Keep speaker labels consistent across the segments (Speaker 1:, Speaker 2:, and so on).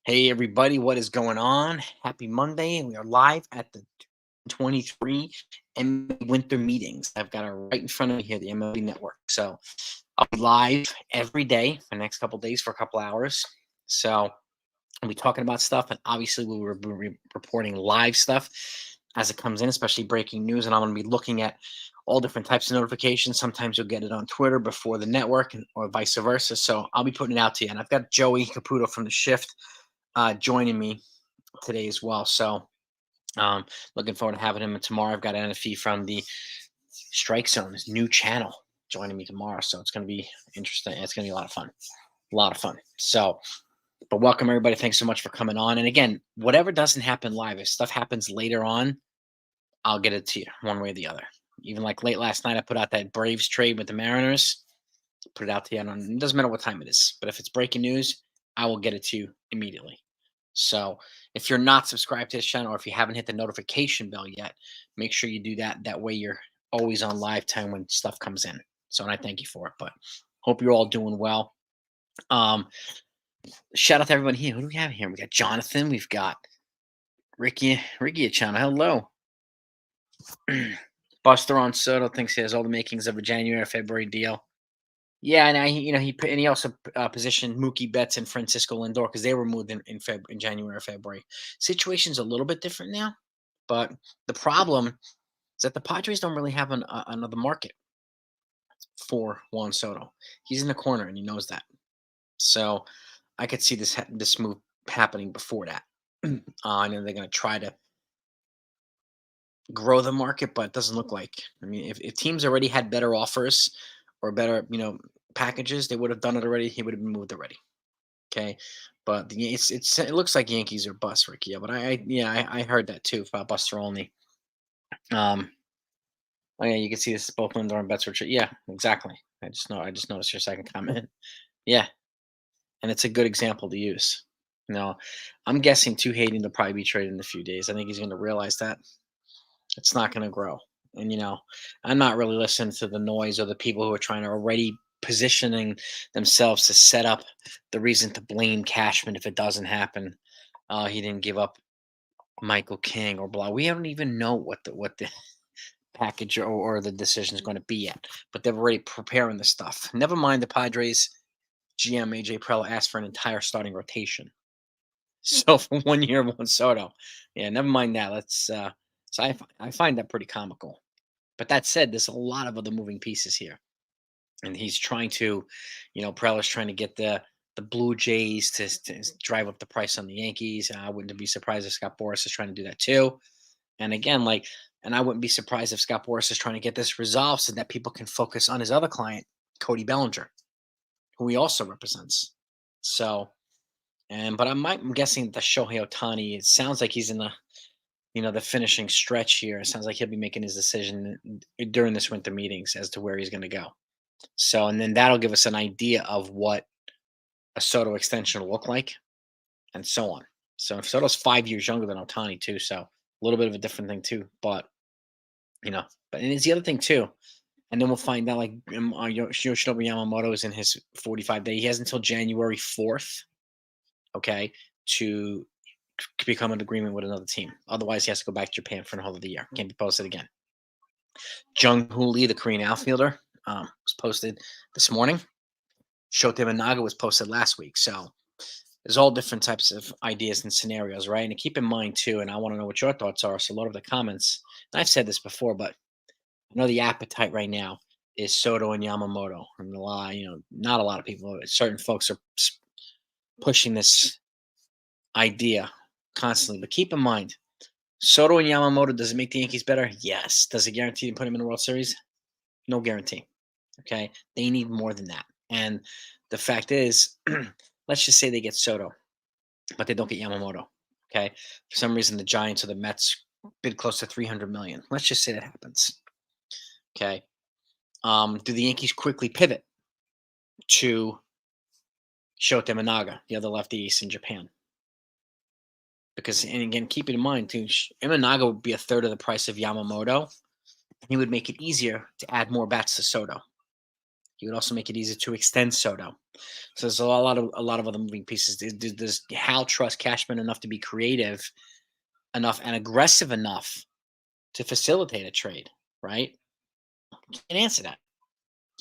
Speaker 1: Hey everybody, what is going on? Happy Monday, and we are live at the 23 MLB winter meetings. I've got it right in front of me here, the MLB network. So I'll be live every day for the next couple days for a couple hours. So I'll be talking about stuff, and obviously we will be reporting live stuff as it comes in, especially breaking news. And I'm going to be looking at all different types of notifications. Sometimes you'll get it on Twitter before the network, or vice versa. So I'll be putting it out to you. And I've got Joey Caputo from the Shift joining me today as well. So looking forward to having him. And tomorrow I've got NFE from the Strike Zone, his new channel, joining me tomorrow. So it's going to be interesting. It's going to be a lot of fun. A lot of fun. So, but welcome everybody. Thanks so much for coming on. And again, whatever doesn't happen live, if stuff happens later on, I'll get it to you one way or the other. Even like late last night, I put out that Braves trade with the Mariners. Put it out to you. It doesn't matter what time it is, but if it's breaking news, I will get it to you immediately. So if you're not subscribed to this channel, or if you haven't hit the notification bell yet, make sure you do that. That way you're always on live time when stuff comes in. So, and I thank you for it, but hope you're all doing well. Shout out to everyone here. Who do we have here? We got Jonathan. We've got Ricky channel. Hello. Buster on Soto thinks he has all the makings of a January or February deal. Yeah, and he also positioned Mookie Betts and Francisco Lindor because they were moved in January or February. Situation's a little bit different now, but the problem is that the Padres don't really have another market for Juan Soto. He's in the corner, and he knows that. So I could see this move happening before that. I know they're going to try to grow the market, but it doesn't look like. I mean, if teams already had better offers or better, packages, they would have done it already. He would have been moved already. Okay, but it looks like Yankees are bust, Ricky. Yeah, but I heard that too about Buster Olney. Oh yeah, you can see this both Lindor and Betts were. Yeah, exactly. I just noticed your second comment. Yeah, and it's a good example to use. I'm guessing too Hayden to probably be traded in a few days. I think he's going to realize that it's not going to grow. And I'm not really listening to the noise or the people who are trying to already positioning themselves to set up the reason to blame Cashman if it doesn't happen. He didn't give up Michael King or blah. We don't even know what the package or the decision is going to be yet, but they're already preparing the stuff. Never mind the Padres GM AJ Preller asked for an entire starting rotation. So for 1 year, Juan Soto. Yeah, never mind that. So I find that pretty comical. But that said, there's a lot of other moving pieces here, and he's trying to, Preller's trying to get the Blue Jays to drive up the price on the Yankees. I wouldn't be surprised if Scott Boras is trying to do that too. And again, and I wouldn't be surprised if Scott Boras is trying to get this resolved so that people can focus on his other client, Cody Bellinger, who he also represents. So, but I'm guessing the Shohei Ohtani. It sounds like he's in the finishing stretch here. It sounds like he'll be making his decision during this winter meetings as to where he's going to go. So, and then that'll give us an idea of what a Soto extension will look like, and so on. So, if Soto's 5 years younger than Ohtani too, so a little bit of a different thing too. But and it's the other thing too. And then we'll find out Yoshinobu Yamamoto is in his 45-day. He has until January 4th, okay, to become an agreement with another team. Otherwise, he has to go back to Japan for the whole of the year. Can't be posted again. Jung-Hoo Lee, the Korean outfielder, was posted this morning. Shota Imanaga was posted last week. So there's all different types of ideas and scenarios, right? And keep in mind too, and I want to know what your thoughts are. So a lot of the comments, and I've said this before, but I know the appetite right now is Soto and Yamamoto. And not a lot of people, certain folks are pushing this idea constantly. But keep in mind, Soto and Yamamoto, does it make the Yankees better? Yes. Does it guarantee to put them in the World Series? No guarantee. Okay. They need more than that. And the fact is, let's just say they get Soto, but they don't get Yamamoto. Okay. For some reason, the Giants or the Mets bid close to $300 million. Let's just say that happens. Okay. Do the Yankees quickly pivot to Shota Imanaga, the other lefty ace in Japan? Because, and again, keep it in mind too, Imanaga would be a third of the price of Yamamoto. He would make it easier to add more bats to Soto. You would also make it easier to extend Soto. So there's a lot of other moving pieces. Does Hal trust Cashman enough to be creative enough and aggressive enough to facilitate a trade? Right? Can't answer that.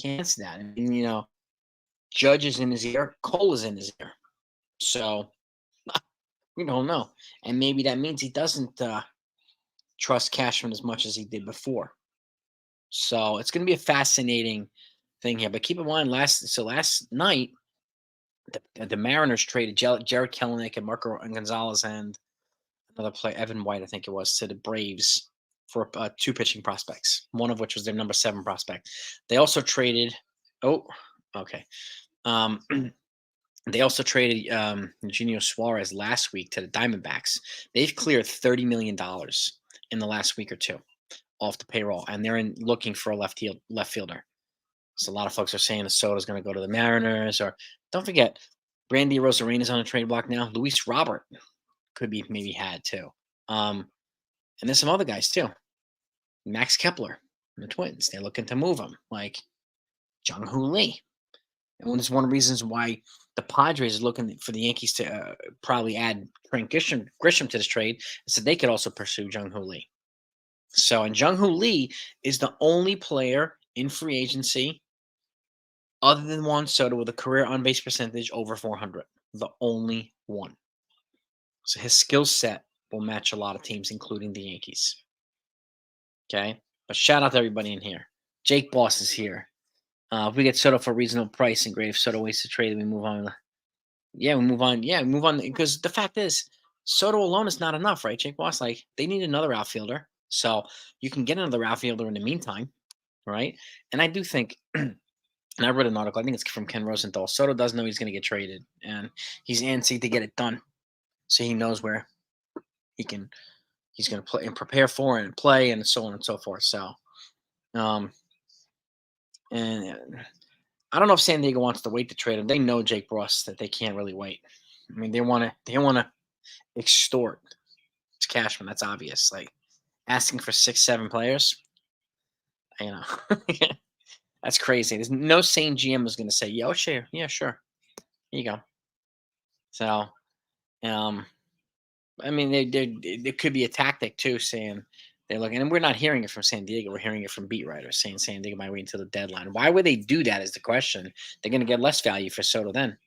Speaker 1: Can't answer that. And Judge is in his ear. Cole is in his ear. So we don't know. And maybe that means he doesn't trust Cashman as much as he did before. So it's going to be a fascinating thing here. But keep in mind, last night, the Mariners traded Jared Kelenic and Marco Gonzalez and another player, Evan White, I think it was, to the Braves for two pitching prospects, one of which was their number 7 prospect. They also traded. Oh, okay. Um, they also traded Eugenio Suarez last week to the Diamondbacks. They've cleared $30 million in the last week or two off the payroll, and they're looking for a left fielder. So a lot of folks are saying the Soto's going to go to the Mariners, or don't forget, Randy Rosarena's on a trade block now. Luis Robert could be maybe had too. And there's some other guys too. Max Kepler, the Twins, they're looking to move him, like Jung Hoo Lee. And it's one of the reasons why the Padres are looking for the Yankees to probably add Frank Grisham to this trade, so they could also pursue Jung Hoo Lee. So, and Jung Hoo Lee is the only player in free agency other than Juan Soto with a career on-base percentage over 400. The only one. So his skill set will match a lot of teams, including the Yankees. Okay? But shout out to everybody in here. Jake Boss is here. If we get Soto for a reasonable price and great, if Soto waits to trade, we move on. Yeah, we move on. Yeah, we move on. Because the fact is, Soto alone is not enough, right, Jake Boss? Like, they need another outfielder. So you can get another outfielder in the meantime, right? And I do think, and I read an article, I think it's from Ken Rosenthal. Soto does know he's going to get traded, and he's antsy to get it done. So he knows where he's going to play and prepare for it and play and so on and so forth. So, and I don't know if San Diego wants to wait to trade him. They know Jake Ross that they can't really wait. I mean, they want to extort to Cashman. That's obvious. Like asking for 6, 7 players, you know, that's crazy. There's no sane GM is going to say, "Yo, sure, yeah, sure, here you go." So, um, I mean, there could be a tactic too, saying they're looking, and we're not hearing it from San Diego. We're hearing it from beat writers saying San Diego might wait until the deadline. Why would they do that? Is the question. They're going to get less value for Soto then.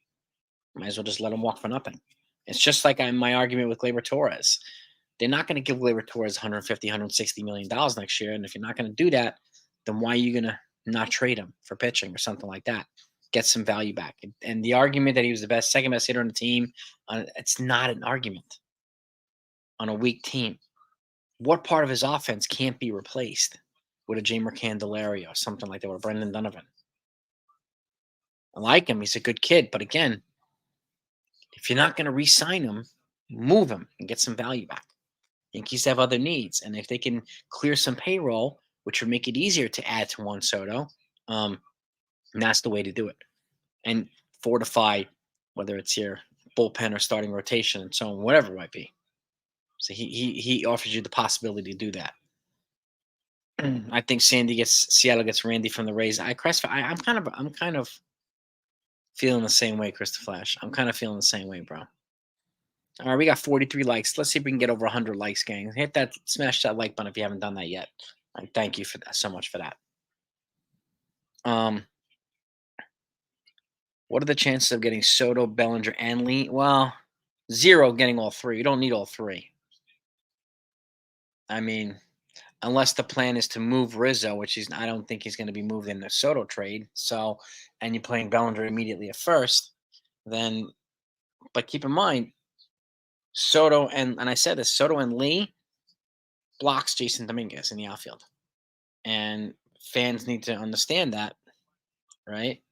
Speaker 1: Might as well just let him walk for nothing. It's just like my argument with Gleyber Torres. They're not going to give Gleyber Torres 150, 160 million dollars next year, and if you're not going to do that, then why are you going to not trade him for pitching or something like that? Get some value back. And the argument that he was the second best hitter on the team, it's not an argument on a weak team. What part of his offense can't be replaced with a Jamer Candelario or something like that, or Brendan Donovan? I like him. He's a good kid. But again, if you're not going to re-sign him, move him and get some value back. Yankees have other needs. And if they can clear some payroll, which would make it easier to add to Juan Soto, that's the way to do it. And fortify, whether it's your bullpen or starting rotation and so on, whatever it might be. So he offers you the possibility to do that. I think Seattle gets Randy from the Rays. I'm kind of feeling the same way, Chris the Flash. I'm kind of feeling the same way, bro. All right, we got 43 likes. Let's see if we can get over 100 likes, gang. Smash that like button if you haven't done that yet. I thank you for that so much for that. What are the chances of getting Soto, Bellinger, and Lee? Well, 0 getting all 3. You don't need all 3. I mean, unless the plan is to move Rizzo, which I don't think he's going to be moved in the Soto trade. So, and you're playing Bellinger immediately at first, then. But keep in mind, Soto and I said this, Soto and Lee blocks Jason Dominguez in the outfield, and fans need to understand that, right?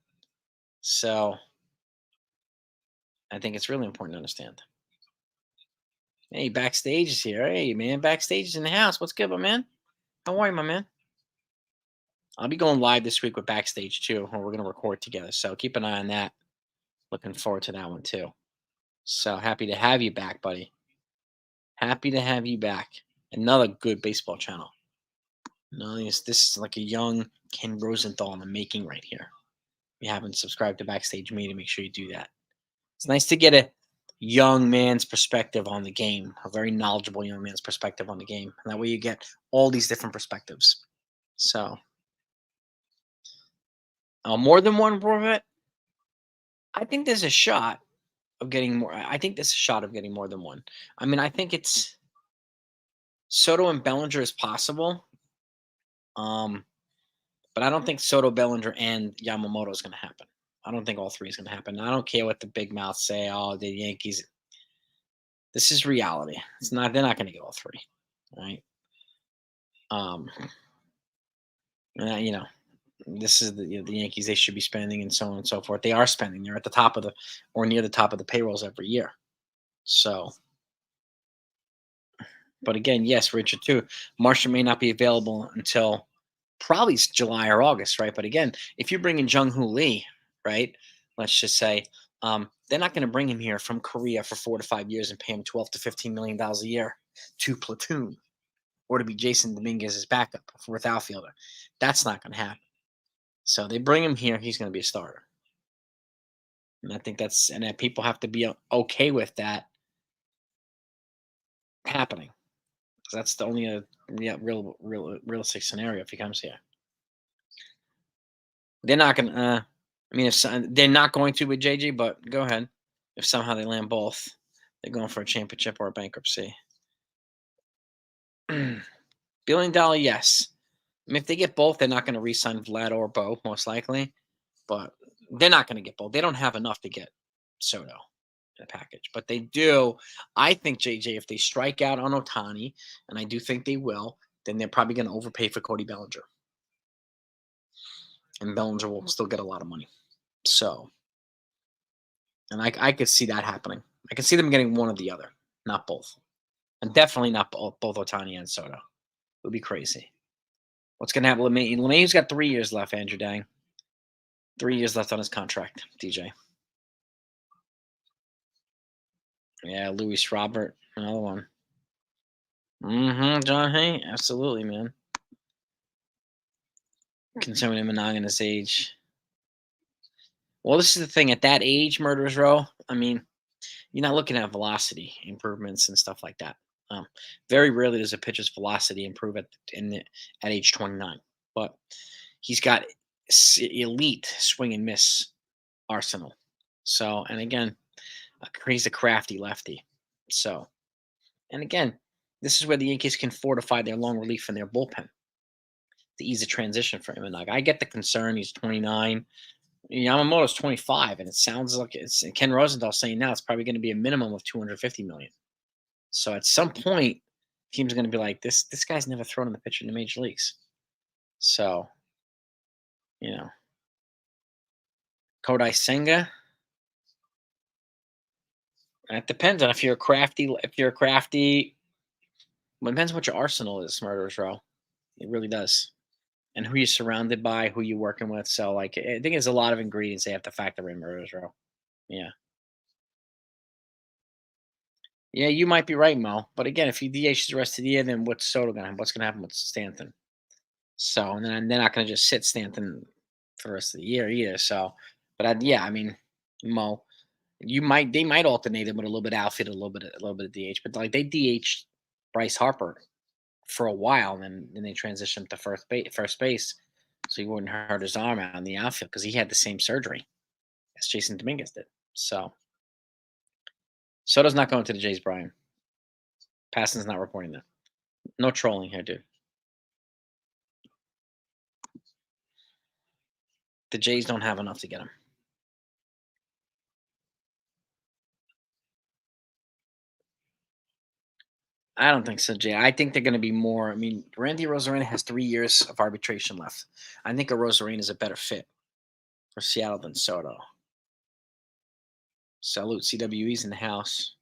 Speaker 1: So, I think it's really important to understand. Hey, Backstage is here. Hey, man, Backstage is in the house. What's good, my man? How are you, my man? I'll be going live this week with Backstage too, and we're going to record together. So keep an eye on that. Looking forward to that one too. So happy to have you back, buddy. Happy to have you back. Another good baseball channel. No, this is like a young Ken Rosenthal in the making right here. you haven't subscribed to Backstage Media, make sure you do that. It's nice to get a young man's perspective on the game, a very knowledgeable young man's perspective on the game. And that way you get all these different perspectives. So, more than one Corvette, I think there's a shot of getting more. I think there's a shot of getting more than one. I mean, I think it's Soto and Bellinger is possible. Um, but I don't think Soto, Bellinger, and Yamamoto is going to happen. I don't think all three is going to happen. I don't care what the big mouths say. Oh, the Yankees. This is reality. It's not. They're not going to get all three, right? Um, you know, this is the Yankees. They should be spending and so on and so forth. They are spending. They're at the top of the or near the top of the payrolls every year. So, but again, yes, Richard too. Martian may not be available until probably July or August, right? But again, if you bring in Jung Hoo Lee, right? Let's just say they're not going to bring him here from Korea for 4 to 5 years and pay him 12 to $15 million a year to platoon or to be Jason Dominguez's backup, fourth outfielder. That's not going to happen. So they bring him here, he's going to be a starter. And I think that people have to be okay with that happening. 'Cause that's the only realistic scenario if he comes here. They're not going to, I mean, they're not going to with JJ, but go ahead. If somehow they land both, they're going for a championship or a bankruptcy. $1 billion, yes. I mean, if they get both, they're not going to re-sign Vlad or Bo, most likely. But they're not going to get both. They don't have enough to get Soto in a package. But they do. I think, JJ, if they strike out on Otani, and I do think they will, then they're probably going to overpay for Cody Bellinger. And Bellinger will still get a lot of money. So, and I could see that happening. I can see them getting one or the other, not both. And definitely not both Otani and Soto. It would be crazy. What's going to happen? LeMahieu's got 3 years left, Andrew Dang. 3 years left on his contract, DJ. Yeah, Luis Robert, another one. John Hay, absolutely, man. Considering him monogamous age. Well, this is the thing. At that age, Murderers Row, I mean, you're not looking at velocity improvements and stuff like that. Very rarely does a pitcher's velocity improve at age 29. But he's got elite swing and miss arsenal. So, and again, he's a crafty lefty. So, and again, this is where the Yankees can fortify their long relief and their bullpen to ease the transition for him. And like, I get the concern. He's 29. Yamamoto's 25, and it sounds like it's Ken Rosenthal saying now it's probably going to be a minimum of 250 million. So at some point, teams are going to be like, this guy's never thrown in the pitcher in the major leagues. So, Kodai Senga. It depends on if you're a crafty. Well, it depends what your arsenal is, Murderers Row. It really does. And who you're surrounded by, who you're working with. So, like, I think there's a lot of ingredients they have to factor in, Murderers Row. Yeah. Yeah, you might be right, Mo. But again, if he DHs the rest of the year, then what's Soto gonna happen? What's gonna happen with Stanton? So, and then they're not gonna just sit Stanton for the rest of the year either. So, but yeah, I mean, Mo, they might alternate him with a little bit of outfield, a little bit of DH, but like they DH Bryce Harper for a while, and then they transitioned to first base, so he wouldn't hurt his arm out in the outfield because he had the same surgery as Jason Dominguez did. So Soto's not going to the Jays, Brian. Paston's not reporting that. No trolling here, dude. The Jays don't have enough to get him. I don't think so, Jay. I think they're going to be more. I mean, Randy Rosarena has 3 years of arbitration left. I think a Rosarena is a better fit for Seattle than Soto. Salute. CWE's in the house.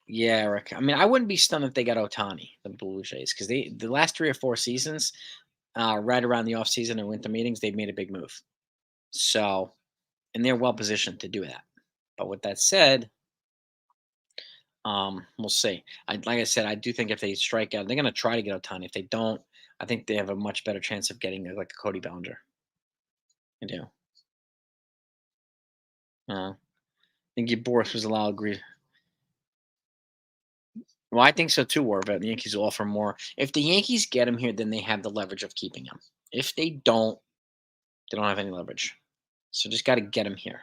Speaker 1: Yeah, Eric. I mean, I wouldn't be stunned if they got Otani, the Blue Jays, because the last 3 or 4 seasons, right around the offseason and winter meetings, they've made a big move. So, and they're well positioned to do that. But with that said, we'll see. Like I said, I do think if they strike out, they're going to try to get Otani. If they don't, I think they have a much better chance of getting like a Cody Bellinger. I do. I think your Boris was allowed agree. Well, I think so too, Warvet. The Yankees will offer more. If the Yankees get him here, then they have the leverage of keeping him. If they don't have any leverage. So just got to get him here,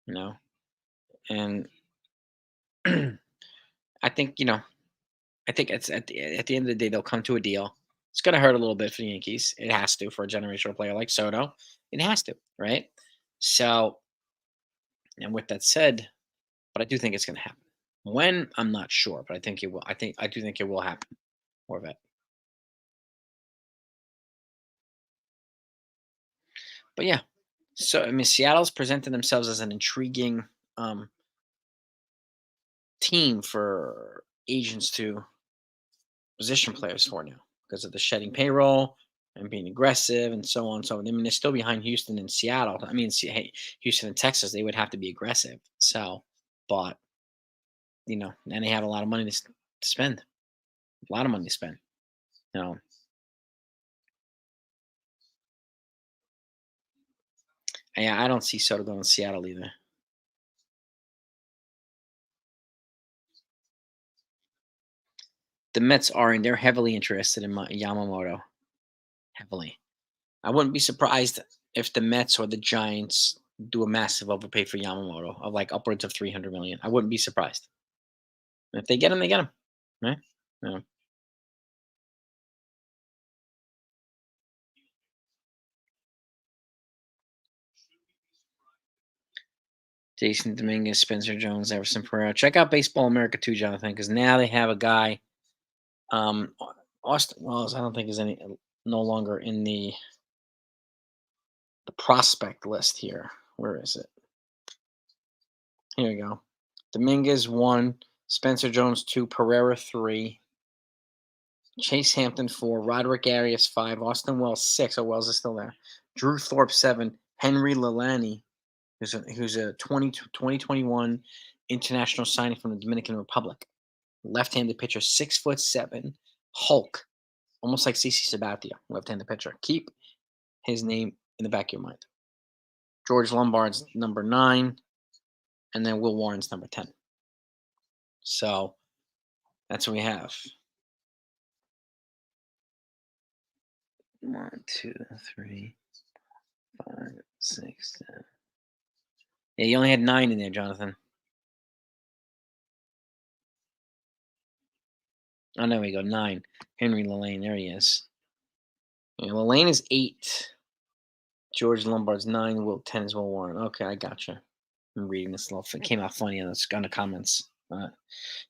Speaker 1: you know. And I think I think it's at the end of the day they'll come to a deal. It's going to hurt a little bit for the Yankees. It has to for a generational player like Soto. It has to, right? So, and with that said, but I do think it's going to happen. When I'm not sure, but I think it will. I do think it will happen. More of it. But yeah, so I mean, Seattle's presented themselves as an intriguing um, team for agents to position players for now because of the shedding payroll and being aggressive and so on. So I mean, they're still behind Houston and Seattle. I mean, hey, Houston and Texas, they would have to be aggressive. So, but and they have a lot of money to spend. A lot of money to spend. You know, and yeah, I don't see Soto going to Seattle either. The Mets are, and they're heavily interested in Yamamoto. Heavily. I wouldn't be surprised if the Mets or the Giants do a massive overpay for Yamamoto of like upwards of 300 million. I wouldn't be surprised. If they get him, they get him. Right? Yeah. Jason Dominguez, Spencer Jones, Everson Pereira. Check out Baseball America too, Jonathan, because now they have a guy. Austin Wells, I don't think is any no longer in the prospect list here. Where is it? Here we go. Dominguez 1, Spencer Jones 2, Pereira 3, Chase Hampton 4, Roderick Arias 5, Austin Wells 6. Oh, Wells is still there. Drew Thorpe 7, Henry Lalani, who's a 2021 international signing from the Dominican Republic. Left-handed pitcher, 6'7", Hulk, almost like CC Sabathia, left-handed pitcher. Keep his name in the back of your mind. George Lombard's number 9, and then Will Warren's number 10. So that's what we have. 1, 2, 3, 5, 6, 7. Yeah, you only had 9 in there, Jonathan. Oh, there we go. 9. Henry Lane. There he is. Yeah, Lane is 8. George Lombard's 9. Will 10 is Will Warren. Okay, I gotcha. I'm reading this little. It came out funny on the comments.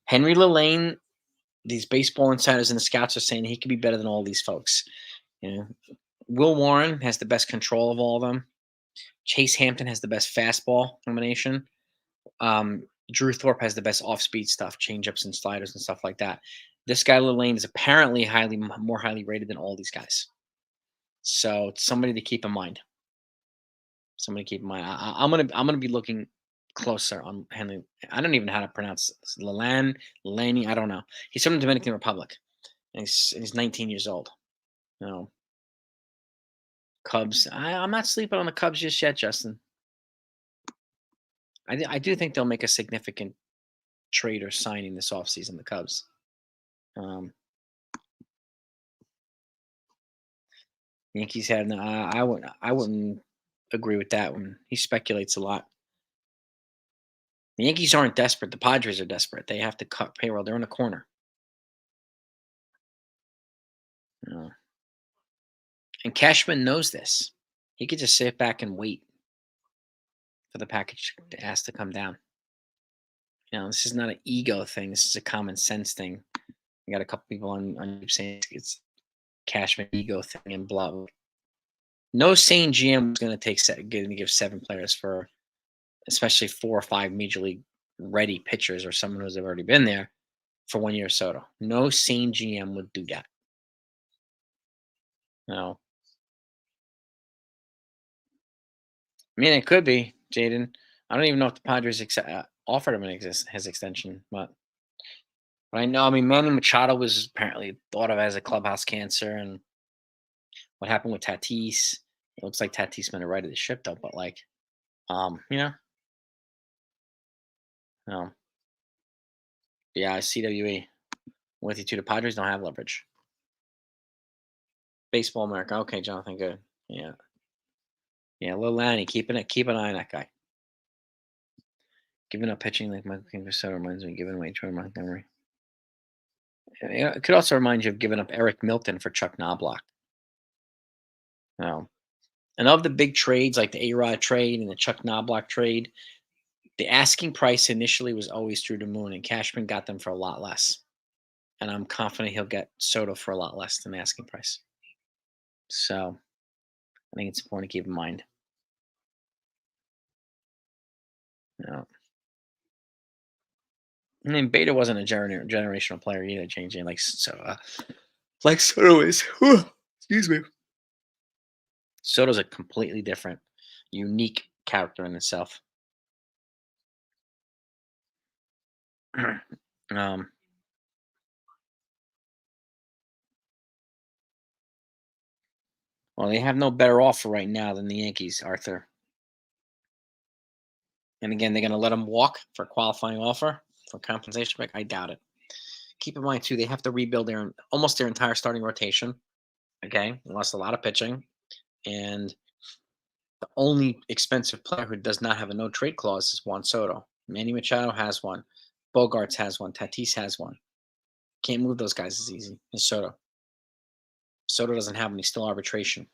Speaker 1: Henry Lane. These baseball insiders and the scouts are saying he could be better than all these folks. Will Warren has the best control of all of them. Chase Hampton has the best fastball combination. Drew Thorpe has the best off-speed stuff, changeups and sliders and stuff like that. This guy Lane is apparently more highly rated than all these guys. So it's somebody to keep in mind. Somebody to keep in mind. I'm gonna be looking closer on Henry. I don't even know how to pronounce this. Laney. I don't know. He's from the Dominican Republic, and he's 19 years old. Cubs. I'm not sleeping on the Cubs just yet, Justin. I do think they'll make a significant trade or signing this offseason, the Cubs. Yankees had no, I wouldn't agree with that one. He speculates a lot. The Yankees aren't desperate. The Padres are desperate. They have to cut payroll. They're in a corner. And Cashman knows this. He could just sit back and wait for the package to ask to come down. This is not an ego thing. This is a common sense thing. I got a couple people on YouTube saying it's Cashman ego thing and blah, blah. No sane GM is going to give 7 players for, especially 4 or 5 major league ready pitchers or someone who's already been there for 1 year Soto. No sane GM would do that. No. I mean, it could be, Jaden. I don't even know if the Padres offered him his extension, but But I know, I mean, Manny Machado was apparently thought of as a clubhouse cancer, and what happened with Tatis? It looks like Tatis might have righted the ship though, but like, you know, no, yeah, CWE with you too. The Padres don't have leverage. Baseball America. Okay, Jonathan, good. Yeah, yeah, little Lanny, keep an eye on that guy. Giving up pitching like Michael King so reminds me of giving away Troy Montgomery. Yeah, it could also remind you of giving up Eric Milton for Chuck Knobloch. No. And of the big trades like the A-Rod trade and the Chuck Knobloch trade, the asking price initially was always through the moon, and Cashman got them for a lot less. And I'm confident he'll get Soto for a lot less than the asking price. So I think it's important to keep in mind. You know. I mean, Beta wasn't a generational player either, changing like Soto is. Whew, excuse me. Soto's a completely different, unique character in itself. um, well, they have no better offer right now than the Yankees, Arthur. And again, they're going to let him walk for a qualifying offer for compensation back. I doubt it. Keep in mind too, they have to rebuild almost their entire starting rotation. Okay, they lost a lot of pitching, and the only expensive player who does not have a no trade clause is Juan Soto. Manny Machado has one. Bogarts has one. Tatis has one. Can't move those guys as easy as Soto. Soto doesn't have any, still arbitration.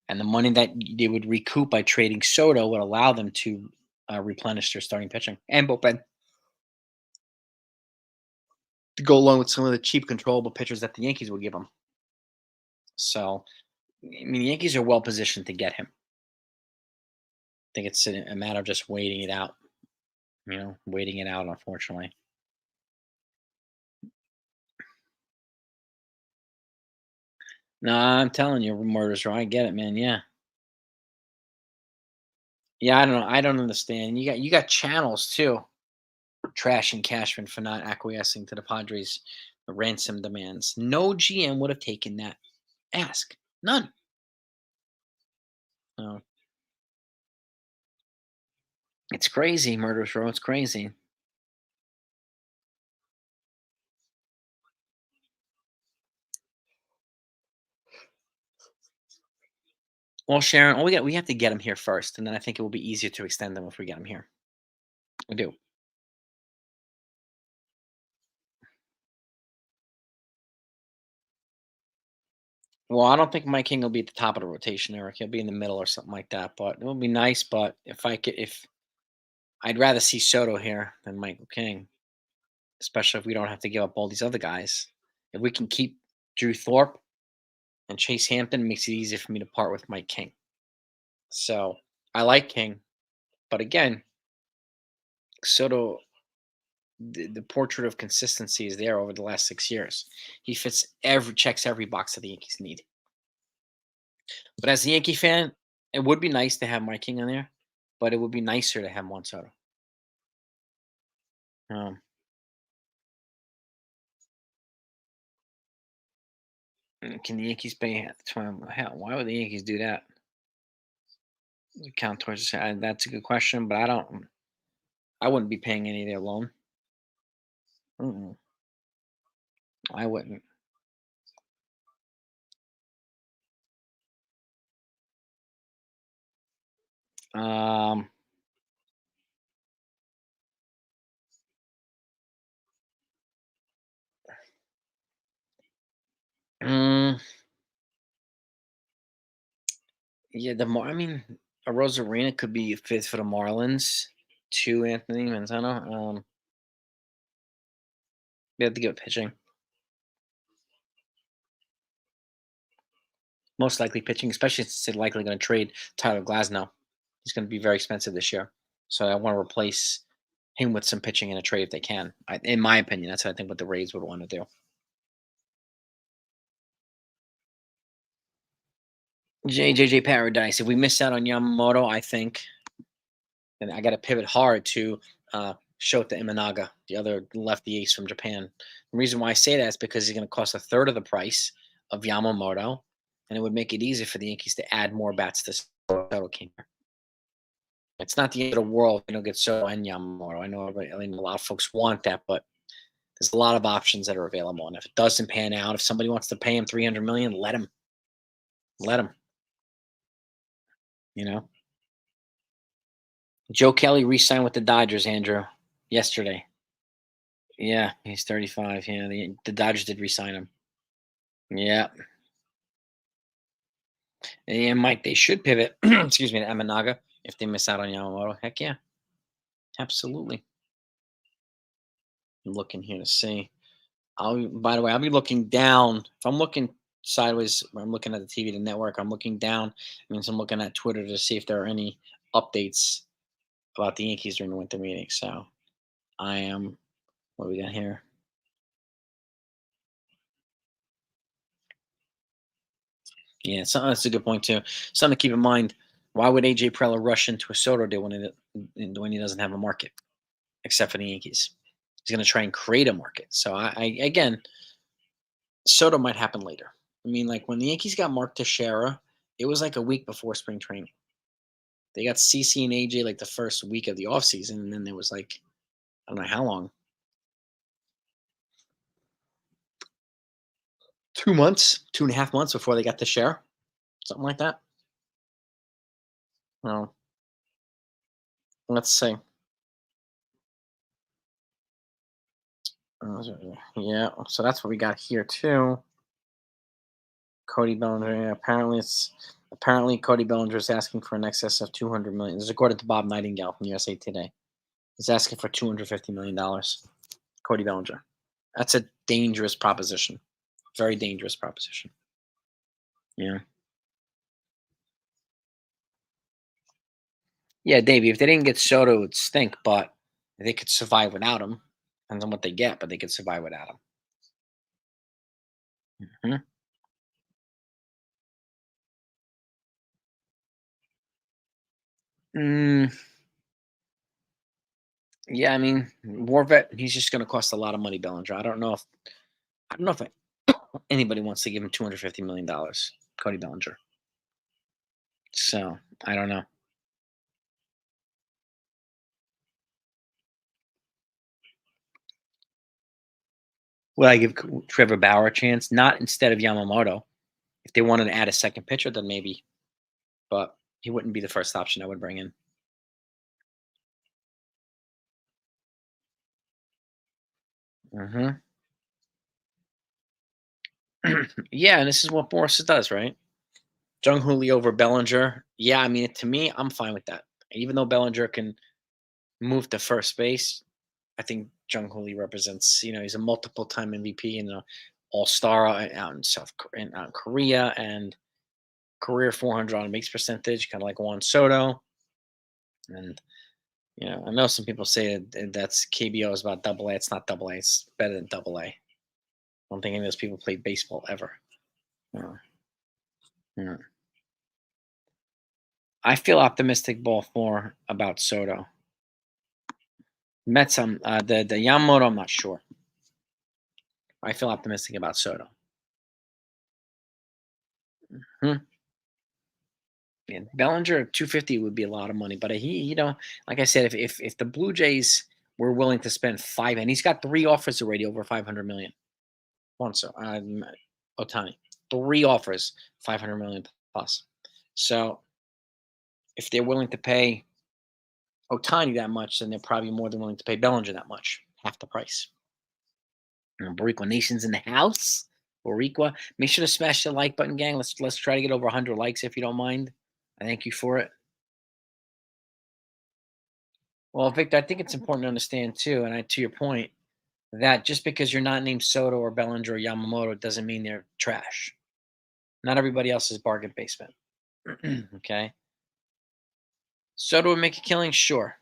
Speaker 1: And the money that they would recoup by trading Soto would allow them to replenish their starting pitching and bullpen to go along with some of the cheap, controllable pitchers that the Yankees would give them. So, I mean, the Yankees are well positioned to get him. I think it's a matter of just waiting it out. Waiting it out, unfortunately. No, I'm telling you, murders wrong. I get it, man. Yeah. Yeah, I don't know. I don't understand. You got channels too trashing Cashman for not acquiescing to the Padres' ransom demands. No GM would have taken that ask. None. No. It's crazy, Murderers Row. It's crazy. Well, Sharon, we have to get him here first, and then I think it will be easier to extend them if we get him here. We do. Well, I don't think Mike King will be at the top of the rotation, Eric. He'll be in the middle or something like that. But it would be nice. But if I'd rather see Soto here than Michael King, especially if we don't have to give up all these other guys. If we can keep Drew Thorpe and Chase Hampton, it makes it easier for me to part with Mike King. So I like King, but again, Soto, the portrait of consistency is there over the last 6 years. He checks every box that the Yankees need. But as a Yankee fan, it would be nice to have Mike King on there, but it would be nicer to have Juan Soto. Um, can the Yankees pay? Hell, why would the Yankees do that? Count towards that's a good question, but I wouldn't be paying any of their loan. Mm-mm, I wouldn't. Um, mm, yeah, I mean, a Rosarina could be a fit for the Marlins. To Anthony Manzano. We have to get pitching. Most likely pitching, especially since they're likely going to trade Tyler Glasnow. He's going to be very expensive this year. So I want to replace him with some pitching in a trade if they can. In my opinion, that's what I think what the Rays would want to do. JJ Paradise. If we miss out on Yamamoto, I think, and I got to pivot hard to Shota Imanaga, the other lefty ace from Japan. The reason why I say that is because he's going to cost a third of the price of Yamamoto, and it would make it easy for the Yankees to add more bats to Soto King. It's not the end of the world, get Soto and Yamamoto. I know a lot of folks want that, but there's a lot of options that are available. And if it doesn't pan out, if somebody wants to pay him 300 million, let him. Let him. You know. Joe Kelly re-signed with the Dodgers, Andrew, yesterday. Yeah, he's 35. Yeah, the Dodgers did re-sign him. Yeah. And Mike, they should pivot, excuse me, to Amanaga if they miss out on Yamamoto. Heck yeah. Absolutely. I'm looking here to see. By the way, I'll be looking down. If I'm looking sideways, when I'm looking at the TV, the network, I'm looking down. It means I'm looking at Twitter to see if there are any updates about the Yankees during the winter meeting. So I am, what do we got here? Yeah, that's a good point too. Something to keep in mind. Why would AJ Preller rush into a Soto deal when he doesn't have a market, except for the Yankees? He's going to try and create a market. So I again, Soto might happen later. I mean, like when the Yankees got Mark Teixeira, it was like a week before spring training. They got CC and AJ like the first week of the offseason, and then there was like I don't know how long, 2 months, 2.5 months before they got Teixeira, something like that. Well, let's see. Yeah, so that's what we got here too. Cody Bellinger. Yeah, apparently Cody Bellinger is asking for an excess of 200 million. This is according to Bob Nightingale from USA Today. He's asking for $250 million. Cody Bellinger. That's a dangerous proposition. Very dangerous proposition. Yeah. Yeah, Davey. If they didn't get Soto, it would stink, but they could survive without him. Depends on what they get, but they could survive without him. Mhm. Mm, yeah, I mean, Warvet, he's just going to cost a lot of money, Bellinger. I don't know if anybody wants to give him $250 million, Cody Bellinger. So I don't know. Will I give Trevor Bauer a chance? Not instead of Yamamoto. If they wanted to add a second pitcher, then maybe. But he wouldn't be the first option I would bring in. Hmm. Yeah, and this is what Boris does, right? Jung Hoo Lee over Bellinger. Yeah, I mean, to me, I'm fine with that. Even though Bellinger can move to first base, I think Jung Hoo Lee represents, he's a multiple time MVP and an all star out in out in Korea and career 400 on base percentage, kind of like Juan Soto. And, I know some people say that's KBO is about double A. It's not double A, it's better than double A. I don't think any of those people played baseball ever. Uh, yeah. I feel optimistic both more about Soto. Mets, the Yamamoto, I'm not sure. I feel optimistic about Soto. Hmm. Yeah, Bellinger 250 would be a lot of money, but like I said, if the Blue Jays were willing to spend five, and he's got three offers already over 500 million. Once, Otani, three offers, 500 million plus. So if they're willing to pay Otani that much, then they're probably more than willing to pay Bellinger that much, half the price. Boricua Nation's in the house. Boricua, make sure to smash the like button, gang. Let's try to get over 100 likes if you don't mind. I thank you for it. Well, Victor, I think it's important to understand too, and to your point, that just because you're not named Soto or Bellinger or Yamamoto doesn't mean they're trash. Not everybody else is bargain basement. Okay, Soto would make a killing, sure,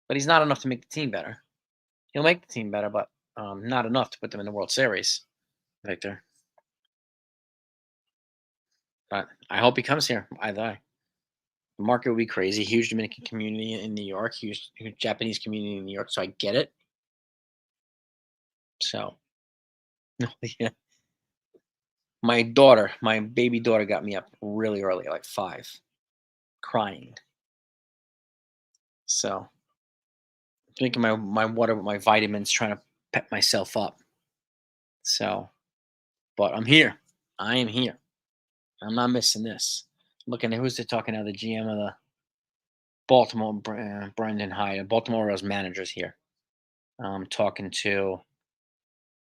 Speaker 1: but he's not enough to make the team better. He'll make the team better, but not enough to put them in the World Series, Victor. But I hope he comes here. Either way. The market would be crazy. Huge Dominican community in New York, huge Japanese community in New York. So I get it. So yeah, my baby daughter, got me up really early, like 5, crying. So drinking my water with my vitamins, trying to pep myself up. So, but I'm here. I am here. I'm not missing this. Looking at who's they talking now? The GM of the Baltimore, Brendan Hyde, Baltimore Orioles managers here. Talking to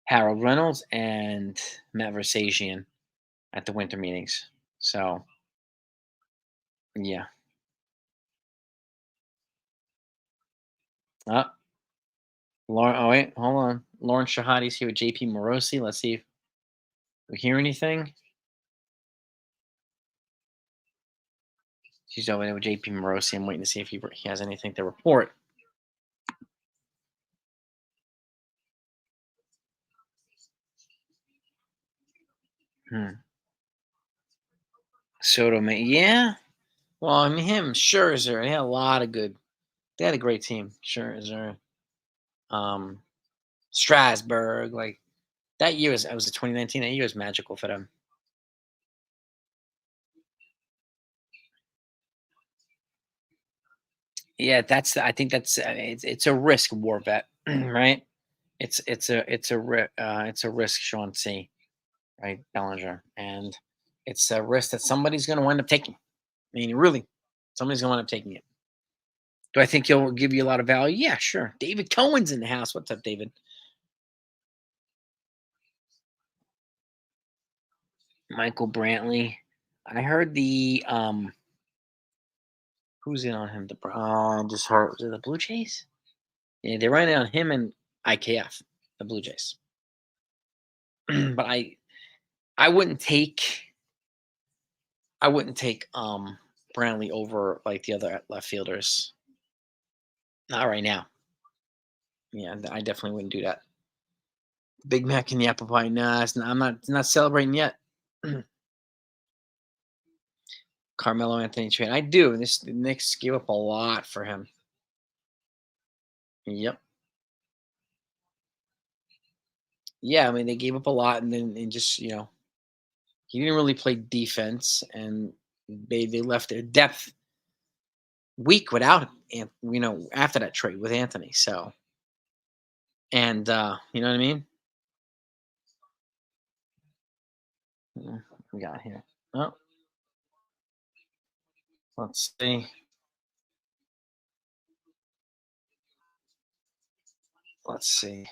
Speaker 1: Harold Reynolds and Matt Versagian at the winter meetings. So yeah. Uh, Lauren, oh wait, hold on. Lauren Shahadi's here with JP Morosi. Let's see if we hear anything. She's over there with JP Morosi. I'm waiting to see if he has anything to report. Hmm. Soto, man, yeah. Well, I mean, him, Scherzer. They had a lot of good. They had a great team. Scherzer, um, Strasburg. Like that year was 2019. That year was magical for them. Yeah, I think that's it's a risk, war vet, right? It's a risk, Sean C. Right, Bellinger, and it's a risk that somebody's going to wind up taking. I mean, really, somebody's going to wind up taking it. Do I think he'll give you a lot of value? Yeah, sure. David Cohen's in the house. What's up, David? Michael Brantley. I heard who's in on him? I just heard, was it the Blue Jays? Yeah, they're running on him and IKF, the Blue Jays. But I wouldn't take I wouldn't take Brantley over like the other left fielders. Not right now. Yeah, I definitely wouldn't do that. Big Mac and the apple pie. Nah, I'm not celebrating yet. Carmelo Anthony trade. I do. The Knicks gave up a lot for him. Yep. Yeah, I mean they gave up a lot, and then and just he didn't really play defense, and they left their depth weak without him. And after that trade with Anthony, so and you know what I mean. We got here. Oh, let's see. Let's see.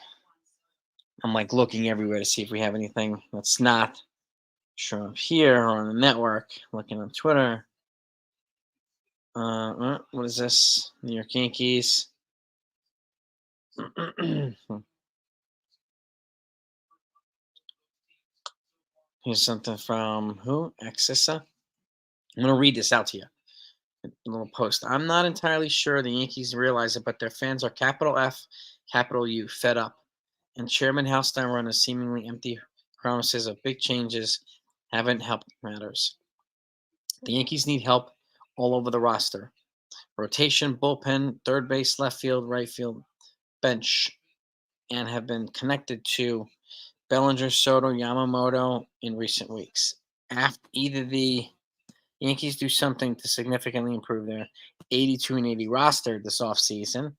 Speaker 1: I'm like looking everywhere to see if we have anything that's not showing up here or on the network. Looking on Twitter. What is this? New York Yankees. Here's something from who? Exissa. I'm gonna read this out to you. A little post. I'm not entirely sure the Yankees realize it, but their fans are capital F, capital U, fed up. And Chairman House Steinbrenner's seemingly empty promises of big changes haven't helped matters. The Yankees need help all over the roster. Rotation, bullpen, third base, left field, right field, bench, and have been connected to Bellinger, Soto, Yamamoto in recent weeks. After either the Yankees do something to significantly improve their 82 and 80 roster this offseason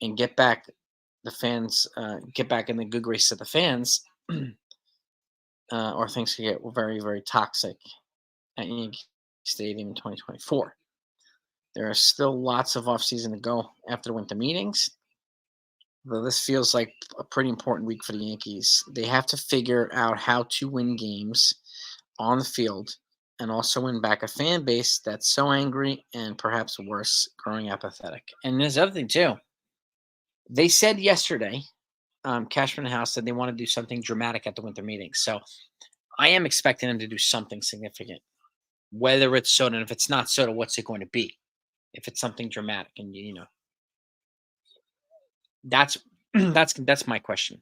Speaker 1: and get back the fans, get back in the good grace of the fans, or things could get very, very toxic at Yankee Stadium in 2024. There are still lots of offseason to go after the winter meetings, though this feels like a pretty important week for the Yankees. They have to figure out how to win games on the field and also win back a fan base that's so angry and perhaps worse, growing apathetic. And there's the other thing too. They said yesterday, Cashman House said they want to do something dramatic at the winter meetings. So I am expecting them to do something significant. Whether it's soda, and if it's not soda, what's it going to be? If it's something dramatic, and that's that's my question.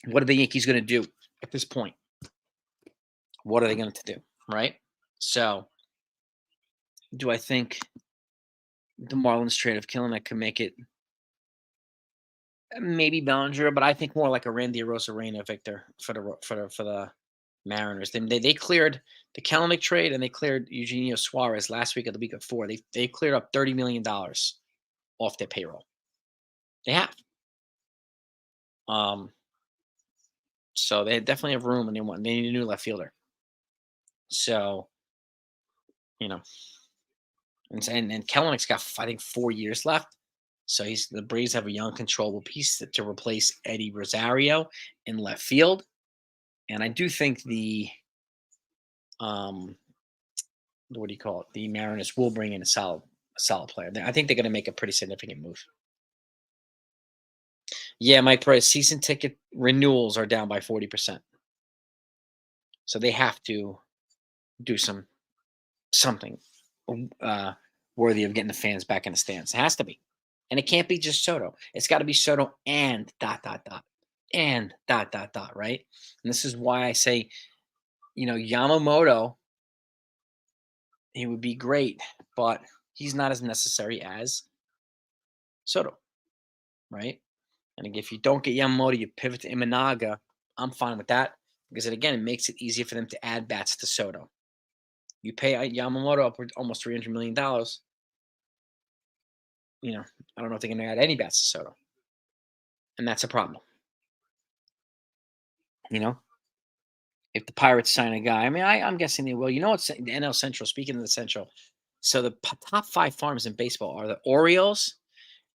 Speaker 1: What are the Yankees going to do at this point? What are they going to do? Right. So Do I think the Marlins trade of Kelenic could make it? Maybe Bellinger, but I think more like a Randy Arozarena Victor for the Mariners. They cleared the Kelenic trade and they cleared Eugenio Suarez last week or the week before. They cleared up $30 million off their payroll. They have. Um, so they definitely have room, and they need a new left fielder. So you know, and Kellenic's got I think 4 years left. So the Braves have a young, controllable piece to replace Eddie Rosario in left field, and I do think the um what do you call it? The Mariners will bring in a solid player. I think they're going to make a pretty significant move. Yeah, Mike Price season ticket renewals are down by 40%, so they have to do something uh, worthy of getting the fans back in the stands. It has to be, and it can't be just Soto. It's got to be Soto and dot dot dot and dot dot dot. Right, and this is why I say, Yamamoto, he would be great, but he's not as necessary as Soto. Right. And if you don't get Yamamoto, you pivot to Imanaga. I'm fine with that because it makes it easier for them to add bats to Soto. You pay Yamamoto upward almost $300 million. I don't know if they're going to add any bats to Soto, and that's a problem. You know, if the Pirates sign a guy, I mean, I'm guessing they will. You know what's the NL Central? Speaking of the Central, so the top five farms in baseball are the Orioles,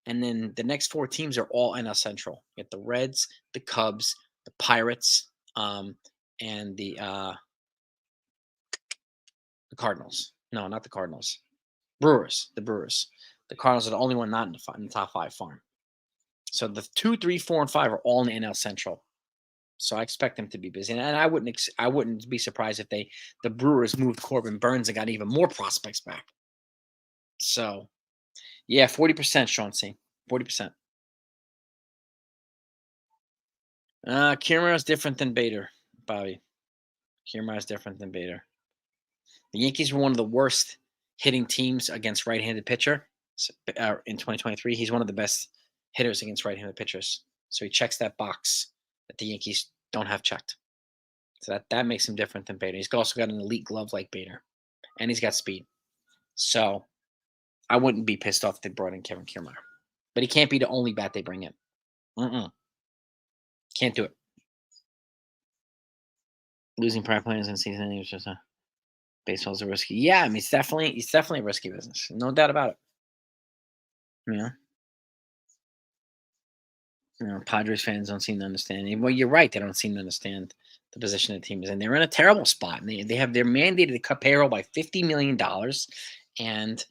Speaker 1: and then the next four teams are all NL Central. You get the Reds, the Cubs, the Pirates, and the Cardinals. No, not the Cardinals. Brewers. The Brewers. The Cardinals are the only one not in the top five farm. So the 2, 3, 4, and 5 are all in the NL Central. So I expect them to be busy, and I wouldn't be surprised if the Brewers moved Corbin Burns and got even more prospects back. So yeah, 40%, Sean C. 40%. Kiermaier is different than Bader, Bobby. Kiermaier is different than Bader. The Yankees were one of the worst hitting teams against right-handed pitcher in 2023. He's one of the best hitters against right-handed pitchers. So he checks that box that the Yankees don't have checked. So that makes him different than Bader. He's also got an elite glove like Bader, and he's got speed. So I wouldn't be pissed off if they brought in Kevin Kiermaier. But he can't be the only bat they bring in. Can't do it. Losing prior players in season is just baseball's a risky. Yeah, I mean it's definitely a risky business. No doubt about it. You know, Padres fans don't seem to understand. Well, you're right. They don't seem to understand the position the team is in. They're in a terrible spot, and they're mandated to cut payroll by $50 million, and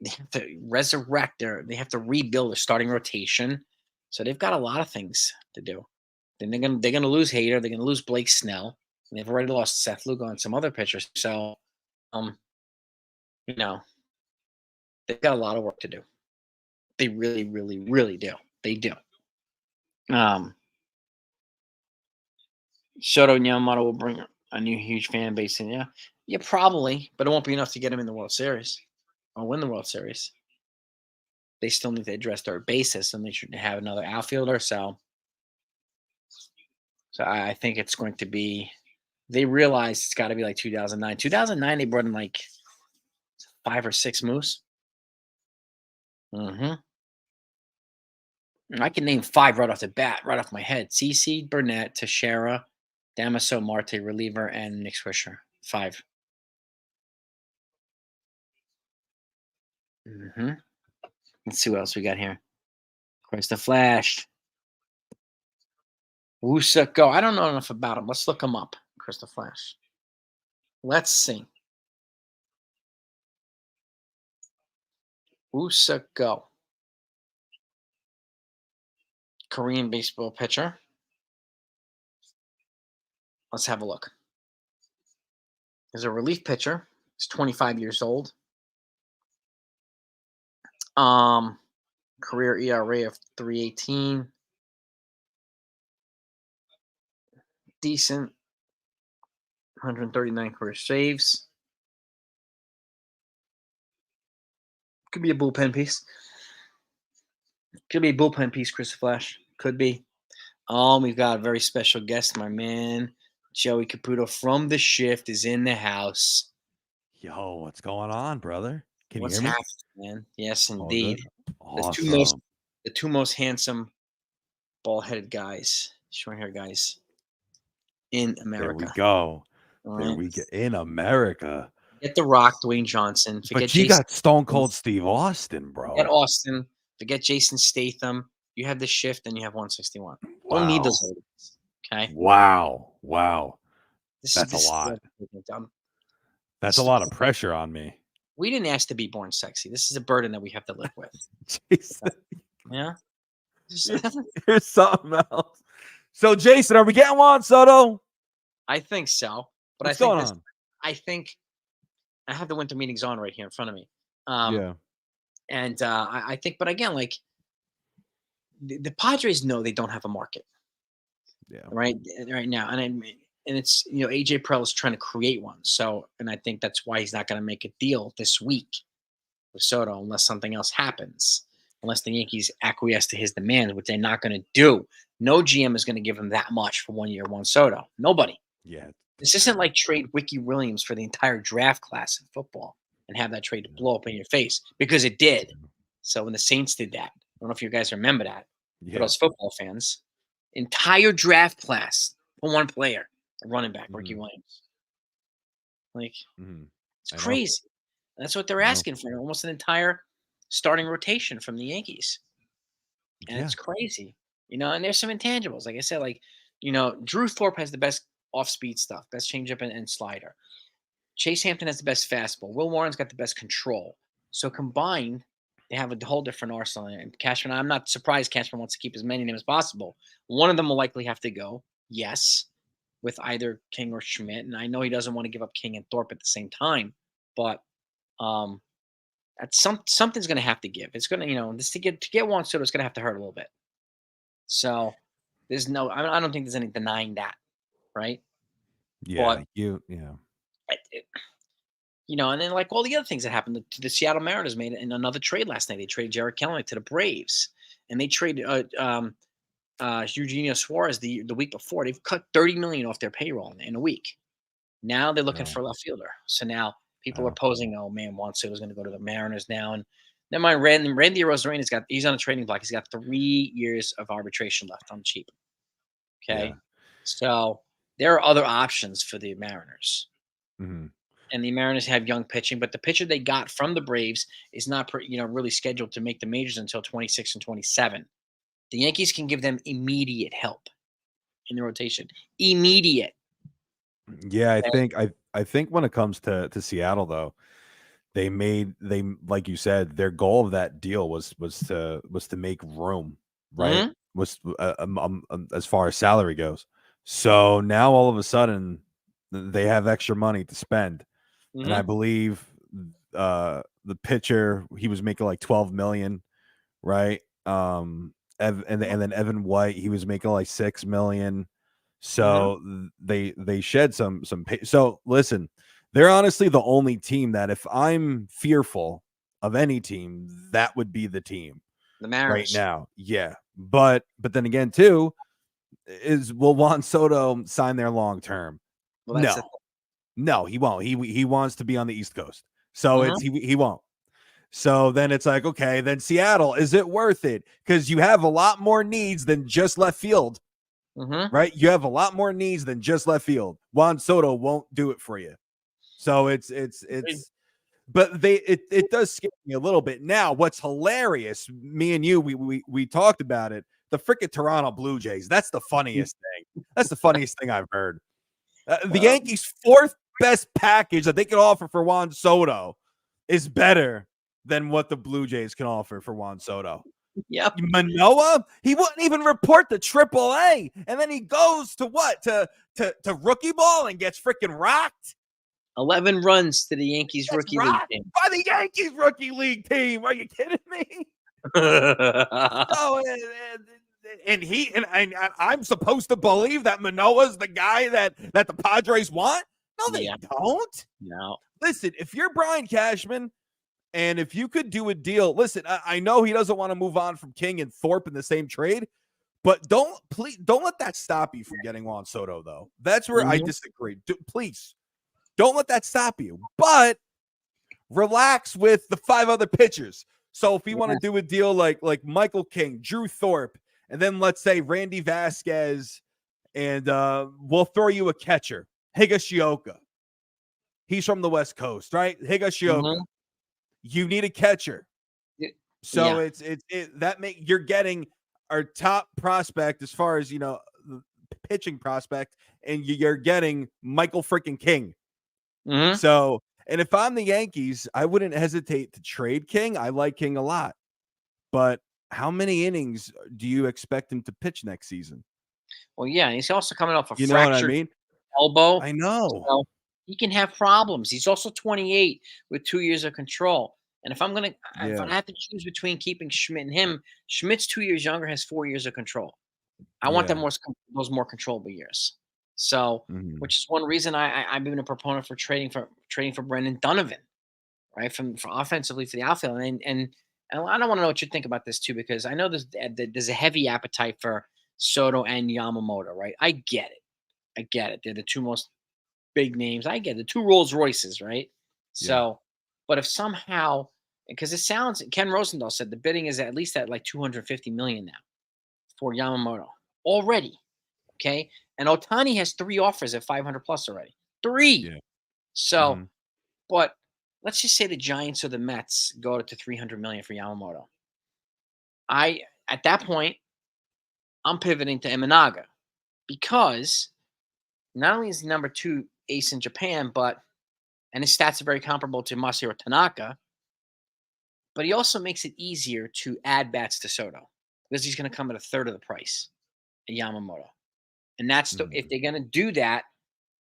Speaker 1: they have to resurrect they have to rebuild their starting rotation. So they've got a lot of things to do. Then they're gonna lose Hader. They're gonna lose Blake Snell. And they've already lost Seth Lugo and some other pitchers. So um, you know, they've got a lot of work to do. They really, really, really do. They do. Um, Soto and Yamamoto will bring a new huge fan base in. Yeah, probably, but it won't be enough to get them in the World Series or win the World Series. They still need to address their bases, and they should have another outfielder. So I think it's going to be. They realize it's got to be like 2009. 2009, they brought in like 5 or 6 moose. Mm-hmm. I can name 5 right off the bat, right off my head. CC, Burnett, Teixeira, Damaso, Marte, reliever, and Nick Swisher. 5. Mm-hmm. Let's see what else we got here. Chris the Flash. Wusa Go. I don't know enough about him. Let's look him up. Chris the Flash. Let's see. Wusa Go. Korean baseball pitcher. Let's have a look. He's a relief pitcher. He's 25 years old. Career ERA of 3.18. Decent. 139 career saves. Could be a bullpen piece. Could be a bullpen piece, Chris Flash. Could be. We've got a very special guest, my man. Joey Caputo from The Shift is in the house.
Speaker 2: Yo, what's going on, brother? Can you
Speaker 1: What's
Speaker 2: hear me?
Speaker 1: happening, man? Yes,
Speaker 2: All good.
Speaker 1: indeed.
Speaker 2: Awesome.
Speaker 1: The two most handsome bald-headed guys, short hair guys in
Speaker 2: There we
Speaker 1: America.
Speaker 2: go.
Speaker 1: All
Speaker 2: There
Speaker 1: right.
Speaker 2: we get in America.
Speaker 1: Forget The Rock, Dwayne Johnson. Forget
Speaker 2: But you
Speaker 1: Jason.
Speaker 2: got Stone Cold Steve Austin,
Speaker 1: Forget
Speaker 2: bro.
Speaker 1: Austin. Forget Jason Statham. You have The Shift, and you have 161. Don't need those
Speaker 2: Wow.
Speaker 1: old guys. Okay.
Speaker 2: Wow.
Speaker 1: This
Speaker 2: That's a
Speaker 1: is
Speaker 2: lot.
Speaker 1: dumb.
Speaker 2: That's a lot of pressure on me.
Speaker 1: We didn't ask to be born sexy. This is a burden that we have to live with.
Speaker 2: Jason,
Speaker 1: Yeah.
Speaker 2: here's something else. So, Jason, are we getting Juan Soto?
Speaker 1: I think so. But
Speaker 2: What's going on?
Speaker 1: I think I have the winter meetings on right here in front of me.
Speaker 2: Yeah.
Speaker 1: And I think, but again, like the Padres know they don't have a market
Speaker 2: Yeah.
Speaker 1: right now, and it's AJ Preller is trying to create one. So, and I think that's why he's not going to make a deal this week with Soto unless something else happens, unless the Yankees acquiesce to his demands, which they're not going to do. No GM is going to give him that much for 1 year, Juan Soto. Nobody.
Speaker 2: Yeah.
Speaker 1: This isn't like trade Ricky Williams for the entire draft class in football and have that trade blow up in your face, because it did. So when the Saints did that, I don't know if you guys remember that,
Speaker 2: Yeah.
Speaker 1: but us football fans, entire draft class for one player, a running back, Ricky Williams. Like, it's crazy. That's what they're asking for, almost an entire starting rotation from the Yankees. And it's crazy, and there's some intangibles. Like I said, Drew Thorpe has the best off-speed stuff, best changeup and slider. Chase Hampton has the best fastball. Will Warren's got the best control. So combined, they have a whole different arsenal. And Cashman, I'm not surprised Cashman wants to keep as many of them as possible. One of them will likely have to go, yes, with either King or Schmidt. And I know he doesn't want to give up King and Thorpe at the same time, but that's something's going to have to give. It's going to, this to get Juan Soto, it's going to have to hurt a little bit. So there's I don't think there's any denying that, right?
Speaker 2: Yeah,
Speaker 1: but, and then like all the other things that happened, the Seattle Mariners made it in another trade last night. They traded Jarred Kelenic to the Braves, and they traded Eugenio Suarez the week before. They've cut $30 million off their payroll in a week. Now they're looking for a left fielder. So now people are posing, oh man, Juan Soto's going to go to the Mariners now. And never mind, Randy Rosarena's he's on a trading block. He's got 3 years of arbitration left on cheap. Okay, so there are other options for the Mariners. And the Mariners have young pitching, but the pitcher they got from the Braves is not, really scheduled to make the majors until 26 and 27. The Yankees can give them immediate help in the rotation. Immediate.
Speaker 2: Yeah, I think when it comes to Seattle though, they like you said, their goal of that deal was to make room, right? Was as far as salary goes. So now all of a sudden they have extra money to spend. And I believe the pitcher, he was making like 12 million, right? And then Evan White, he was making like 6 million. So they shed some pay. So listen, they're honestly the only team that if I'm fearful of any team, that would be the team.
Speaker 1: The Mariners
Speaker 2: right now. Yeah. But then again, too, will Juan Soto sign there long term? Well, no, he won't. He wants to be on the East Coast. So he won't. So then it's like, okay, then Seattle, is it worth it? Because you have a lot more needs than just left field. Right? You have a lot more needs than just left field. Juan Soto won't do it for you. So it's but it does scare me a little bit. Now, what's hilarious, me and you, we talked about it. The freaking Toronto Blue Jays. That's the funniest thing. That's the funniest thing I've heard. The Yankees' fourth best package that they can offer for Juan Soto is better than what the Blue Jays can offer for Juan Soto.
Speaker 1: Yep.
Speaker 2: Manoah, he wouldn't even report to AAA, and then he goes to what? To rookie ball and gets freaking rocked.
Speaker 1: 11 runs to the Yankees rookie league team.
Speaker 2: By the Yankees rookie league team. Are you kidding me? And I'm supposed to believe that Manoah's the guy that the Padres want? No, they don't.
Speaker 1: No.
Speaker 2: Listen, if you're Brian Cashman, And if you could do a deal, listen, I know he doesn't want to move on from King and Thorpe in the same trade, but don't let that stop you from getting Juan Soto, though. That's where I
Speaker 1: Mhm.
Speaker 2: disagree. Please don't let that stop you. But relax with the 5 other pitchers. So if you want to
Speaker 1: Yeah.
Speaker 2: do a deal like Michael King, Drew Thorpe, and then let's say Randy Vasquez, and we'll throw you a catcher, Higashioka. He's from the West Coast, right? Higashioka.
Speaker 1: Mhm.
Speaker 2: You need a catcher.
Speaker 1: Y
Speaker 2: So
Speaker 1: Yeah.
Speaker 2: you're getting our top prospect as far as pitching prospect, and you're getting Michael freaking King.
Speaker 1: Mhm.
Speaker 2: So, and if I'm the Yankees, I wouldn't hesitate to trade King. I like King a lot, but how many innings do you expect him to pitch next season?
Speaker 1: Well, yeah, and he's also coming off a
Speaker 2: You know what I
Speaker 1: fractured
Speaker 2: mean?
Speaker 1: elbow,
Speaker 2: I know.
Speaker 1: so he can have problems. He's also 28 with 2 years of control, and if I
Speaker 2: Yeah,
Speaker 1: have to choose between keeping Schmidt and him, Schmidt's 2 years younger, has 4 years of control. I want
Speaker 2: yeah.
Speaker 1: those more controllable years. So,
Speaker 2: Mhm.
Speaker 1: which is one reason I've been a proponent for trading for Brendan Donovan, right, for offensively for the outfield, and I don't wanna know what you think about this too, because I know there's a heavy appetite for Soto and Yamamoto, right? I get it. I get it. They're the 2 most big names. I get it. The 2 Rolls Royces, right?
Speaker 2: Yeah.
Speaker 1: So, but if somehow, because it sounds, Ken Rosendahl said the bidding is at least at like 250 million now for Yamamoto already. Okay. And Otani has 3 offers at 500 plus already. 3.
Speaker 2: Yeah.
Speaker 1: So,
Speaker 2: Mhm.
Speaker 1: but let's just say the Giants or the Mets go to 300 million for Yamamoto. At that point, I'm pivoting to Imanaga, because not only is he number 2 ace in Japan, but and his stats are very comparable to Masahiro Tanaka, but he also makes it easier to add bats to Soto because he's going to come at a third of the price at Yamamoto. And if
Speaker 2: Mhm.
Speaker 1: they're going to do that,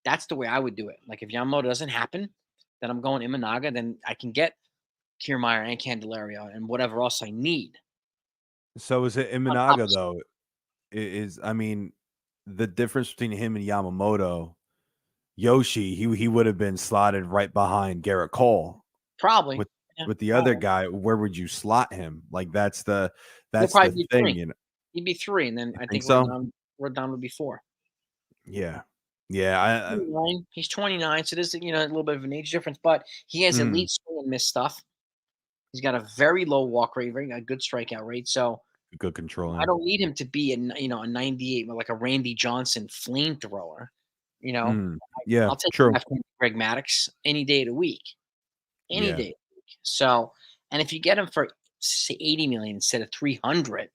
Speaker 1: that's the way I would do it. Like if Yamamoto doesn't happen, then I'm going Imanaga. Then I can get Kiermaier and Candelario and whatever else I need
Speaker 2: So is it
Speaker 1: on top
Speaker 2: Imanaga
Speaker 1: of
Speaker 2: though? I mean, the difference between him and Yamamoto, Yoshi, he would have been slotted right behind Garrett Cole.
Speaker 1: probably.
Speaker 2: With
Speaker 1: Yeah,
Speaker 2: the other
Speaker 1: probably.
Speaker 2: guy, where would you slot him? Like
Speaker 1: He'll
Speaker 2: that's
Speaker 1: probably
Speaker 2: the
Speaker 1: be
Speaker 2: thing,
Speaker 1: three. He'd be three, and then
Speaker 2: You
Speaker 1: I
Speaker 2: think
Speaker 1: think
Speaker 2: so?
Speaker 1: Rodon would be four.
Speaker 2: Yeah. Yeah, I
Speaker 1: 29. He's 29, so there's a little bit of an age difference, but he has
Speaker 2: mm,
Speaker 1: elite swing and miss stuff. He's got a very low walk rate, very a good strikeout rate. So
Speaker 2: good control,
Speaker 1: I
Speaker 2: yeah.
Speaker 1: don't need him to be a 98, like a Randy Johnson flamethrower. You know,
Speaker 2: Mm, yeah,
Speaker 1: I'll take
Speaker 2: true.
Speaker 1: that from Greg Maddux any day of the week, any
Speaker 2: Yeah.
Speaker 1: day of the week. So, and if you get him for say 80 million instead of 300,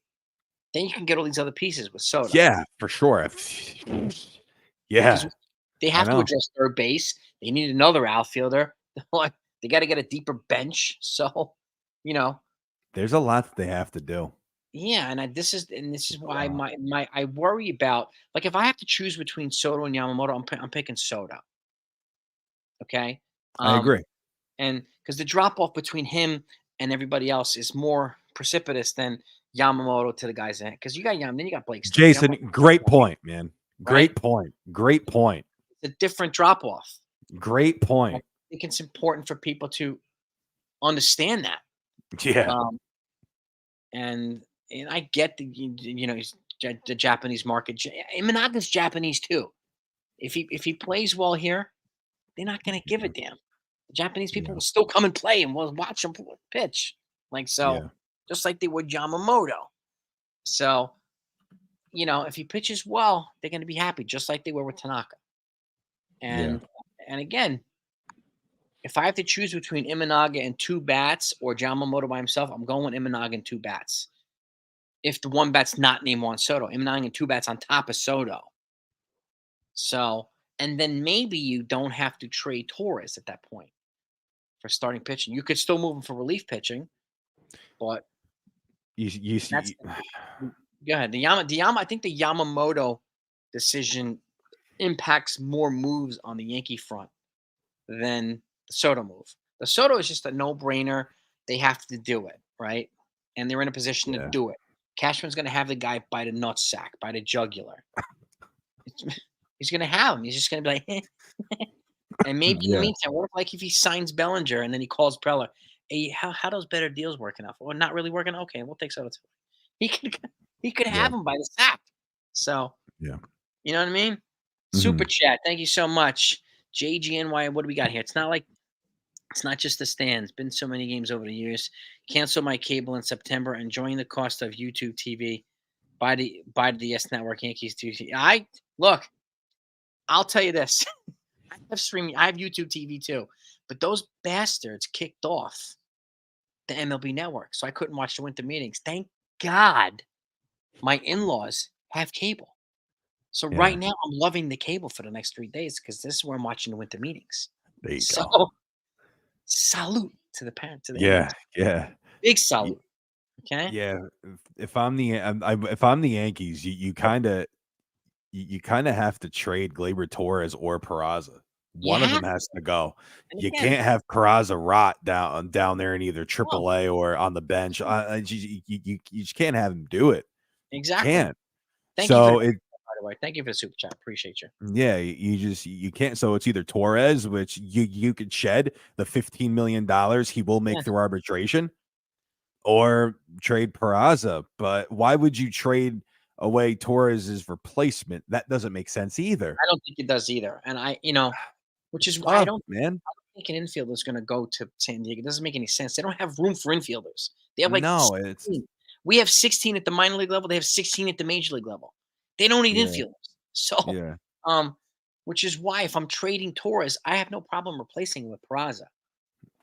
Speaker 1: then you can get all these other pieces with Soto.
Speaker 2: Yeah, for sure.
Speaker 1: Because
Speaker 2: Yeah,
Speaker 1: they
Speaker 2: I
Speaker 1: have to
Speaker 2: know.
Speaker 1: address third base. They need another outfielder. Like they got to get a deeper bench. So, you know,
Speaker 2: There's a lot that they have to do.
Speaker 1: yeah, and this is
Speaker 2: Just a
Speaker 1: why
Speaker 2: lot.
Speaker 1: my I worry about, like, if I have to choose between Soto and Yamamoto, I'm picking Soto. Okay,
Speaker 2: I
Speaker 1: um,
Speaker 2: agree.
Speaker 1: and because the drop off between him and everybody else is more precipitous than Yamamoto to the guys in it. Because you got then you got Blake Snell, you got
Speaker 2: Jason, great point, man.
Speaker 1: right.
Speaker 2: Great point. Great point.
Speaker 1: It's a different drop off.
Speaker 2: Great
Speaker 1: I
Speaker 2: point.
Speaker 1: think it's important for people to understand that.
Speaker 2: Yeah.
Speaker 1: Um, and I get he's the Japanese market. Imanaga's Japanese too. If he plays well here, they're not gonna give a
Speaker 2: Yeah.
Speaker 1: damn. The Japanese people
Speaker 2: Yeah.
Speaker 1: will still come and play and will watch him pitch. Like so,
Speaker 2: Yeah.
Speaker 1: just like they would Yamamoto. So, if he pitches well, they're gonna be happy, just like they were with Tanaka.
Speaker 2: Yeah.
Speaker 1: And again, if I have to choose between Imanaga and 2 bats or Yamamoto by himself, I'm going with Imanaga and 2 bats. If the one bat's not named Juan Soto, Imanaga and 2 bats on top of Soto. So, and then maybe you don't have to trade Torres at that point for starting pitching. You could still move him for relief pitching, but
Speaker 2: You
Speaker 1: that's
Speaker 2: see
Speaker 1: go ahead. I think the Yamamoto decision impacts more moves on the Yankee front than the Soto move. The Soto is just a no-brainer. They have to do it, right? And they're in a position to
Speaker 2: Yeah.
Speaker 1: do it. Cashman's going to have the guy bite a nutsack, bite a jugular. He's going to have him. He's just going to be like, and maybe in the
Speaker 2: Yeah.
Speaker 1: meantime, what if, like, if he signs Bellinger and then he calls Preller, Hey, how those better deals working out? Well, not really working. Okay, we'll take Soto too. He could he could
Speaker 2: Yeah.
Speaker 1: have him by the sack. So
Speaker 2: Yeah.
Speaker 1: you know what I mean? Super
Speaker 2: Mhm.
Speaker 1: chat. Thank you so much. JGNY. What do we got here? It's not just the stands. Been so many games over the years. Cancel my cable in September and join the cost of YouTube TV. Buy the DS Network Yankees TV. I look. I'll tell you this. I have streaming. I have YouTube TV too, but those bastards kicked off the MLB Network, so I couldn't watch the winter meetings. Thank God, my in-laws have cable. So right
Speaker 2: Yeah.
Speaker 1: now, I'm loving the cable for the next 3 days because this is where I'm watching the winter meetings.
Speaker 2: There you
Speaker 1: So,
Speaker 2: go.
Speaker 1: salute to the parent to the
Speaker 2: Yeah.
Speaker 1: Yankees.
Speaker 2: Yeah.
Speaker 1: Big
Speaker 2: Y
Speaker 1: salute. Okay.
Speaker 2: yeah. If I'm the if I'm the Yankees, you kinda have to trade Gleyber Torres or Peraza.
Speaker 1: You
Speaker 2: One of
Speaker 1: have,
Speaker 2: them has to go.
Speaker 1: and
Speaker 2: You
Speaker 1: again,
Speaker 2: can't have Peraza rot down there in either
Speaker 1: no,
Speaker 2: AAA or on the bench. You just can't have him do it.
Speaker 1: exactly.
Speaker 2: Can't.
Speaker 1: Thank you for the
Speaker 2: So it
Speaker 1: by the way. Thank you for the super chat. Appreciate you.
Speaker 2: yeah, you can't. So it's either Torres, which you could shed the $15 million he will make
Speaker 1: Yeah,
Speaker 2: through arbitration, or trade Peraza. But why would you trade away Torres's replacement? That doesn't make sense either.
Speaker 1: I don't think it does either. And which
Speaker 2: It's
Speaker 1: is why I
Speaker 2: tough,
Speaker 1: don't
Speaker 2: man.
Speaker 1: think an infielder is going to go to San Diego. It doesn't make any sense. They don't have room for infielders. They have like
Speaker 2: No, it's
Speaker 1: 16. We have 16 at the minor league level. They have 16 at the major league level. They don't need
Speaker 2: yeah,
Speaker 1: infielders. So,
Speaker 2: yeah,
Speaker 1: um, which is why if I'm trading Torres, I have no problem replacing with Peraza.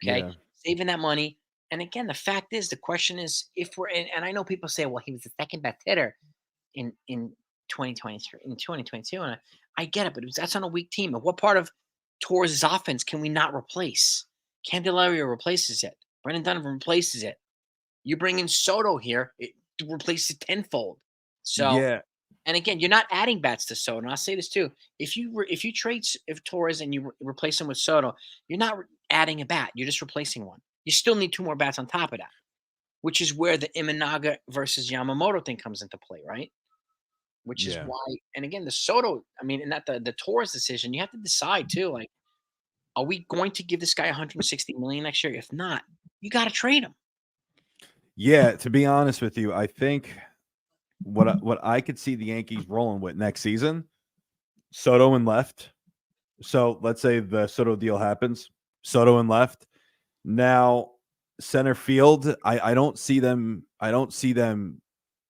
Speaker 1: Okay,
Speaker 2: yeah,
Speaker 1: saving that money. And again, the fact is, the question is, if we're and I know people say, well, he was the second best hitter in 2023 in 2022, and I get it, but that's on a weak team. And what part of Torres' offense can we not replace? Candelario replaces it. Brendan Donovan replaces it. You bring in Soto here, it replaces it tenfold. So,
Speaker 2: yeah,
Speaker 1: and again, you're not adding bats to Soto. And I'll say this too: if you trade if Torres and you replace him with Soto, you're not adding a bat. You're just replacing one. You still need two more bats on top of that, which is where the Imanaga versus Yamamoto thing comes into play, right? Which is
Speaker 2: yeah.
Speaker 1: why, and again, the Soto, I mean, and that the Torres decision, you have to decide too. Like, are we going to give this guy 160 million next year? If not, you got to trade him.
Speaker 2: Yeah, to be honest with you, I think what I could see the Yankees rolling with next season, Soto and left. So let's say the Soto deal happens, Soto and left. Now center field, I don't see them. I don't see them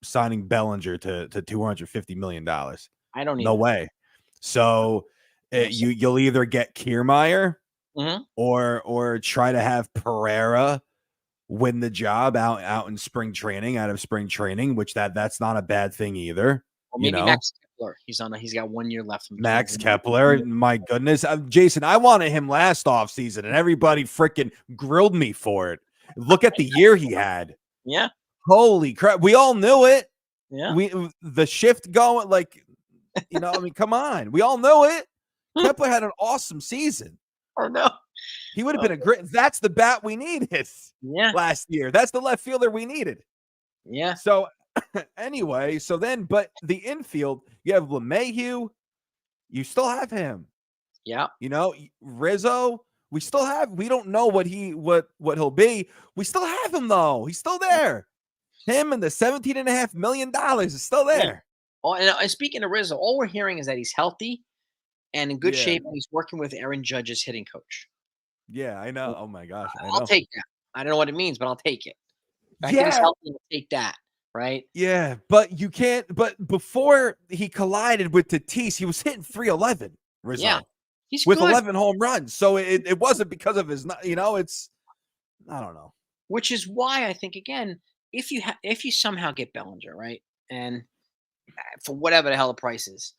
Speaker 2: signing Bellinger to $250 million.
Speaker 1: I don't
Speaker 2: No
Speaker 1: either.
Speaker 2: way. So
Speaker 1: No, sir.
Speaker 2: you'll either get Kiermaier
Speaker 1: Mhm.
Speaker 2: or try to have Pereira win the job out in spring training, out of spring training, which that's not a bad thing either.
Speaker 1: Or
Speaker 2: You
Speaker 1: maybe
Speaker 2: know,
Speaker 1: Max Kepler. He's got 1 year left from
Speaker 2: Max
Speaker 1: 21.
Speaker 2: Kepler, my goodness, Jason, I wanted him last offseason, and everybody freaking grilled me for it. Look at the year he had.
Speaker 1: Yeah,
Speaker 2: Holy crap, we all knew it.
Speaker 1: yeah.
Speaker 2: We the shift going, like, I mean, come on, we all knew it. Kepler had an awesome season.
Speaker 1: Oh no.
Speaker 2: He would have
Speaker 1: Oh,
Speaker 2: been a great. That's the bat we needed
Speaker 1: yeah,
Speaker 2: last year. That's the left fielder we needed.
Speaker 1: yeah,
Speaker 2: So anyway, but the infield, you have LeMahieu, you still have him.
Speaker 1: yeah.
Speaker 2: Rizzo, we don't know what he'll be. We still have him though. He's still there. Him and the $17.5 million is still
Speaker 1: Yeah.
Speaker 2: there.
Speaker 1: Oh, and speaking of Rizzo, all we're hearing is that he's healthy and in good
Speaker 2: Yeah.
Speaker 1: shape, and he's working with Aaron Judge's hitting coach.
Speaker 2: Yeah, I know. Oh my gosh, I
Speaker 1: I'll
Speaker 2: know.
Speaker 1: take that. I don't know what it means, but I'll take it. The fact that he's
Speaker 2: Yeah,
Speaker 1: healthy, I'll take that, right?
Speaker 2: yeah, but you can't. But before he collided with Tatis, he was hitting 311,
Speaker 1: Yeah,
Speaker 2: Rizzo,
Speaker 1: he's
Speaker 2: with
Speaker 1: good,
Speaker 2: 11 home runs. So it wasn't because of his, it's, I don't know.
Speaker 1: which is why I think again, if you somehow get Bellinger, right, and for whatever the hell the price is,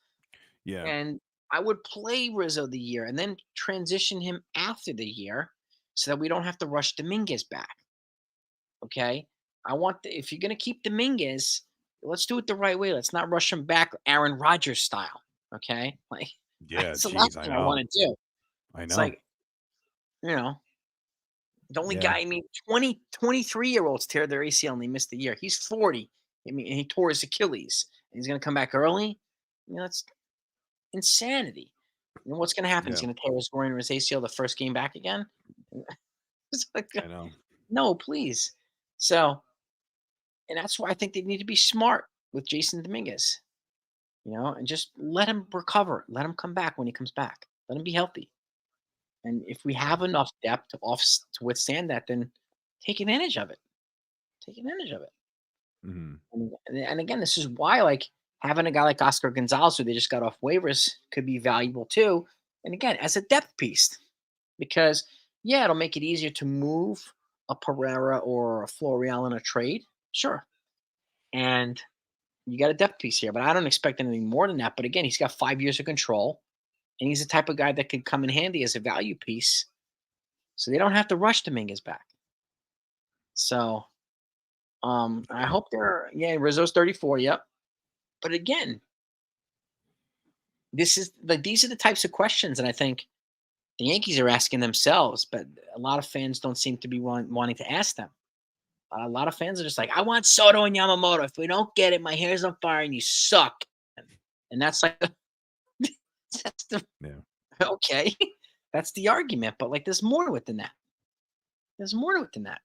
Speaker 2: Yeah,
Speaker 1: and I would play Rizzo the year and then transition him after the year so that we don't have to rush Dominguez back. Okay, if you're gonna keep Dominguez, let's do it the right way. Let's not rush him back, Aaron Rodgers style. Okay, like
Speaker 2: yeah.
Speaker 1: that's the last
Speaker 2: Geez, I
Speaker 1: thing I
Speaker 2: know.
Speaker 1: want to do.
Speaker 2: I
Speaker 1: It's
Speaker 2: know.
Speaker 1: like you know the only
Speaker 2: Yeah,
Speaker 1: guy. I mean, 23-year-olds tear their ACL and they miss the year. He's 40. I mean, and he tore his Achilles. And he's gonna come back early. That's insanity. What's gonna happen? He's
Speaker 2: yeah.
Speaker 1: gonna tear his groin or his ACL the first game back again. It's like,
Speaker 2: I know.
Speaker 1: No, please. So, and that's why I think they need to be smart with Jason Dominguez, and just let him recover. Let him come back when he comes back. Let him be healthy. And if we have enough depth to withstand that, then take advantage of it. Take advantage of it.
Speaker 2: Mhm.
Speaker 1: And again, this is why like having a guy like Oscar Gonzalez, who they just got off waivers, could be valuable too. And again, as a depth piece, because yeah, it'll make it easier to move a Pereira or a Florial in a trade, sure. And you got a depth piece here, but I don't expect anything more than that. But again, he's got 5 years of control, and he's the type of guy that could come in handy as a value piece. So they don't have to rush Dominguez back. So I hope Rizzo's 34, yep. But again, these are the types of questions that I think the Yankees are asking themselves, but a lot of fans don't seem to be wanting to ask them. A lot of fans are just like, I want Soto and Yamamoto. If we don't get it, my hair's on fire and you suck. And that's like, that's the,
Speaker 2: Yeah.
Speaker 1: okay, that's the argument. But like, there's more to it than that. There's more to it than that.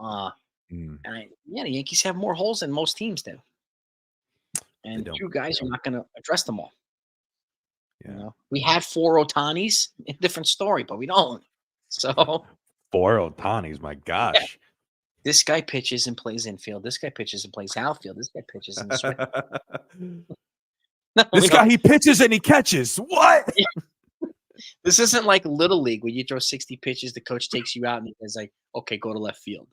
Speaker 2: Mm.
Speaker 1: The Yankees have more holes than most teams do.
Speaker 2: They
Speaker 1: And
Speaker 2: don't.
Speaker 1: two guys are not going to address them all.
Speaker 2: Yeah.
Speaker 1: We had 4 Otanis, a different story, but we don't. So
Speaker 2: 4 Otanis, my
Speaker 1: yeah,
Speaker 2: gosh.
Speaker 1: this guy pitches and plays infield. This guy pitches and plays outfield. This guy pitches and switches. No,
Speaker 2: This guy, he pitches and he catches. What?
Speaker 1: yeah. This isn't like Little League where you throw 60 pitches, the coach takes you out and he's like, okay, go to left field.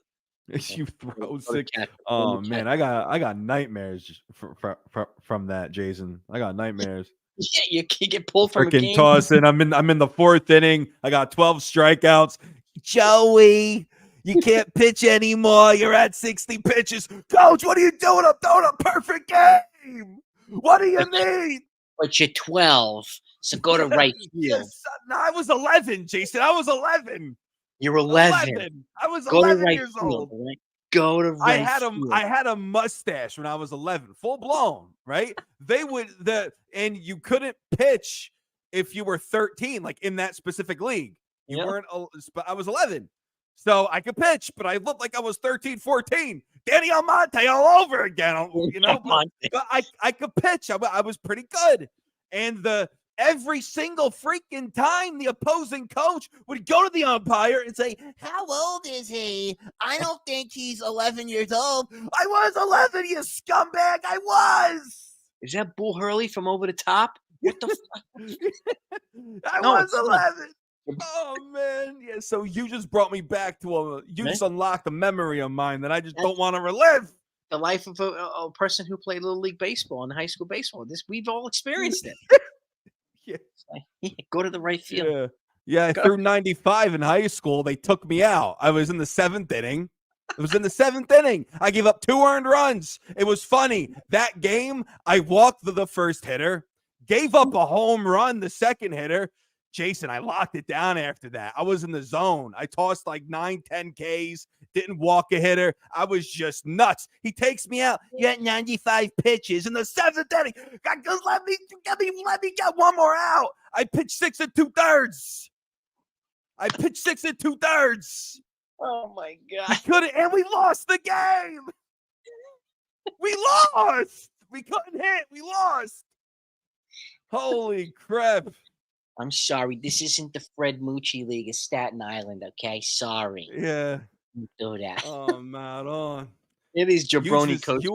Speaker 2: You throw
Speaker 1: Go to
Speaker 2: six.
Speaker 1: catch.
Speaker 2: Oh
Speaker 1: Go to
Speaker 2: man,
Speaker 1: catch.
Speaker 2: I got nightmares from that, Jason. I got nightmares.
Speaker 1: Yeah, you get pulled from a
Speaker 2: Freaking
Speaker 1: game.
Speaker 2: tossing. I'm in the 4th inning. I got 12 strikeouts. Joey, you can't pitch anymore. You're at 60 pitches. Coach, what are you doing? I'm throwing a perfect game. What do you mean?
Speaker 1: But you're 12, so go to right field.
Speaker 2: Yes, no, I was 11, Jason. I was 11.
Speaker 1: You're 11.
Speaker 2: I was
Speaker 1: Go to
Speaker 2: 11
Speaker 1: right
Speaker 2: years
Speaker 1: field.
Speaker 2: old.
Speaker 1: Right? Go to right field.
Speaker 2: I had a mustache when I was 11, full blown, right? And you couldn't pitch if you were 13, like in that specific league. You weren't, I was 11. So I could pitch, but I looked like I was 13, 14. Danny Almonte all over again, but I could pitch. I was pretty good. And every single freaking time the opposing coach would go to the umpire and say, how old is he? I don't think he's 11 years old. I was 11, you scumbag. I was.
Speaker 1: Is that Bull Hurley from over the top? What the fuck?
Speaker 2: I was 11. Oh man, yeah. So you just brought me back to just unlocked a memory of mine that I just don't want to relive.
Speaker 1: The life of a person who played Little League baseball and high school baseball. We've all experienced it. Yeah, go to the right field.
Speaker 2: Yeah. I threw 95 in high school. They took me out. I was in the 7th inning. It was in the 7th inning. I gave up 2 earned runs. It was funny. That game, I walked the first hitter, gave up a home run, the second hitter. Jason, I locked it down after that. I was in the zone. I tossed like 9, 10 Ks, didn't walk a hitter. I was just nuts. He takes me out. You had 95 pitches in the 7th inning. Let me get one more out. I pitched 6 2/3.
Speaker 1: Oh my God.
Speaker 2: And we lost the game. We lost. We couldn't hit. We lost. Holy crap.
Speaker 1: I'm sorry. This isn't the Fred Mucci League of Staten Island, okay? Sorry.
Speaker 2: Yeah.
Speaker 1: Don't do that.
Speaker 2: Oh, man. On.
Speaker 1: Yeah, these jabroni coaches.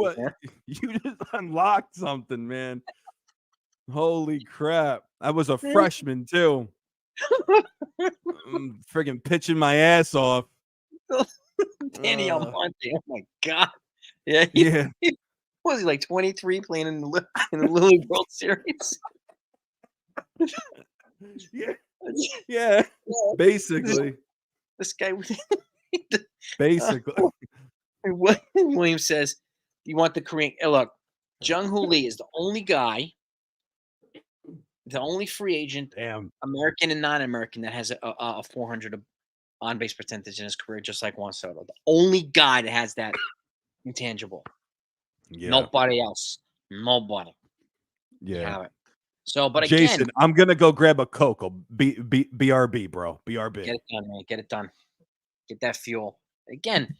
Speaker 2: You just unlocked something, man. Holy crap. I was a freshman, too. I'm friggin' pitching my ass off.
Speaker 1: Danny Almonte. Oh, my God. Yeah. Was he like 23 playing in the Little League World Series?
Speaker 2: Yeah. Basically.
Speaker 1: This guy.
Speaker 2: Basically.
Speaker 1: Williams says, you want the Korean. Look, Jung Hoo Lee is the only guy, the only free agent, American and non-American, that has a 400 on-base percentage in his career, just like Juan Soto. The only guy that has that intangible. Yeah. Nobody else. Nobody.
Speaker 2: Yeah.
Speaker 1: So, but
Speaker 2: Jason,
Speaker 1: again,
Speaker 2: I'm gonna go grab a Coke. BRB, bro. BRB.
Speaker 1: Get it done, man. Get it done. Get that fuel. Again,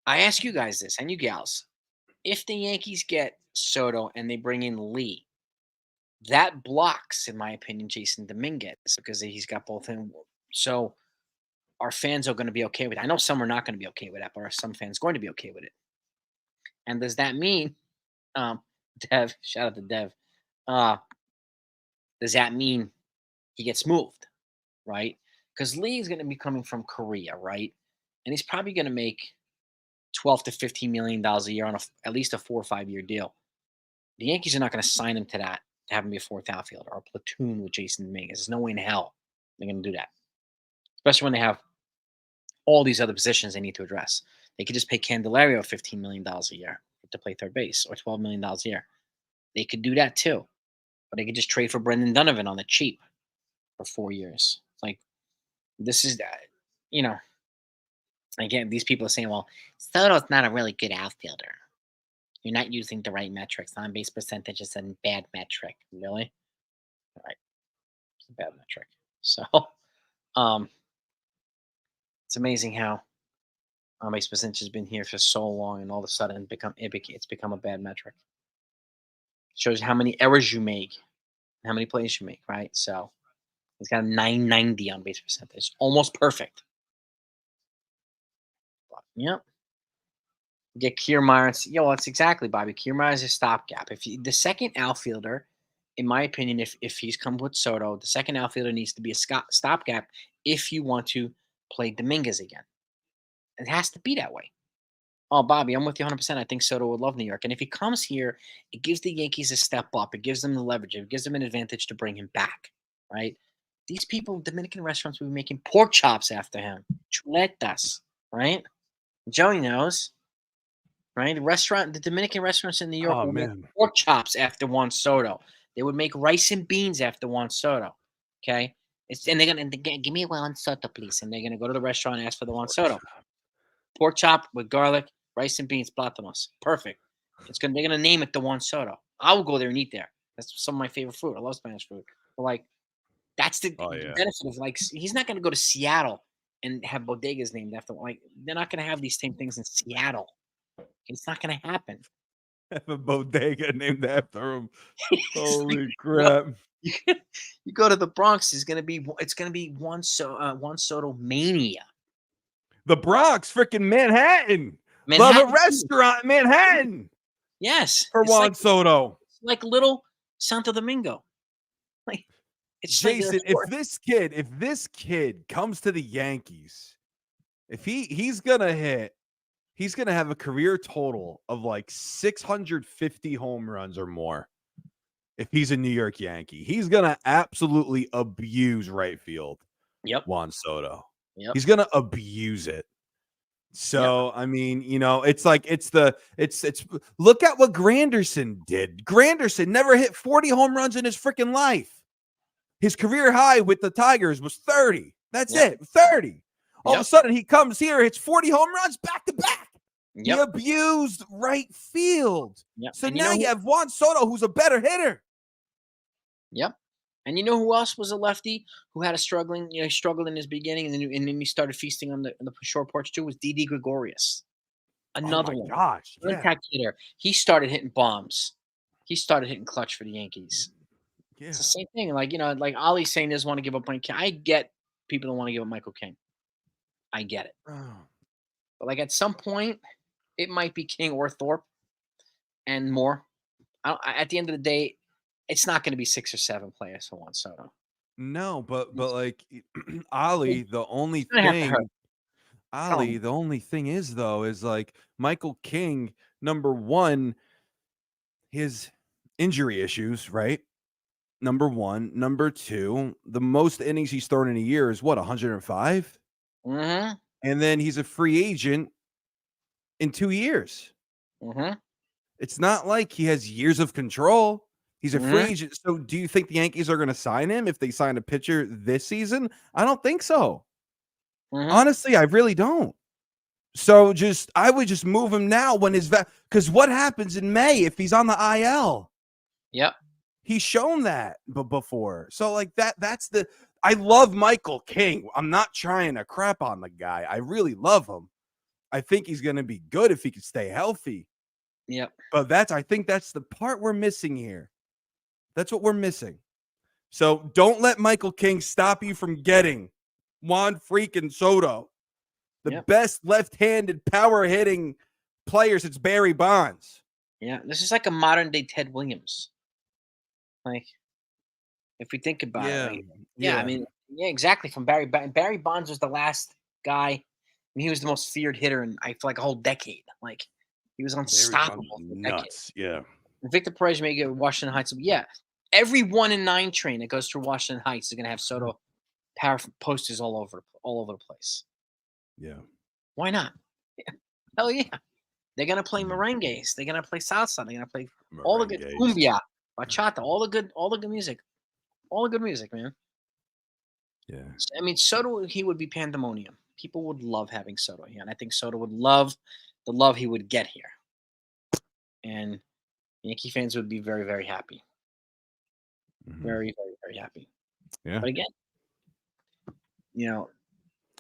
Speaker 1: I ask you guys this and you gals. If the Yankees get Soto and they bring in Lee, that blocks, in my opinion, Jason Dominguez because he's got both in. So our fans are going to be okay with it. I know some are not going to be okay with that, but are some fans going to be okay with it? And does that mean, um, Dev, shout out to Dev, uh, does that mean he gets moved, right? Because Lee is going to be coming from Korea, right? And he's probably going to make 12 to $15 million a year on at least a 4 or 5 year deal. The Yankees are not going to sign him to that to have him be a fourth outfielder or a platoon with Jason Dominguez. There's no way in hell they're going to do that, especially when they have all these other positions they need to address. They could just pay Candelario $15 million a year to play third base or $12 million a year. They could do that too, but they could just trade for Brendan Donovan on the cheap for 4 years. Like this is, you know, again, these people are saying, well, Soto's not a really good outfielder. You're not using the right metrics. On base percentage is a bad metric. Really? All right. It's a bad metric. So um it's amazing how on base percentage has been here for so long and all of a sudden it's become a bad metric. Shows you how many errors you make, how many plays you make, right? So he's got a 990 on base percentage. Almost perfect. But, yep. Get Kiermaier. That's exactly, Bobby. Kiermaier is a stopgap. The second outfielder, in my opinion, if he's come with Soto, the second outfielder needs to be a stopgap if you want to play Dominguez again. It has to be that way. Oh, Bobby, I'm with you 100%. I think Soto would love New York. And if he comes here, it gives the Yankees a step up. It gives them the leverage. It gives them an advantage to bring him back, right? These people, Dominican restaurants, will be making pork chops after him. Chuletas, right? Joey knows. Right, the Dominican restaurants in New York would make pork chops after Juan Soto. They would make rice and beans after Juan Soto. Okay, and they're gonna give me a Juan Soto, please. And they're gonna go to the restaurant and ask for the Juan Soto pork chop with garlic, rice and beans, platanos. Perfect. They're gonna name it the Juan Soto. I will go there and eat there. That's some of my favorite food. I love Spanish food. But like, that's the benefit of like he's not gonna go to Seattle and have bodegas named after they're not gonna have these same things in Seattle. It's not going to happen.
Speaker 2: Have a bodega named after him. Holy crap!
Speaker 1: You go to the Bronx. It's going to be Juan Soto mania.
Speaker 2: The Bronx, freaking Manhattan. Love a restaurant in Manhattan.
Speaker 1: Yes,
Speaker 2: for Juan Soto.
Speaker 1: It's like little Santo Domingo. Like
Speaker 2: it's Jason. If this kid comes to the Yankees, if he's gonna hit. He's going to have a career total of like 650 home runs or more. If he's a New York Yankee, he's going to absolutely abuse right field.
Speaker 1: Yep.
Speaker 2: Juan Soto.
Speaker 1: Yep.
Speaker 2: He's going to abuse it. So, I mean, it's like, it's look at what Granderson did. Granderson never hit 40 home runs in his freaking life. His career high with the Tigers was 30. That's it. 30. All of a sudden, he comes here, hits 40 home runs back to back. He abused right field. So now you have Juan Soto, who's a better hitter.
Speaker 1: Yep. And you know who else was a lefty who had struggled in his beginning, and then he started feasting on the short porch too? Was Didi Gregorius. Another one.
Speaker 2: Gosh,
Speaker 1: hitter. He started hitting bombs. He started hitting clutch for the Yankees.
Speaker 2: Yeah.
Speaker 1: It's the same thing. Like like Ollie's saying, doesn't want to give up Mike King. I get people don't want to give up Michael King. I get it. But like at some point, it might be King or Thorpe and more. At the end of the day, it's not going to be 6 or 7 players for Juan Soto.
Speaker 2: No, but like Ollie, the only thing is though is like Michael King, number one, his injury issues, right? Number one, number two, the most innings he's thrown in a year is what, 105?
Speaker 1: Mm-hmm.
Speaker 2: And then he's a free agent in 2 years.
Speaker 1: Mm-hmm.
Speaker 2: It's not like he has years of control. He's a free agent. So do you think the Yankees are going to sign him if they sign a pitcher this season? I don't think so. Honestly, I really don't. So I would just move him now when because what happens in May if he's on the IL?
Speaker 1: Yep.
Speaker 2: He's shown that before. So like that's I love Michael King. I'm not trying to crap on the guy. I really love him. I think he's going to be good if he can stay healthy.
Speaker 1: Yep.
Speaker 2: But I think that's the part we're missing here. That's what we're missing. So don't let Michael King stop you from getting Juan freaking Soto, the best left-handed power hitting player since Barry Bonds.
Speaker 1: Yeah, this is like a modern day Ted Williams. Like, if we think about it, like, I mean, yeah, exactly. From Barry Bonds was the last guy, and he was the most feared hitter in I feel like a whole decade. Like, he was unstoppable for a decade.
Speaker 2: Nuts, yeah.
Speaker 1: And Victor Perez may get Washington Heights. Yeah, every 1 in 9 train that goes through Washington Heights is going to have Soto power posters all over the place.
Speaker 2: Yeah.
Speaker 1: Why not? Yeah. Hell yeah. They're gonna play merengues. They're gonna play salsa. They're gonna play all the good cumbia, bachata, all the good music, all the good music, man.
Speaker 2: Yeah.
Speaker 1: I mean, Soto, he would be pandemonium. People would love having Soto here, and I think Soto would love the love he would get here, and Yankee fans would be very, very happy, very, very, very happy.
Speaker 2: Yeah.
Speaker 1: But again,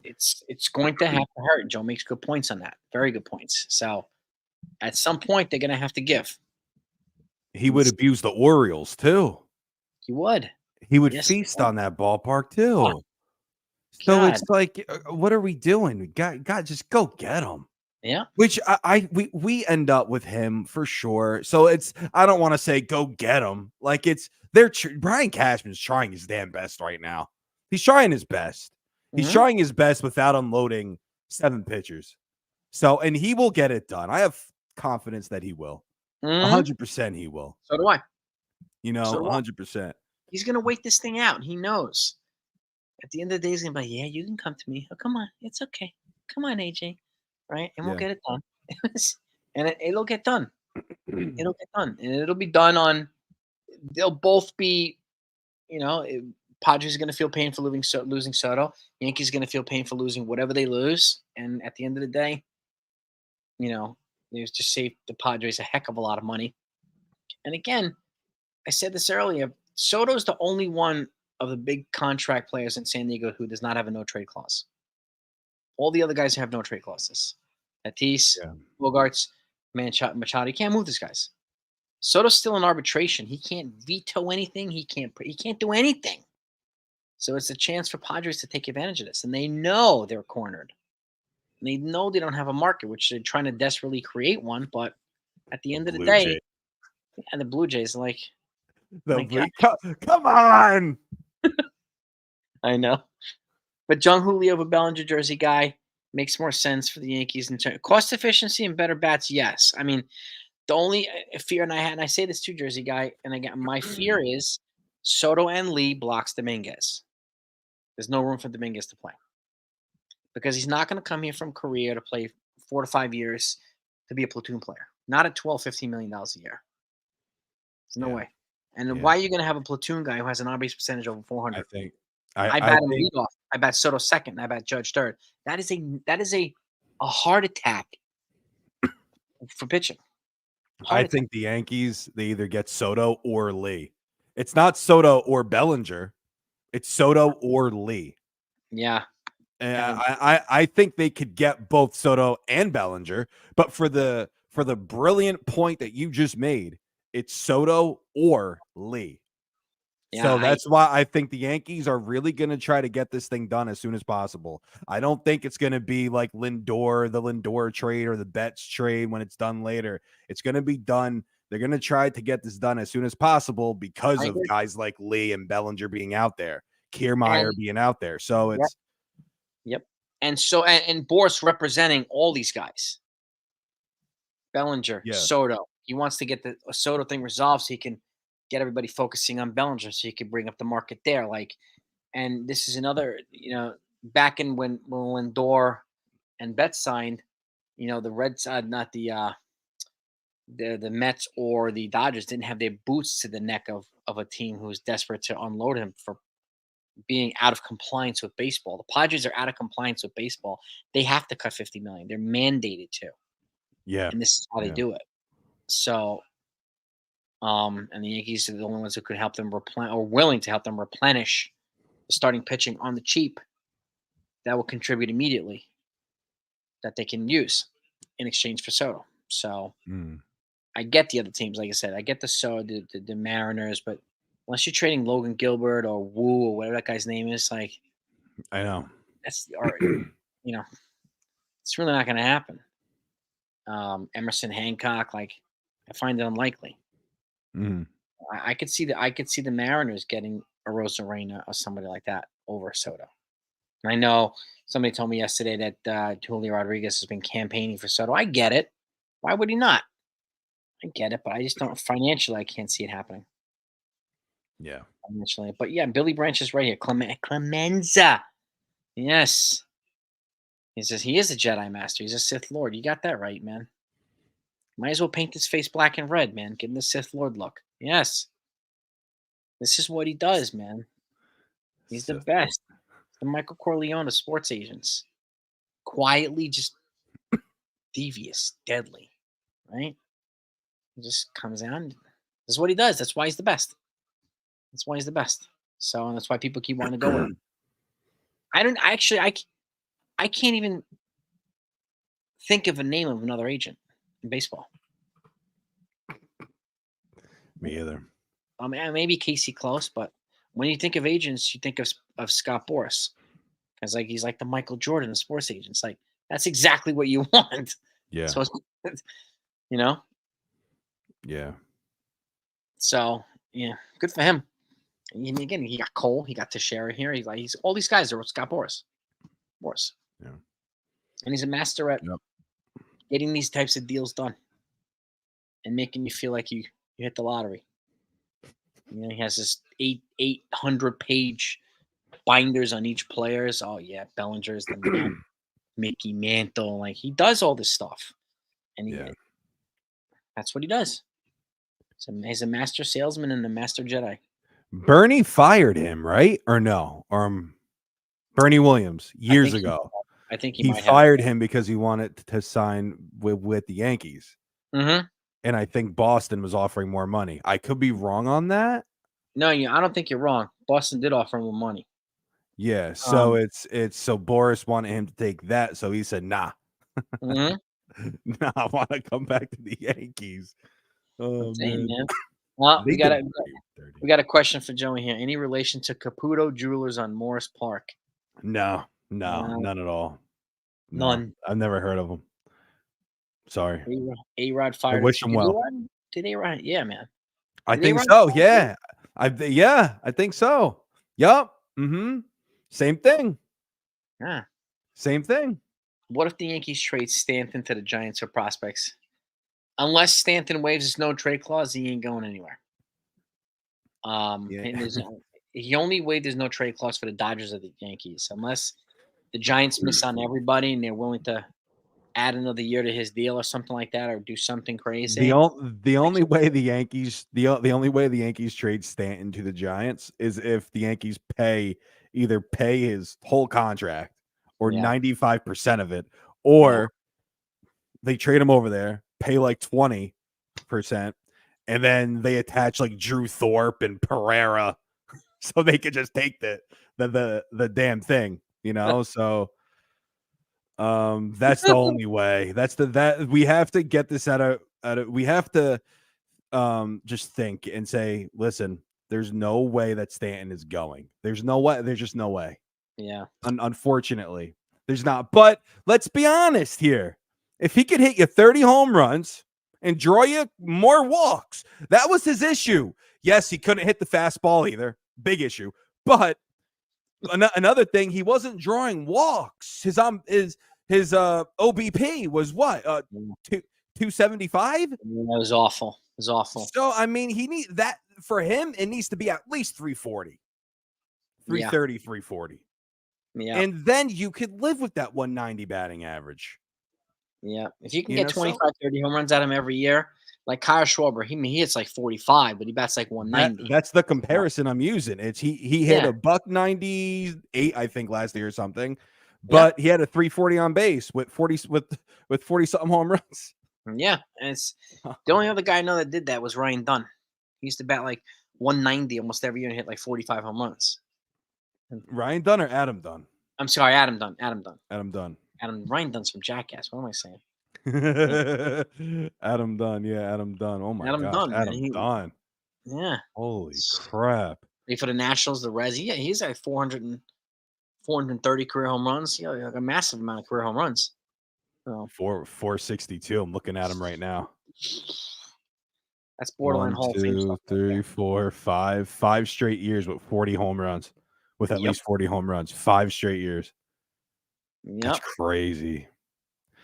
Speaker 1: it's going to have to hurt. Joe makes good points on that. Very good points. So at some point, they're going to have to give.
Speaker 2: He would abuse the Orioles too.
Speaker 1: He would.
Speaker 2: He would feast on that ballpark too.
Speaker 1: Oh,
Speaker 2: so it's like, what are we doing? God, just go get him.
Speaker 1: Yeah.
Speaker 2: Which we end up with him for sure. So I don't want to say go get him. Like Brian Cashman's trying his damn best right now. He's trying his best. He's trying his best without unloading 7 pitchers. So, and he will get it done. I have confidence that he will. 100% he will.
Speaker 1: So do I.
Speaker 2: 100%.
Speaker 1: He's going to wait this thing out. He knows. At the end of the day, he's going to be like, yeah, you can come to me. Oh, come on. It's okay. Come on, AJ. Right? And we'll get it done. And it'll get done. It'll get done. And it'll be done they'll both be, Padres are going to feel pain for losing Soto. Yankees are going to feel pain for losing whatever they lose. And at the end of the day, they just save the Padres a heck of a lot of money. And again, I said this earlier, Soto's the only one of the big contract players in San Diego who does not have a no-trade clause. All the other guys have no trade clauses. Tatis, Bogarts, Machado. You can't move these guys. Soto's still in arbitration. He can't veto anything. He can't do anything. So it's a chance for Padres to take advantage of this. And they know they're cornered. And they know they don't have a market, which they're trying to desperately create one. But at the end of the day, the Blue Jays are like,
Speaker 2: come on.
Speaker 1: I know. But Jung Hoo Lee over Bellinger jersey guy makes more sense for the Yankees in terms of cost efficiency and better bats. Yes. I mean, the only fear, and I say this too, jersey guy, and again, my fear is Soto and Lee blocks Dominguez. There's no room for Dominguez to play because he's not going to come here from Korea to play 4 to 5 years to be a platoon player. Not at $12, $15 million a year. There's no way. And why are you going to have a platoon guy who has an on-base percentage over 400? I bat him leadoff. I bat Soto second. I bat Judge third. That is a heart attack for pitching.
Speaker 2: I think the Yankees, they either get Soto or Lee. It's not Soto or Bellinger. It's Soto or Lee.
Speaker 1: Yeah.
Speaker 2: And I think they could get both Soto and Bellinger, but for the brilliant point that you just made, it's Soto or Lee. Yeah, so that's why I think the Yankees are really going to try to get this thing done as soon as possible. I don't think it's going to be like the Lindor trade or the Betts trade when it's done later. It's going to be done. They're going to try to get this done as soon as possible because of guys like Lee and Bellinger being out there, Kiermaier being out there. So it's
Speaker 1: Yep. And so and Boris representing all these guys. Bellinger, Soto. He wants to get the Soto thing resolved so he can get everybody focusing on Bellinger so he can bring up the market there. And this is another, back in when Lindor and Betts signed, the Reds, not the Mets or the Dodgers didn't have their boots to the neck of a team who was desperate to unload him for being out of compliance with baseball. The Padres are out of compliance with baseball. They have to cut $50 million. They're mandated to.
Speaker 2: Yeah.
Speaker 1: And this is how they do it. So, and the Yankees are the only ones who could help them willing to help them replenish starting pitching on the cheap that will contribute immediately that they can use in exchange for Soto. So
Speaker 2: Mm,
Speaker 1: I get the other teams, like I said, I get the Mariners, but unless you're trading Logan Gilbert or Wu or whatever that guy's name is, like
Speaker 2: I know.
Speaker 1: that's or you know, it's really not going to happen. Emerson Hancock, like I find it unlikely.
Speaker 2: Mm,
Speaker 1: I could see the Mariners getting a Rosarena or somebody like that over Soto. And I know somebody told me yesterday that Julio Rodriguez has been campaigning for Soto. I get it. Why would he not? I get it, but I just don't financially. I can't see it happening
Speaker 2: yeah.
Speaker 1: financially. But yeah, Billy Branch is right here. Clemenza. Yes, he says he is a Jedi Master. He's a Sith Lord. You got that right, man. Might as well paint his face black and red, man. Give him the Sith Lord look. Yes, this is what he does, man. He's the
Speaker 2: Sith.
Speaker 1: best. The Michael Corleone of sports agents. Quietly, just devious, deadly, right? He just comes out. And this is what he does. That's why he's the best. That's why he's the best. So and that's why people keep wanting to go with him. I don't actually. I can't even think of a name of another agent in baseball.
Speaker 2: Me either.
Speaker 1: Maybe Casey Close, but when you think of agents, you think of Scott Boras because like he's like the Michael Jordan of sports agents. Like that's exactly what you want.
Speaker 2: Yeah.
Speaker 1: So you know.
Speaker 2: Yeah.
Speaker 1: So yeah, good for him. And again, he got Cole, he got Teixeira here. He's all these guys are Scott Boras. Boras.
Speaker 2: Yeah.
Speaker 1: And he's a master at
Speaker 2: Yep.
Speaker 1: getting these types of deals done and making you feel like you hit the lottery. You know, he has this 800 page binders on each players. Oh yeah, Bellinger's the man. Mickey Mantle, like he does all this stuff, and
Speaker 2: Yeah.
Speaker 1: that's what he does. He's a master salesman and a master Jedi.
Speaker 2: Bernie fired him, right? Or no? Bernie Williams years ago.
Speaker 1: I think
Speaker 2: He
Speaker 1: might have.
Speaker 2: fired him because he wanted to sign with the Yankees.
Speaker 1: Mm-hmm.
Speaker 2: And I think Boston was offering more money. I could be wrong on that.
Speaker 1: No, I don't think you're wrong. Boston did offer him money.
Speaker 2: Yeah, so it's so Boris wanted him to take that, so he said, "Nah,
Speaker 1: Mm-hmm.
Speaker 2: nah, I want to come back to the Yankees." Oh
Speaker 1: I'm saying,
Speaker 2: man,
Speaker 1: man. Well,
Speaker 2: they
Speaker 1: we got
Speaker 2: did
Speaker 1: a we got a question for Joey here. Any relation to Caputo Jewelers on Morris Park?
Speaker 2: no,
Speaker 1: Uh,
Speaker 2: none at all. No,
Speaker 1: None.
Speaker 2: I've never heard of them. Sorry.
Speaker 1: A-Rod
Speaker 2: I
Speaker 1: fired.
Speaker 2: wish him well.
Speaker 1: Did A-Rod? Yeah, man.
Speaker 2: I
Speaker 1: Did
Speaker 2: think
Speaker 1: A-Rod
Speaker 2: so.
Speaker 1: fire?
Speaker 2: Yeah, I think so. Yup. Mm-hmm. Same thing.
Speaker 1: Yeah.
Speaker 2: Same thing.
Speaker 1: What if the Yankees trade Stanton to the Giants for prospects? Unless Stanton waives his no trade clause, he ain't going anywhere.
Speaker 2: Yeah.
Speaker 1: And he only waived his no trade clause for the Dodgers or the Yankees. Unless the Giants miss on everybody and they're willing to add another year to his deal or something like that, or do something crazy.
Speaker 2: The only way the Yankees trade Stanton to the Giants is if the Yankees either pay his whole contract or
Speaker 1: Yeah.
Speaker 2: 95% of it, or they trade him over there, pay like 20%, and then they attach like Drew Thorpe and Pereira so they could just take the damn thing, you know? So that's the only way. That we have to get this out of we have to just think and say, listen, there's no way that Stanton is going. There's no way. There's just no way.
Speaker 1: Yeah.
Speaker 2: Unfortunately, there's not. But let's be honest here. If he could hit you 30 home runs and draw you more walks, that was his issue. Yes, he couldn't hit the fastball either. Big issue. But another thing, he wasn't drawing walks. His OBP was what? 275?
Speaker 1: That was awful. It was awful.
Speaker 2: So I mean, he needs that for him, it needs to be at least 340. 330, yeah. 340.
Speaker 1: Yeah.
Speaker 2: And then you could live with that 190 batting average.
Speaker 1: Yeah. If you can get 25, 30 home runs out of him every year, like Kyle Schwarber, he hits like 45, but he bats like 190.
Speaker 2: That's the comparison I'm using. It's he hit a $198, I think, last year or something, but he had a 340 on base with 40 something home runs.
Speaker 1: Yeah, and it's the only other guy I know that did that was Ryan Dunn. He used to bat like 190 almost every year and hit like 45 home runs.
Speaker 2: Ryan Dunn or Adam Dunn?
Speaker 1: I'm sorry, Adam Dunn. Adam Dunn.
Speaker 2: Adam Dunn.
Speaker 1: Ryan Dunn's from Jackass. What am I saying?
Speaker 2: Adam Dunn. Yeah, Adam Dunn. Oh my
Speaker 1: Adam
Speaker 2: gosh,
Speaker 1: Dunn, man.
Speaker 2: Adam Dunn.
Speaker 1: Yeah.
Speaker 2: Holy crap.
Speaker 1: For the Nationals, the Reds. Yeah, he's at 430 career home runs. Yeah, like a massive amount of career home runs. So
Speaker 2: 462. I'm looking at him right now.
Speaker 1: that's borderline
Speaker 2: 1,
Speaker 1: Hall of Fame
Speaker 2: 2,
Speaker 1: stuff.
Speaker 2: 3, 4, 5. 5 straight years with 40 home runs. With at least 40 home runs. 5 straight years. That's
Speaker 1: Yep.
Speaker 2: crazy.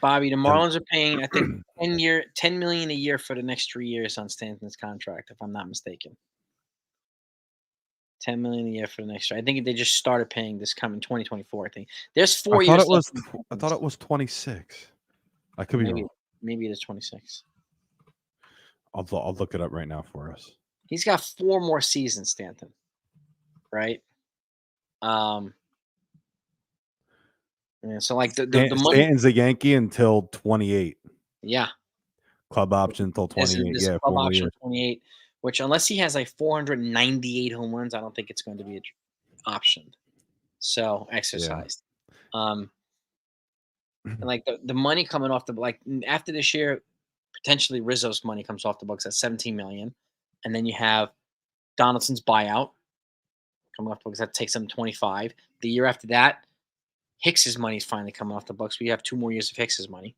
Speaker 1: Bobby, the Marlins are paying, I think, $10 million a year for the next 3 years on Stanton's contract, if I'm not mistaken. $10 million a year for the next year. I think they just started paying this coming 2024. I think there's 4 years.
Speaker 2: I thought it was 26. I could be wrong.
Speaker 1: Maybe it is 26.
Speaker 2: I'll look it up right now for us.
Speaker 1: He's got 4 more seasons, Stanton. Right? Yeah, so like the money.
Speaker 2: Stanton's a Yankee until 28.
Speaker 1: Yeah.
Speaker 2: Club option until 28.
Speaker 1: This
Speaker 2: yeah,
Speaker 1: club option 28, which unless he has like 498 home runs, I don't think it's going to be optioned. So exercised. Yeah. And like the money coming off after this year, potentially Rizzo's money comes off the books at 17 million, and then you have Donaldson's buyout coming off the books that takes him 25. The year after that, Hicks's money is finally coming off the books. We have 2 more years of Hicks's money,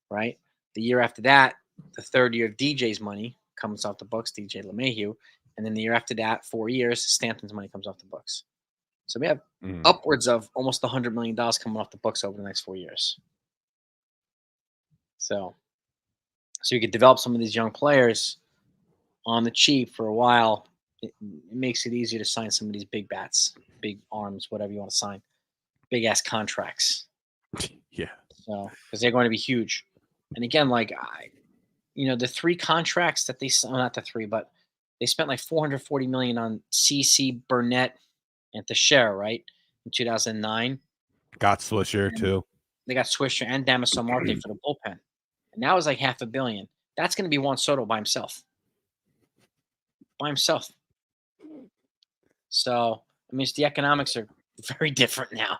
Speaker 1: right? The year after that, the 3rd year of DJ's money comes off the books, DJ LeMahieu, and then the year after that, 4 years, Stanton's money comes off the books. So we have upwards of almost $100 million coming off the books over the next 4 years. So you could develop some of these young players on the cheap for a while. It makes it easier to sign some of these big bats, big arms, whatever you want to sign, big ass contracts.
Speaker 2: Yeah.
Speaker 1: So because they're going to be huge. And again, like the 3 contracts that not the 3, but they spent like $440 million on CC, Burnett, and Teixeira, right? In 2009.
Speaker 2: Got Swisher too.
Speaker 1: They got Swisher and Damaso Marte for the bullpen. And that was like $500 million. That's going to be Juan Soto by himself. So, I mean, the economics are very different now.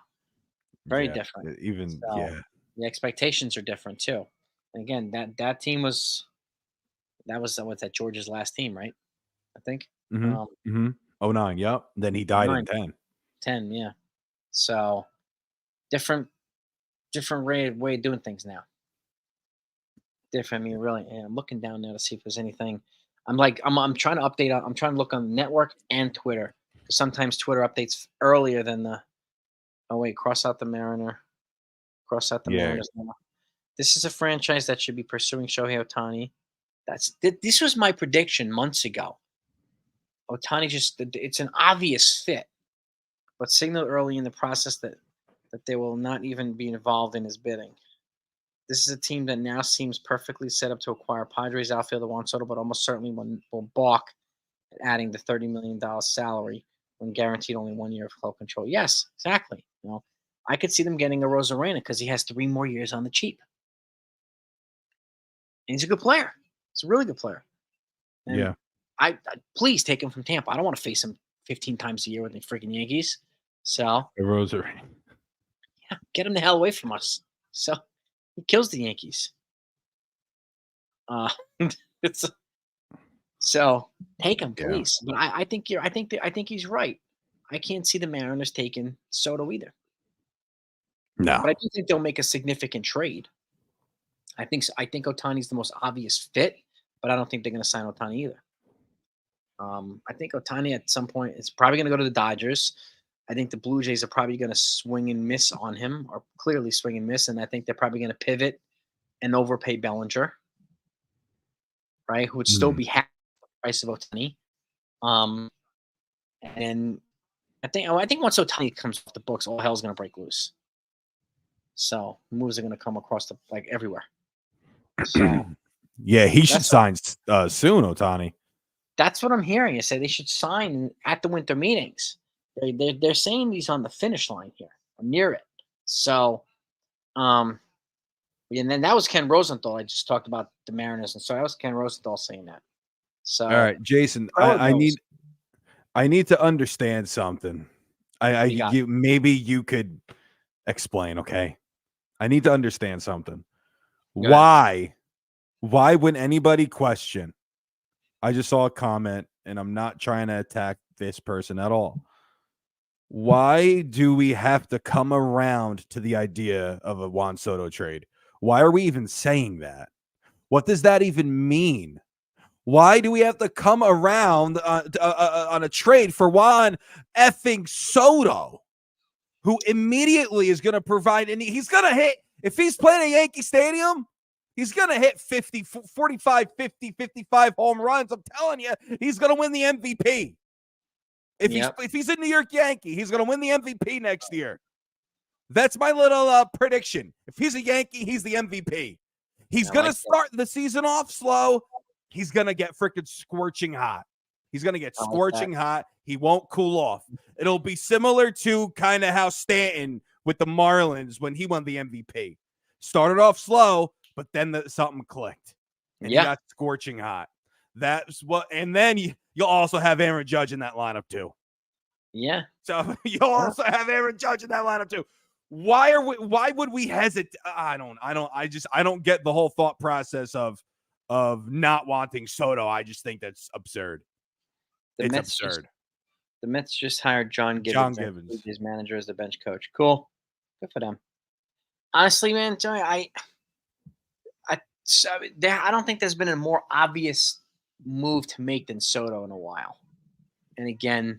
Speaker 1: Very different. The expectations are different too. And again, that team was George's last team, right? I think.
Speaker 2: 09, yep. Then he died in 10.
Speaker 1: 10, yeah. So different way of doing things now. Different. I mean, really. And I'm looking down now to see if there's anything. I'm trying to update. I'm trying to look on the network and Twitter. Sometimes Twitter updates earlier than the. Oh wait, cross out the Mariner. Cross out the Mariners now. This is a franchise that should be pursuing Shohei Ohtani. This was my prediction months ago. Ohtani it's an obvious fit, but signaled early in the process that they will not even be involved in his bidding. This is a team that now seems perfectly set up to acquire Padres outfielder Juan Soto, but almost certainly will balk at adding the $30 million salary when guaranteed only 1 year of club control. Yes, exactly. I could see them getting a Rosarena because he has 3 more years on the cheap. And he's a good player. He's a really good player. And I please take him from Tampa. I don't want to face him 15 times a year with the freaking Yankees. So
Speaker 2: a Rosarena.
Speaker 1: Yeah, get him the hell away from us. So he kills the Yankees. So take him, please. But I think he's right. I can't see the Mariners taking Soto either.
Speaker 2: No,
Speaker 1: but I do think they'll make a significant trade. I think Ohtani's the most obvious fit, but I don't think they're going to sign Ohtani either. I think Ohtani at some point is probably going to go to the Dodgers. I think the Blue Jays are probably going to swing and miss on him, or clearly swing and miss, and I think they're probably going to pivot and overpay Bellinger, right? Who would still be half the price of Ohtani. And I think once Ohtani comes off the books, all hell's going to break loose. So moves are going to come across everywhere. So,
Speaker 2: yeah, he should sign soon, Ohtani.
Speaker 1: That's what I'm hearing. I say they should sign at the winter meetings. They're saying he's on the finish line here, or near it. So, and then that was Ken Rosenthal. I just talked about the Mariners, and so that was Ken Rosenthal saying that. So,
Speaker 2: all right, Jason, I need to understand something. Maybe you could explain. Okay, I need to understand something.
Speaker 1: Go ahead.
Speaker 2: Why would anybody question? I just saw a comment, and I'm not trying to attack this person at all. Why do we have to come around to the idea of a Juan Soto trade? Why are we even saying that? What does that even mean? Why do we have to come around on a trade for Juan effing Soto, who immediately is going to provide, and he's going to hit, if he's playing at Yankee Stadium, he's going to hit 50, 45, 50, 55 home runs. I'm telling you, he's going to win the MVP. If he's a New York Yankee, he's going to win the MVP next year. That's my little prediction. If he's a Yankee, he's the MVP. He's going to start the season off slow. He's going to get freaking scorching hot. He's going to get scorching hot. He won't cool off. It'll be similar to kind of how Stanton with the Marlins when he won the MVP. Started off slow, but then something clicked. And he got scorching hot. That's what, and then you'll also have Aaron Judge in that lineup too.
Speaker 1: Yeah.
Speaker 2: So you'll also have Aaron Judge in that lineup too. Why would we hesitate? I don't get the whole thought process of not wanting Soto. I just think that's absurd. It's absurd.
Speaker 1: The Mets just hired John Gibbons. His manager as the bench coach. Cool. Good for them. Honestly, man, Joey, I don't think there's been a more obvious move to make than Soto in a while. And again,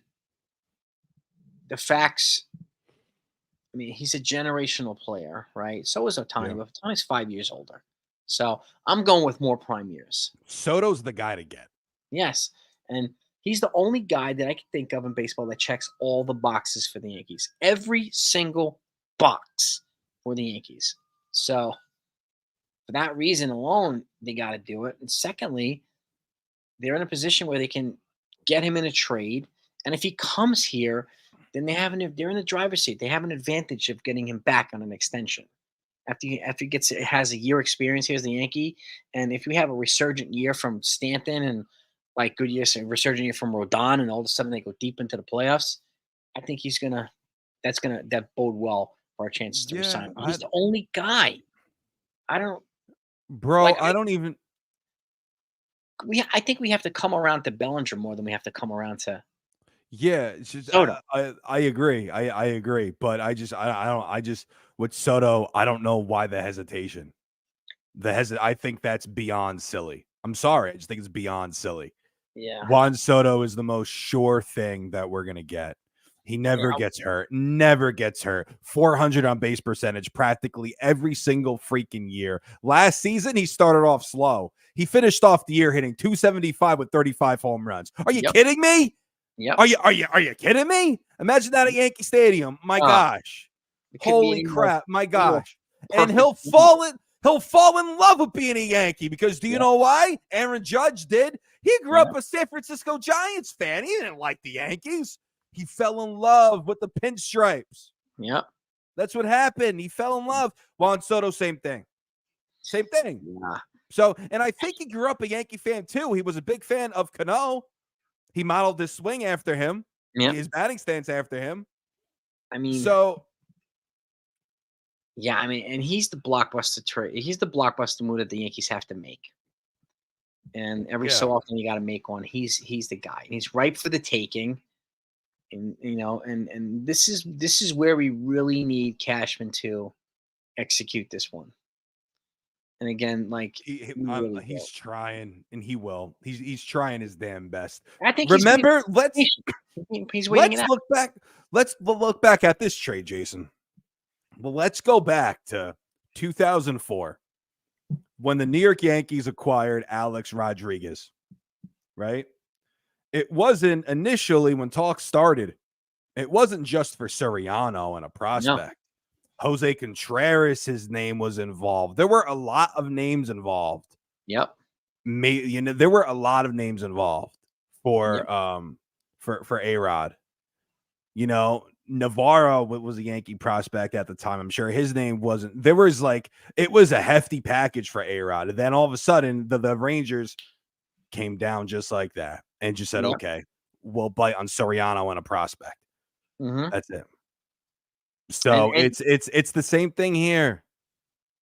Speaker 1: the facts, I mean, he's a generational player, right? So is Ohtani, but Ohtani's 5 years older. So I'm going with more prime years.
Speaker 2: Soto's the guy to get.
Speaker 1: Yes. And he's the only guy that I can think of in baseball that checks all the boxes for the Yankees. Every single box for the Yankees. So for that reason alone, they got to do it. And secondly, they're in a position where they can get him in a trade. And if he comes here, then they're in the driver's seat. They have an advantage of getting him back on an extension. After he has a year experience here as the Yankee, and if we have a resurgent year from Stanton and like good years, a resurgent year from Rodon, and all of a sudden they go deep into the playoffs, I think that bode well for our chances to resign him. He's the only guy. I don't think we have to come around to Bellinger more than we have to come around to.
Speaker 2: Yeah, it's just I agree. I agree, but I don't with Soto, I don't know why the hesitation. I think that's beyond silly. I'm sorry. I just think it's beyond silly.
Speaker 1: Yeah.
Speaker 2: Juan Soto is the most sure thing that we're gonna get. He never gets hurt. Never gets hurt. 400 on base percentage practically every single freaking year. Last season, he started off slow. He finished off the year hitting 275 with 35 home runs. Are you kidding me?
Speaker 1: Yep.
Speaker 2: Are you kidding me? Imagine that at Yankee Stadium. My gosh. Holy crap. My gosh. And he'll fall in love with being a Yankee because do you know why? Aaron Judge did. He grew up a San Francisco Giants fan. He didn't like the Yankees. He fell in love with the pinstripes.
Speaker 1: Yep.
Speaker 2: That's what happened. He fell in love. Juan Soto, same thing. Same thing.
Speaker 1: Yeah.
Speaker 2: So, and I think he grew up a Yankee fan too. He was a big fan of Cano. He modeled his swing after him.
Speaker 1: Yep.
Speaker 2: His batting stance after him.
Speaker 1: I mean, yeah, I mean, and he's the blockbuster trade. He's the blockbuster move that the Yankees have to make. And every so often you got to make one. He's the guy. And he's ripe for the taking. And and this is where we really need Cashman to execute this one. And again, like
Speaker 2: he's trying, and he will. He's trying his damn best.
Speaker 1: I think.
Speaker 2: Remember,
Speaker 1: he's waiting.
Speaker 2: Look back. Let's look back at this trade, Jason. Well, let's go back to 2004 when the New York Yankees acquired Alex Rodriguez. Right. It wasn't initially when talks started. It wasn't just for Soriano and a prospect. No. Jose Contreras, his name was involved. There were a lot of names involved.
Speaker 1: Yep.
Speaker 2: There were a lot of names involved for A-Rod. Navarro was a Yankee prospect at the time. I'm sure his name wasn't. There was it was a hefty package for A-Rod. And then all of a sudden the Rangers came down just like that and just said, okay, we'll bite on Soriano and a prospect.
Speaker 1: Mhm.
Speaker 2: That's it.
Speaker 1: And
Speaker 2: So
Speaker 1: and
Speaker 2: it's the same thing here.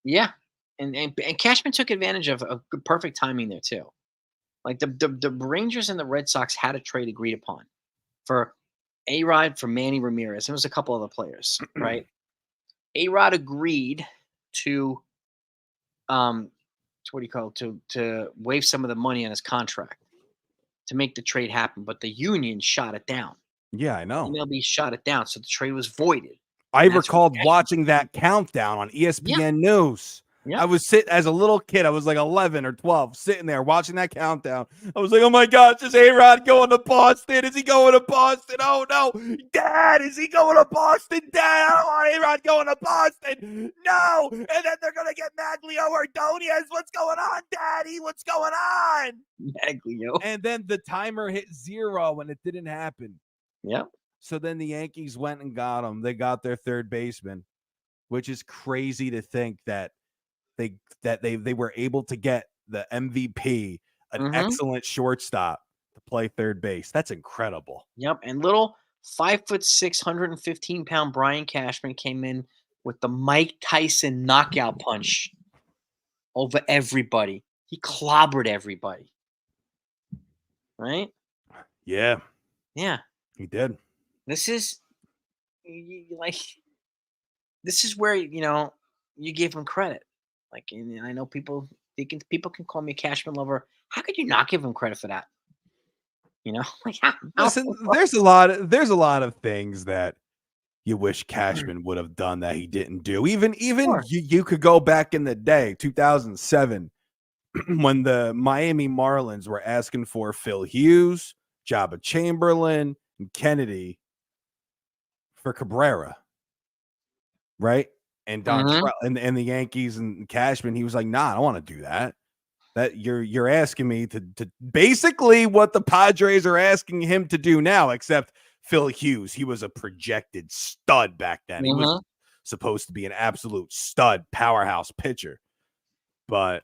Speaker 1: yeah, and Cashman took advantage of good perfect timing there too. Like the Rangers and the Red Sox had a trade agreed upon for A-Rod, for Manny Ramirez. There was a couple other players, right? A-Rod agreed to to what do you call it, to waive some of the money on his contract to make the trade happen, but the union shot it down.
Speaker 2: Yeah, I know.
Speaker 1: MLB shot it down, so the trade was voided,
Speaker 2: I
Speaker 1: and that's when
Speaker 2: recalled
Speaker 1: Cashman
Speaker 2: watching
Speaker 1: came in.
Speaker 2: that countdown on
Speaker 1: Yeah,
Speaker 2: ESPN News. I
Speaker 1: yep,
Speaker 2: was sitting as a little kid. I was like 11 or 12, sitting there watching that countdown. I was like, "Oh my gosh, is A-Rod going to Boston? Is he going to Boston? Oh no, Dad, is he going to Boston? Dad, I don't want A-Rod going to Boston. No!" And then they're gonna get Maglio Ordonez. What's going on, Daddy? What's going on?
Speaker 1: Maglio.
Speaker 2: And then the timer hit 0 and it didn't happen.
Speaker 1: Yep.
Speaker 2: So then the Yankees went and got him. They got their third baseman, which is crazy to think that they were able to get the MVP, an
Speaker 1: Mhm.
Speaker 2: excellent shortstop, to play third base. That's incredible.
Speaker 1: Yep, and little 5'6", 115-pound Brian Cashman came in with the Mike Tyson knockout punch over everybody. He clobbered everybody, right?
Speaker 2: Yeah,
Speaker 1: Yeah.
Speaker 2: he did.
Speaker 1: This is like this is where you give him credit. Like, and I know people can call me a Cashman lover. How could you not give him credit for that? Like how
Speaker 2: Listen, there's a lot of things that you wish Cashman would have done that he didn't do. Even
Speaker 1: sure.
Speaker 2: you could go back in the day, 2007, when the Miami Marlins were asking for Phil Hughes, Jabba Chamberlain, and Kennedy for Cabrera, right? And
Speaker 1: Mhm.
Speaker 2: Dontrell and the Yankees and Cashman, he was like, "Nah, I don't want to do that. That you're asking me to basically what the Padres are asking him to do now, except Phil Hughes, he was a projected stud back then. He was
Speaker 1: Mhm.
Speaker 2: supposed to be an absolute stud powerhouse pitcher. But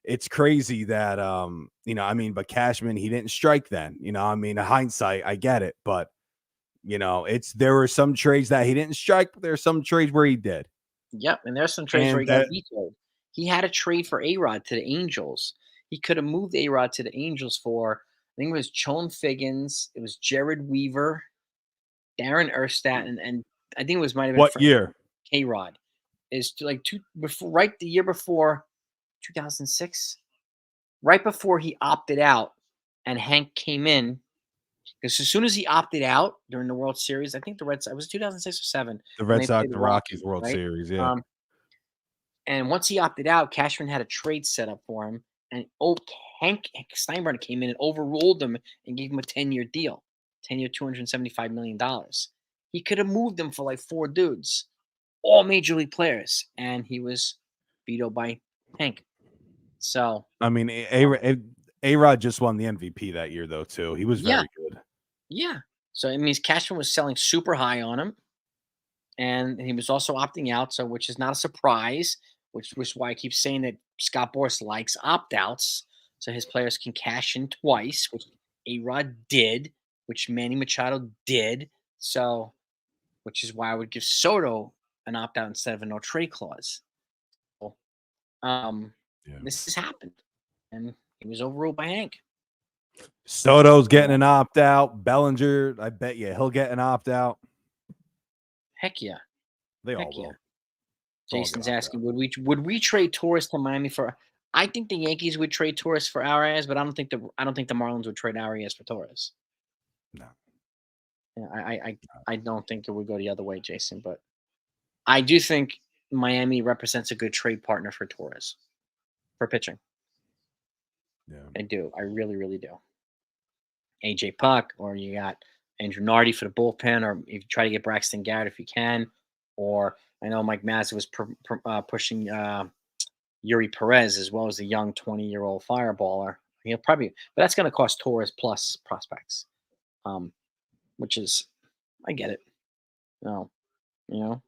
Speaker 2: it's crazy that I mean, but Cashman, he didn't strike then. I mean, hindsight, I get it, but there were some trades that he didn't strike, but there are some trades where he did.
Speaker 1: Yep, and there's some trades where
Speaker 2: And
Speaker 1: he got
Speaker 2: that
Speaker 1: vetoed. He had a trade for A-Rod to the Angels. He could have moved A-Rod to the Angels for, I think it was Chone Figgins, it was Jared Weaver, Darren Erstadt, and I think it was might have been
Speaker 2: what
Speaker 1: for
Speaker 2: year?
Speaker 1: K-Rod. Is like two before, right the year before 2006, right before he opted out, and Hank came in. Because as soon as he opted out during the World Series, I think the Red Sox, it was 2006 or 7
Speaker 2: The
Speaker 1: when
Speaker 2: Red
Speaker 1: they
Speaker 2: Sox,
Speaker 1: played the
Speaker 2: the Rockies
Speaker 1: Rockies,
Speaker 2: World
Speaker 1: right?
Speaker 2: Series, yeah.
Speaker 1: And once he opted out, Cashman had a trade set up for him, and Hank Steinbrenner came in and overruled him and gave him a 10-year deal, 10-year, $275 million. He could have moved him for like four dudes, all major league players, and he was vetoed by Hank. So
Speaker 2: I mean, A-Rod just won the MVP that year, though, too. He was
Speaker 1: yeah,
Speaker 2: very good.
Speaker 1: yeah. So it means Cashman was selling super high on him, and he was also opting out, so which is not a surprise, which was why I keep saying that Scott Boras likes opt outs, so his players can cash in twice, which A-Rod did, which Manny Machado did. So, which is why I would give Soto an opt out instead of a no trade clause. So, um,
Speaker 2: Yeah.
Speaker 1: this has happened, and he was overruled by Hank.
Speaker 2: Soto's getting
Speaker 1: Yeah.
Speaker 2: an opt out. Bellinger, I bet you he'll get an opt out.
Speaker 1: Heck yeah,
Speaker 2: They all
Speaker 1: heck yeah.
Speaker 2: will. They'll all get
Speaker 1: Jason's
Speaker 2: opt out.
Speaker 1: asking, would we trade Torres to Miami for? I think the Yankees would trade Torres for Arias, but I don't think the Marlins would trade Arias for Torres.
Speaker 2: No.
Speaker 1: Yeah, I don't think it would go the other way, Jason. But I do think Miami represents a good trade partner for Torres for pitching.
Speaker 2: Yeah.
Speaker 1: I do. I really, really do. AJ Puck, or you got Andrew Nardi for the bullpen, or if you try to get Braxton Garrett if you can, or I know Mike Mazza was pushing Yuri Perez as well as the young 20-year-old fireballer. He'll probably, but that's going to cost Torres plus prospects, um, which is, I get it. No, you know.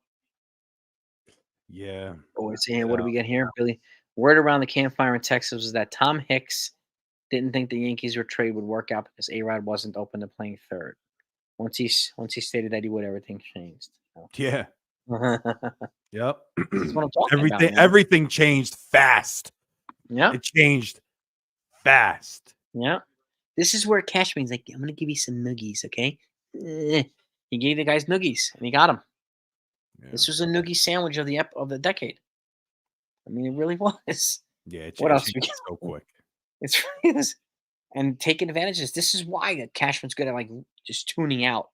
Speaker 2: Yeah.
Speaker 1: But we're seeing what
Speaker 2: Yeah.
Speaker 1: do we get here, Billy? Word around the campfire in Texas was that Tom Hicks didn't think the Yankees' trade would work out because A-Rod wasn't open to playing third. Once he stated that he would, everything changed. So.
Speaker 2: Yeah. Yep.
Speaker 1: That's what I'm talking about, man.
Speaker 2: Everything changed fast.
Speaker 1: Yeah.
Speaker 2: It changed fast.
Speaker 1: Yeah. This is where Cashman's like, I'm gonna give you some noogies, okay? He gave the guys noogies, and he got them.
Speaker 2: Yeah.
Speaker 1: This was a noogie sandwich of the decade. I mean, it really was.
Speaker 2: Yeah.
Speaker 1: What else?
Speaker 2: So quick.
Speaker 1: It's and taking advantage of this. This is why Cashman's good at like just tuning out.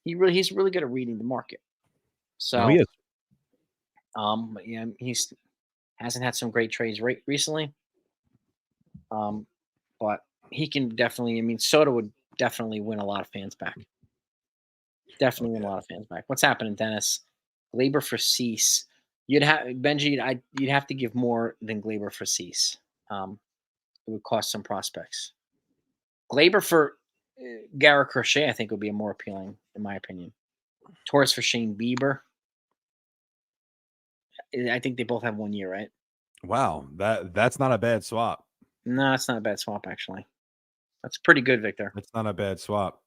Speaker 1: He's really good at reading the market. So,
Speaker 2: No, he is.
Speaker 1: yeah, he's hasn't had some great trades recently. But he can definitely. I mean, Soto would definitely win a lot of fans back. Definitely win a lot of fans back. What's happening, Dennis? Glaber for Cease. You'd have Benji. You'd have to give more than Glaber for Cease. It would cost some prospects. Glaber for Garrett Crochet, I think, would be more appealing, in my opinion. Torres for Shane Bieber. I think they both have 1 year, right?
Speaker 2: Wow, that's not a bad swap.
Speaker 1: No, it's not a bad swap, actually. That's pretty good, Victor.
Speaker 2: That's not a bad swap.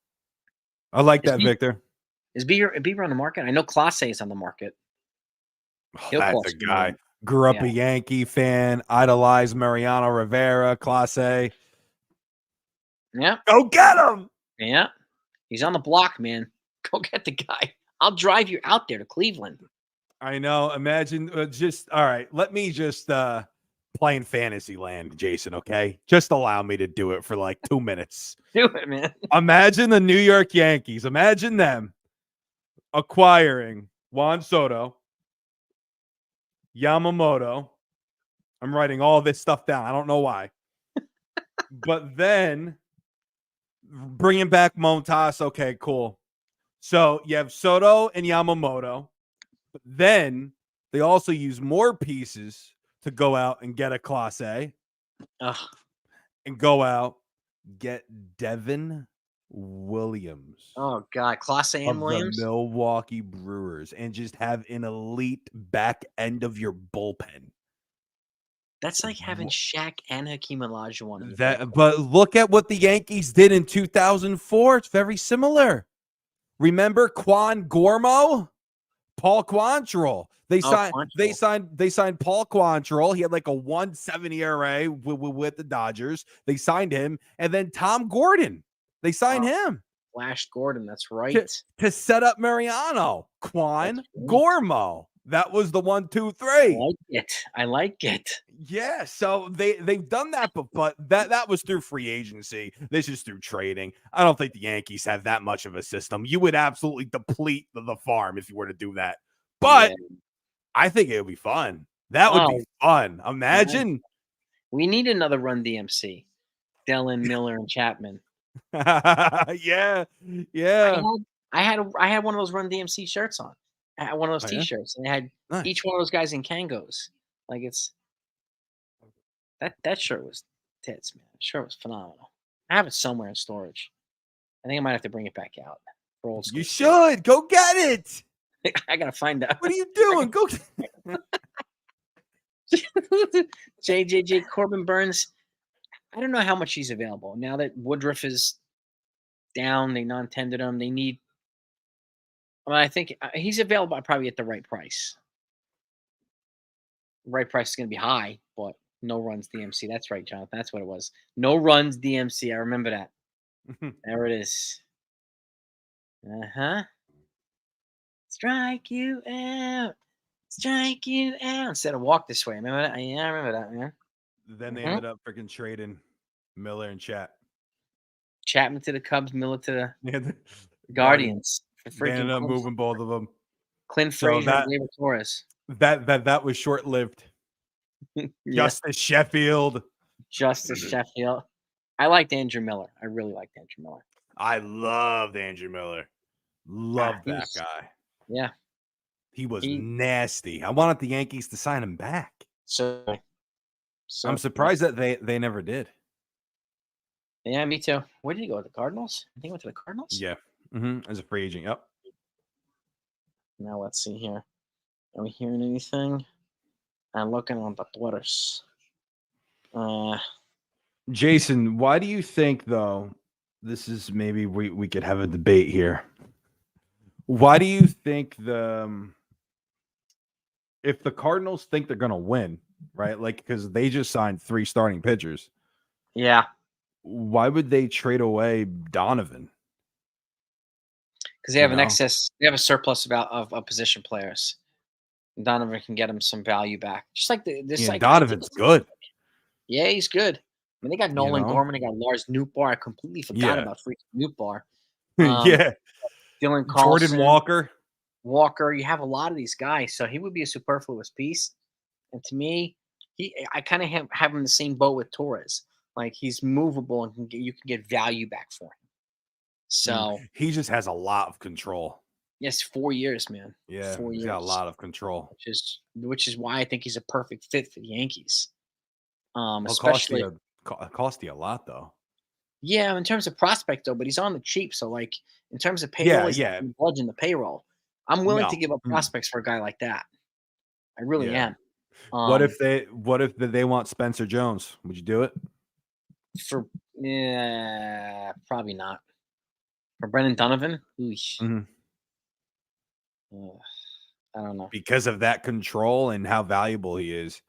Speaker 2: I like that, Victor.
Speaker 1: Is Bieber on the market? I know Clase is on the market.
Speaker 2: That's a guy. Grew up a Yankee fan, idolized Mariano Rivera, Clase.
Speaker 1: Yeah.
Speaker 2: Go get him.
Speaker 1: Yeah. He's on the block, man. Go get the guy. I'll drive you out there to Cleveland.
Speaker 2: I know. Imagine all right. Let me just play in fantasy land, Jason, okay? Just allow me to do it for like 2 minutes.
Speaker 1: Do it, man.
Speaker 2: Imagine the New York Yankees. Imagine them acquiring Juan Soto, Yamamoto. I'm writing all this stuff down. I don't know why. But then bringing back Montas. Okay, cool. So you have Soto and Yamamoto. But then they also use more pieces to go out and get a Class A. And go out, get Devin Williams.
Speaker 1: Oh, God. Class A and Williams?
Speaker 2: The Milwaukee Brewers. And just have an elite back end of your bullpen.
Speaker 1: That's like having Shaq and Hakeem Olajuwon.
Speaker 2: But look at what the Yankees did in 2004. It's very similar. Remember Paul Quantrill. They signed Paul Quantrill. He had like a 1.70 ERA with the Dodgers. They signed him, and then Tom Gordon. They signed him.
Speaker 1: Flash Gordon. That's right.
Speaker 2: To set up Mariano, Gormo. That was the 1, 2, 3.
Speaker 1: I like it.
Speaker 2: Yeah, so they've done that, but that was through free agency. This is through trading. I don't think the Yankees have that much of a system. You would absolutely deplete the farm if you were to do that. But I think it would be fun. That would be fun. Imagine.
Speaker 1: We need another Run DMC. Dellin, Miller, and Chapman.
Speaker 2: Yeah.
Speaker 1: I had one of those Run DMC shirts on. I had one of those T-shirts, and I had each one of those guys in Kangos. Like that shirt was tits, man. The shirt was phenomenal. I have it somewhere in storage. I think I might have to bring it back out for old school.
Speaker 2: You should go get it.
Speaker 1: I gotta find out.
Speaker 2: What are you doing? Go.
Speaker 1: JJJ Corbin Burns. I don't know how much he's available now that Woodruff is down. They non-tendered him. They need. Well, I think he's available probably at the right price. The right price is going to be high, but no runs DMC. That's right, Jonathan. That's what it was. No runs DMC. I remember that. There it is. Strike you out. Strike you out. Instead of walk this way. Remember that? Yeah, I remember that, man.
Speaker 2: Then they ended up freaking trading Miller and
Speaker 1: Chapman to the Cubs, Miller to the Guardians.
Speaker 2: They ended up moving both of them.
Speaker 1: Clint Frazier and David Torres.
Speaker 2: That was short-lived. Justice Sheffield.
Speaker 1: I liked Andrew Miller. I really liked Andrew Miller.
Speaker 2: I loved Andrew Miller. Loved that guy.
Speaker 1: Yeah.
Speaker 2: He was nasty. I wanted the Yankees to sign him back.
Speaker 1: So
Speaker 2: I'm surprised that they never did.
Speaker 1: Yeah, me too. Where did he go? The Cardinals? I think he went to the Cardinals?
Speaker 2: Yeah. As a free agent. Yep.
Speaker 1: Now let's see here. Are we hearing anything? I'm looking on the Twitters.
Speaker 2: Jason, why do you think though this is maybe we could have a debate here. Why do you think if the Cardinals think they're going to win, right? Like, because they just signed 3 starting pitchers.
Speaker 1: Yeah,
Speaker 2: Why would they trade away Donovan?
Speaker 1: because they
Speaker 2: You
Speaker 1: have an
Speaker 2: know?
Speaker 1: excess. They have a surplus of position players. Donovan can get him some value back. Just like this,
Speaker 2: Yeah, and
Speaker 1: like I think
Speaker 2: Donovan's
Speaker 1: it's
Speaker 2: good.
Speaker 1: yeah, he's good. I mean, they got
Speaker 2: You
Speaker 1: Nolan
Speaker 2: know?
Speaker 1: Gorman, they got Lars Nootbaar. I completely forgot
Speaker 2: Yeah.
Speaker 1: about freaking Nootbaar. Um,
Speaker 2: Yeah.
Speaker 1: Dylan
Speaker 2: Jordan
Speaker 1: Carlson,
Speaker 2: Walker.
Speaker 1: Walker. You have a lot of these guys, so he would be a superfluous piece. And to me, I kind of have him in the same boat with Torres. Like he's movable and you can get value back for him. So
Speaker 2: He just has a lot of control.
Speaker 1: yes, 4 years, man,
Speaker 2: Yeah,
Speaker 1: 4
Speaker 2: he's got a
Speaker 1: years,
Speaker 2: lot of control.
Speaker 1: which is why I think he's a perfect fit for the Yankees.
Speaker 2: Well,
Speaker 1: Especially
Speaker 2: cost you a lot though.
Speaker 1: yeah, in terms of prospect though, but he's on the cheap. So like in terms of payroll,
Speaker 2: Yeah,
Speaker 1: he's not
Speaker 2: yeah.
Speaker 1: going to budge in the payroll. I'm willing to
Speaker 2: No.
Speaker 1: give up prospects for a guy like that. I really
Speaker 2: Yeah.
Speaker 1: am. Um,
Speaker 2: What if they want Spencer Jones? Would you do it?
Speaker 1: for yeah, probably not. For Brendan Donovan, oosh,
Speaker 2: Mhm.
Speaker 1: I don't know.
Speaker 2: Because of that control and how valuable he is.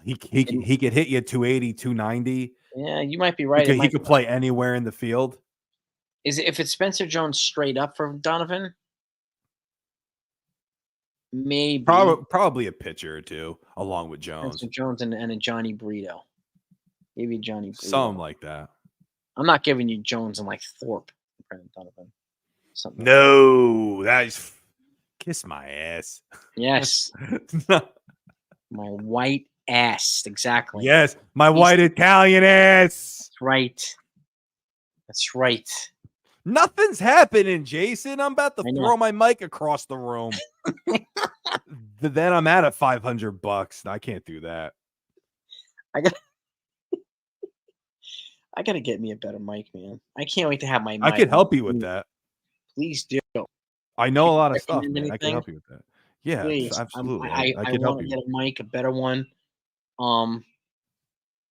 Speaker 1: It-
Speaker 2: He could hit you 280, 290.
Speaker 1: yeah, you might be right. It
Speaker 2: He
Speaker 1: might
Speaker 2: could play anywhere in the field.
Speaker 1: is it, if it's Spencer Jones straight up for Donovan, maybe
Speaker 2: Probably a pitcher or two along with
Speaker 1: Spencer
Speaker 2: Jones.
Speaker 1: Jones and a Johnny Brito, maybe Johnny
Speaker 2: Something
Speaker 1: Brito.
Speaker 2: like that.
Speaker 1: I'm not giving you Jones and like Thorpe, Brendan Donovan, something like that.
Speaker 2: No, that's kiss my ass.
Speaker 1: Yes, my white ass, exactly.
Speaker 2: Yes, my
Speaker 1: He's
Speaker 2: white Italian ass.
Speaker 1: that's right. That's right.
Speaker 2: Nothing's happening, Jason. I'm about to
Speaker 1: I know.
Speaker 2: throw my mic across the room. Then I'm at $500. I can't do that.
Speaker 1: I got. I gotta get me a better mic, man. I can't wait to have my
Speaker 2: I
Speaker 1: mic.
Speaker 2: could help you with that.
Speaker 1: Please do.
Speaker 2: I know
Speaker 1: Can
Speaker 2: a
Speaker 1: you
Speaker 2: lot of stuff,
Speaker 1: recommend
Speaker 2: man. I can
Speaker 1: anything?
Speaker 2: help you with that. Yeah,
Speaker 1: Please.
Speaker 2: absolutely. I
Speaker 1: I
Speaker 2: could help
Speaker 1: want to
Speaker 2: you.
Speaker 1: get a mic, a better one. Um,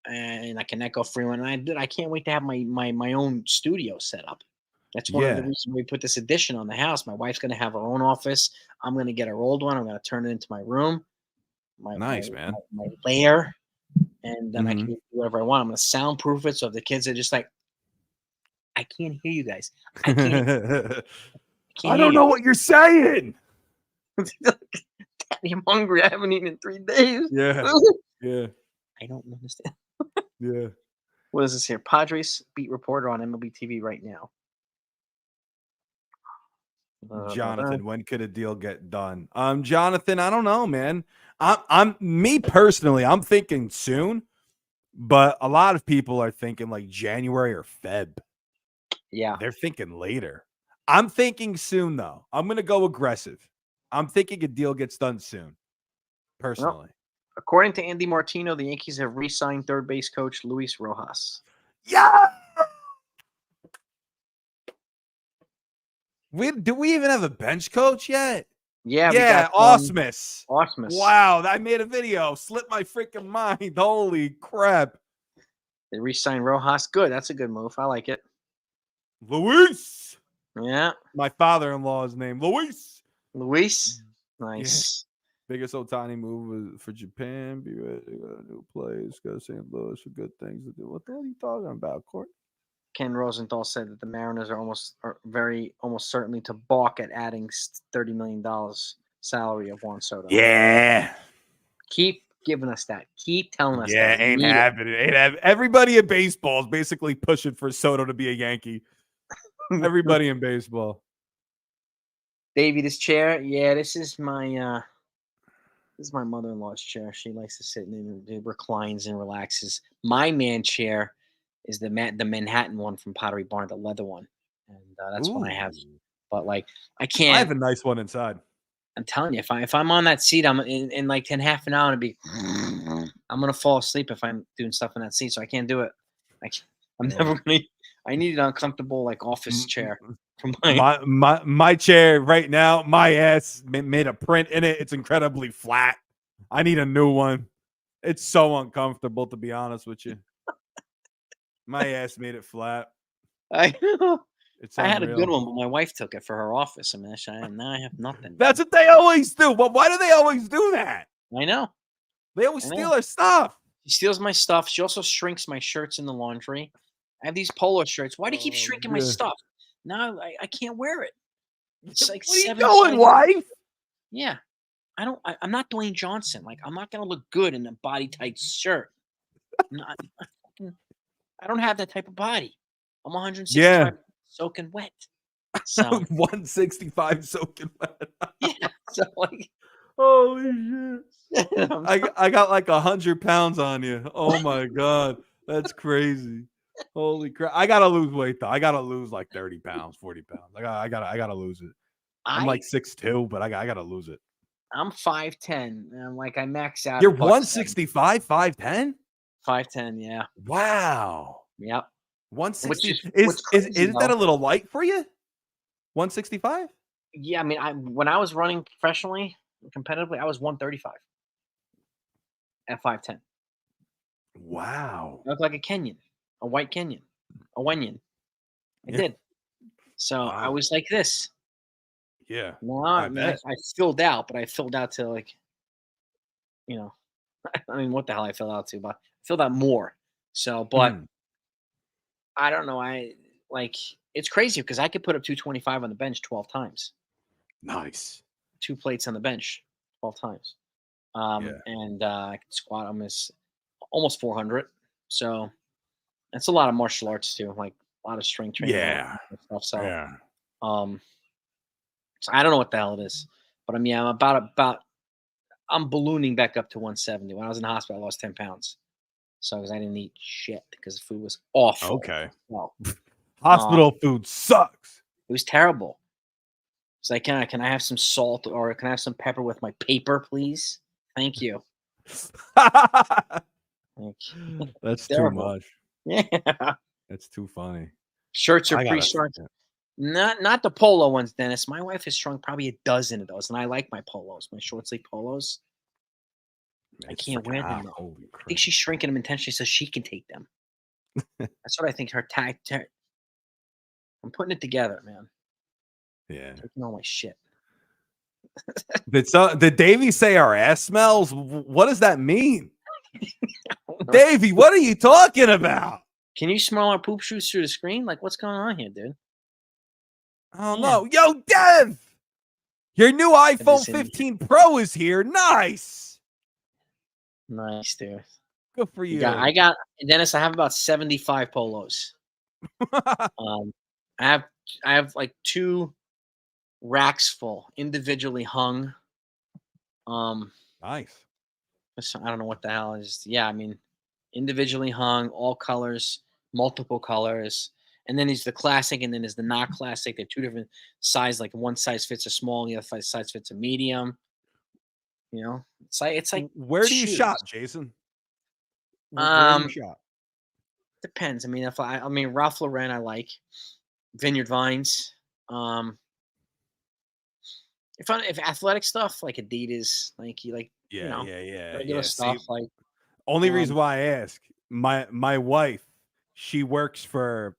Speaker 1: and like an echo free one. And I can't wait to have my own studio set up. That's one of the
Speaker 2: Yeah,
Speaker 1: reasons we put this addition on the house. My wife's gonna have her own office. I'm gonna get her old one. I'm gonna turn it into my room,
Speaker 2: nice, man.
Speaker 1: my lair, and then I can
Speaker 2: Mhm.
Speaker 1: do whatever I want. I'm gonna soundproof it so if the kids are just like, I can't hear you guys. I can't. I can't
Speaker 2: I
Speaker 1: hear
Speaker 2: don't
Speaker 1: you.
Speaker 2: know what you're saying.
Speaker 1: Daddy, I'm hungry. I haven't eaten in 3 days.
Speaker 2: Yeah, yeah,
Speaker 1: I don't understand.
Speaker 2: yeah.
Speaker 1: What is this here? Padres beat reporter on MLB TV right now. Da-da-da-da.
Speaker 2: Jonathan, when could a deal get done? Jonathan, I don't know, man. I'm me personally, I'm thinking soon, but a lot of people are thinking like January or Feb.
Speaker 1: Yeah.
Speaker 2: They're thinking later. I'm thinking soon though. I'm gonna go aggressive. I'm thinking a deal gets done soon,
Speaker 1: Well,
Speaker 2: personally.
Speaker 1: according to Andy Martino, the Yankees have re-signed third base coach Luis Rojas.
Speaker 2: Yeah. Do we even have a bench coach yet?
Speaker 1: Yeah, we
Speaker 2: Yeah,
Speaker 1: got
Speaker 2: Osmus.
Speaker 1: Osmus.
Speaker 2: Wow, I made a video. Slipped my freaking mind. Holy crap.
Speaker 1: They re-signed Rojas. Good. That's a good move. I like it.
Speaker 2: Luis.
Speaker 1: Yeah.
Speaker 2: My father-in-law's name. Luis.
Speaker 1: Luis.
Speaker 2: Yeah.
Speaker 1: Nice.
Speaker 2: Biggest Otani move for Japan. Be ready. Got a new place. Go to St. Louis for good things to do. What the hell are you talking about, Court?
Speaker 1: Ken Rosenthal said that the Mariners are almost certainly to balk at adding $30 million salary of Juan Soto.
Speaker 2: Yeah.
Speaker 1: Keep giving us that. Keep telling us
Speaker 2: Yeah,
Speaker 1: that. We
Speaker 2: ain't
Speaker 1: need it.
Speaker 2: happening. Ain't happening. Everybody in baseball is basically pushing for Soto to be a Yankee. Everybody in baseball.
Speaker 1: Davey, this chair. Yeah, this is my mother-in-law's chair. She likes to sit and it reclines and relaxes. My man chair is the Manhattan one from Pottery Barn, the leather one, and that's one I have.
Speaker 2: Ooh.
Speaker 1: But like, I
Speaker 2: I
Speaker 1: can't.
Speaker 2: have a nice one inside.
Speaker 1: I'm telling you, if I'm on that seat, I'm in like 10 half an hour to be. I'm gonna fall asleep if I'm doing stuff in that seat, so I can't do it. I'm
Speaker 2: Yeah.
Speaker 1: never gonna. I need an uncomfortable like office
Speaker 2: M-
Speaker 1: chair
Speaker 2: m-
Speaker 1: for my.
Speaker 2: my chair right now, my ass made a print in it. It's incredibly flat. I need a new one. It's so uncomfortable, to be honest with you. My ass made it flat.
Speaker 1: I
Speaker 2: It's
Speaker 1: I had a good
Speaker 2: unreal.
Speaker 1: one, but my wife took it for her office. I mean, now I have nothing,
Speaker 2: That's
Speaker 1: man.
Speaker 2: what they always do. But why do they always do that?
Speaker 1: I know,
Speaker 2: They always
Speaker 1: I
Speaker 2: steal
Speaker 1: know.
Speaker 2: our stuff.
Speaker 1: She steals my stuff. She also shrinks my shirts in the laundry. I have these polo shirts. Why do you keep
Speaker 2: Oh,
Speaker 1: shrinking my
Speaker 2: good.
Speaker 1: stuff? Now I can't wear it. It's like
Speaker 2: What are you
Speaker 1: 7
Speaker 2: doing,
Speaker 1: sizes.
Speaker 2: wife?
Speaker 1: Yeah. I'm not Dwayne Johnson. Like, I'm not gonna look good in a body tight shirt. I'm not I fucking I don't have that type of body. I'm
Speaker 2: Yeah.
Speaker 1: 165 soaking wet. So,
Speaker 2: 165 soaking wet.
Speaker 1: yeah. So, like,
Speaker 2: Holy shit.
Speaker 1: I'm
Speaker 2: I got like 100 pounds on you. Oh my god. That's crazy. Holy crap. I gotta lose weight though. I gotta lose like 30 pounds, 40 pounds. I gotta lose it. I'm like
Speaker 1: I
Speaker 2: 6'2", but I gotta lose it.
Speaker 1: I'm 5'10", and, like, I max out
Speaker 2: You're
Speaker 1: at buck 70.
Speaker 2: 165, 5'10"?
Speaker 1: 5'10", yeah.
Speaker 2: Wow.
Speaker 1: Yep. Which
Speaker 2: 160
Speaker 1: is what's crazy,
Speaker 2: is that a
Speaker 1: though.
Speaker 2: little light for you? 165?
Speaker 1: Yeah, I mean, when I was running professionally, competitively, I was 135 at 5'10".
Speaker 2: Wow.
Speaker 1: I looked like a Kenyan, a white Kenyan, a Wenyan. I
Speaker 2: Yeah.
Speaker 1: did. So, I
Speaker 2: Wow.
Speaker 1: was like this.
Speaker 2: Yeah.
Speaker 1: Now,
Speaker 2: I
Speaker 1: I mean,
Speaker 2: bet.
Speaker 1: I filled out, but I filled out to, like, you know, I mean, what the hell I filled out to, but I filled out more. So, but
Speaker 2: Mhm.
Speaker 1: I don't know, like, it's crazy because I could put up 225 on the bench 12 times,
Speaker 2: Nice.
Speaker 1: 2 plates on the bench 12 times.
Speaker 2: Yeah.
Speaker 1: And, I could squat almost almost 400. So, that's a lot of martial arts too, like, a lot of strength training, a lot
Speaker 2: Yeah.
Speaker 1: of stuff. So,
Speaker 2: Yeah.
Speaker 1: um, so I don't know what the hell it is, but I'm about I'm ballooning back up to 170. When I was in the hospital, I lost 10 pounds. So, because I didn't eat shit because the food was awful.
Speaker 2: Okay.
Speaker 1: Well,
Speaker 2: Hospital food sucks.
Speaker 1: it was terrible. It's like, "Can I have some salt or can I have some pepper with my paper, please? Thank you." Like,
Speaker 2: That's too
Speaker 1: terrible.
Speaker 2: much.
Speaker 1: Yeah.
Speaker 2: That's too funny.
Speaker 1: Shirts are
Speaker 2: I gotta
Speaker 1: pre-shrunk. Not the polo ones, Dennis. My wife has shrunk probably a dozen of those, and I like my polos, my short sleeve polos. I
Speaker 2: it's
Speaker 1: can't
Speaker 2: freaking
Speaker 1: wear them,
Speaker 2: hot.
Speaker 1: though.
Speaker 2: Holy
Speaker 1: I think
Speaker 2: crap.
Speaker 1: she's shrinking them intentionally so she can take them. That's what I think her tag I'm putting it together, man.
Speaker 2: Yeah.
Speaker 1: Taking all my shit.
Speaker 2: Did Davey say our ass smells? What does that mean?
Speaker 1: I don't know.
Speaker 2: Davey, what are you talking about?
Speaker 1: Can you smell our poop shoots through the screen? Like, what's going on here, dude?
Speaker 2: I don't
Speaker 1: Yeah.
Speaker 2: know. Yo, Dev! Your new
Speaker 1: That
Speaker 2: iPhone
Speaker 1: is in
Speaker 2: 15 Pro is here. Nice.
Speaker 1: nice, dude.
Speaker 2: Good for
Speaker 1: I
Speaker 2: you.
Speaker 1: got Dennis, I have about 75 polos. Um, I have like 2 racks full, individually hung. Um,
Speaker 2: Nice.
Speaker 1: so I don't know what the hell is. Yeah, I mean, individually hung, all colors, multiple colors, and then there's the classic, and then there's the not classic. They're 2 different size. Like one size fits a small, the other size fits a medium. It's like
Speaker 2: Where do you
Speaker 1: shoes.
Speaker 2: shop, Jason? Where do you
Speaker 1: Um,
Speaker 2: shop?
Speaker 1: depends. I mean, I mean Ralph Lauren, I like Vineyard Vines. Um, if athletic stuff like Adidas, Nike, like
Speaker 2: Yeah, yeah, yeah,
Speaker 1: regular
Speaker 2: yeah. See,
Speaker 1: stuff like
Speaker 2: only
Speaker 1: um
Speaker 2: reason why I ask, my wife, she works for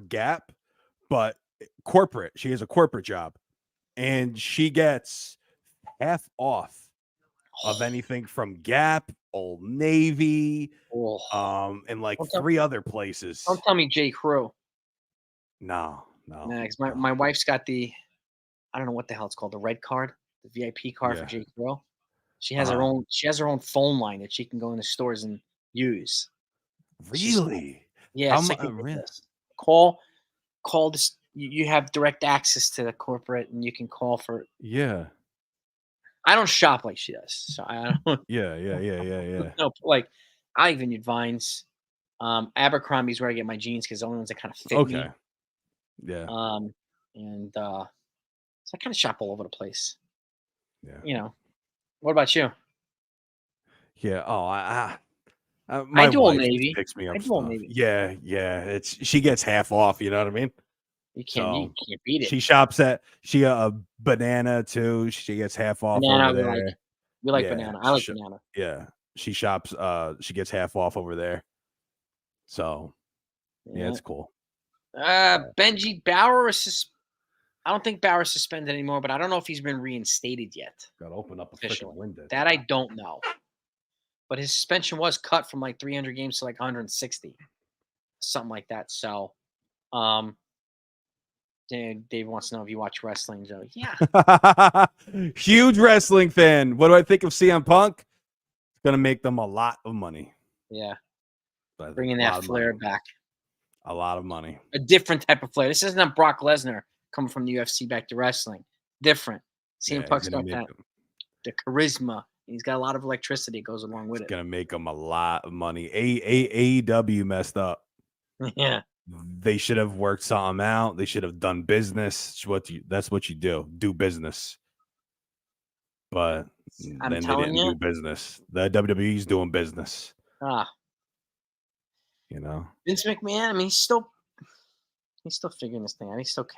Speaker 2: Gap, but corporate. She has a corporate job, and she gets half off of anything from Gap, Old Navy,
Speaker 1: oh,
Speaker 2: and like
Speaker 1: don't tell,
Speaker 2: 3 other places.
Speaker 1: don't tell me J Crew.
Speaker 2: No, no,
Speaker 1: Nah, 'cause
Speaker 2: no.
Speaker 1: my wife's got the I don't know what the hell it's called, the red card, the VIP card for
Speaker 2: Yeah.
Speaker 1: J Crew.
Speaker 2: Uh-huh.
Speaker 1: She has her own phone line that she can go in the stores and use. It's just
Speaker 2: Really?
Speaker 1: yeah,
Speaker 2: How
Speaker 1: it's
Speaker 2: much?
Speaker 1: like ridiculous. Call this you have direct access to the corporate and you can call for
Speaker 2: Yeah.
Speaker 1: I don't shop like she does. So I don't
Speaker 2: Yeah, yeah, yeah, yeah, yeah.
Speaker 1: no, like I even need Vines. Abercrombie's where I get my jeans because the only ones that kind of fit
Speaker 2: Okay.
Speaker 1: me.
Speaker 2: Yeah,
Speaker 1: Um, and so I kind of shop all over the place.
Speaker 2: yeah.
Speaker 1: You know, what about you?
Speaker 2: Yeah. Oh,
Speaker 1: I
Speaker 2: my
Speaker 1: do Old
Speaker 2: wife just
Speaker 1: Navy.
Speaker 2: picks me
Speaker 1: I
Speaker 2: up
Speaker 1: do Old
Speaker 2: stuff.
Speaker 1: Navy.
Speaker 2: Yeah, yeah. She gets half off, you know what I mean?
Speaker 1: You
Speaker 2: So
Speaker 1: can't beat it.
Speaker 2: she shops at Banana too. She gets half off over
Speaker 1: Banana,
Speaker 2: there.
Speaker 1: we like
Speaker 2: Yeah,
Speaker 1: banana. I like banana.
Speaker 2: yeah. She shops she gets half off over there. So yeah,
Speaker 1: Yeah.
Speaker 2: it's cool.
Speaker 1: Benji Bauer is I don't think Bauer's suspended anymore, but I don't know if he's been reinstated yet.
Speaker 2: Got to open up a freaking
Speaker 1: Officially.
Speaker 2: window.
Speaker 1: That I don't know. But his suspension was cut from like 300 games to like 160. Something like that. So, Dave wants to know if you watch wrestling, Joe. Yeah.
Speaker 2: Huge wrestling fan. What do I think of CM Punk? It's going to make them a lot of money.
Speaker 1: Yeah. Bringing that flair back.
Speaker 2: A lot of money.
Speaker 1: A different type of flair. This isn't Brock Lesnar coming from the UFC back to wrestling. Different. CM Punk's got that. The charisma. He's got a lot of electricity that goes along with it.
Speaker 2: It's going to make him a lot of money. AEW messed up.
Speaker 1: Yeah.
Speaker 2: They should have worked something out. They should have done business. That's what you do. Do business. But then they didn't do business. The WWE's doing business. You know,
Speaker 1: Vince McMahon. I mean, he's still figuring this thing out. He's still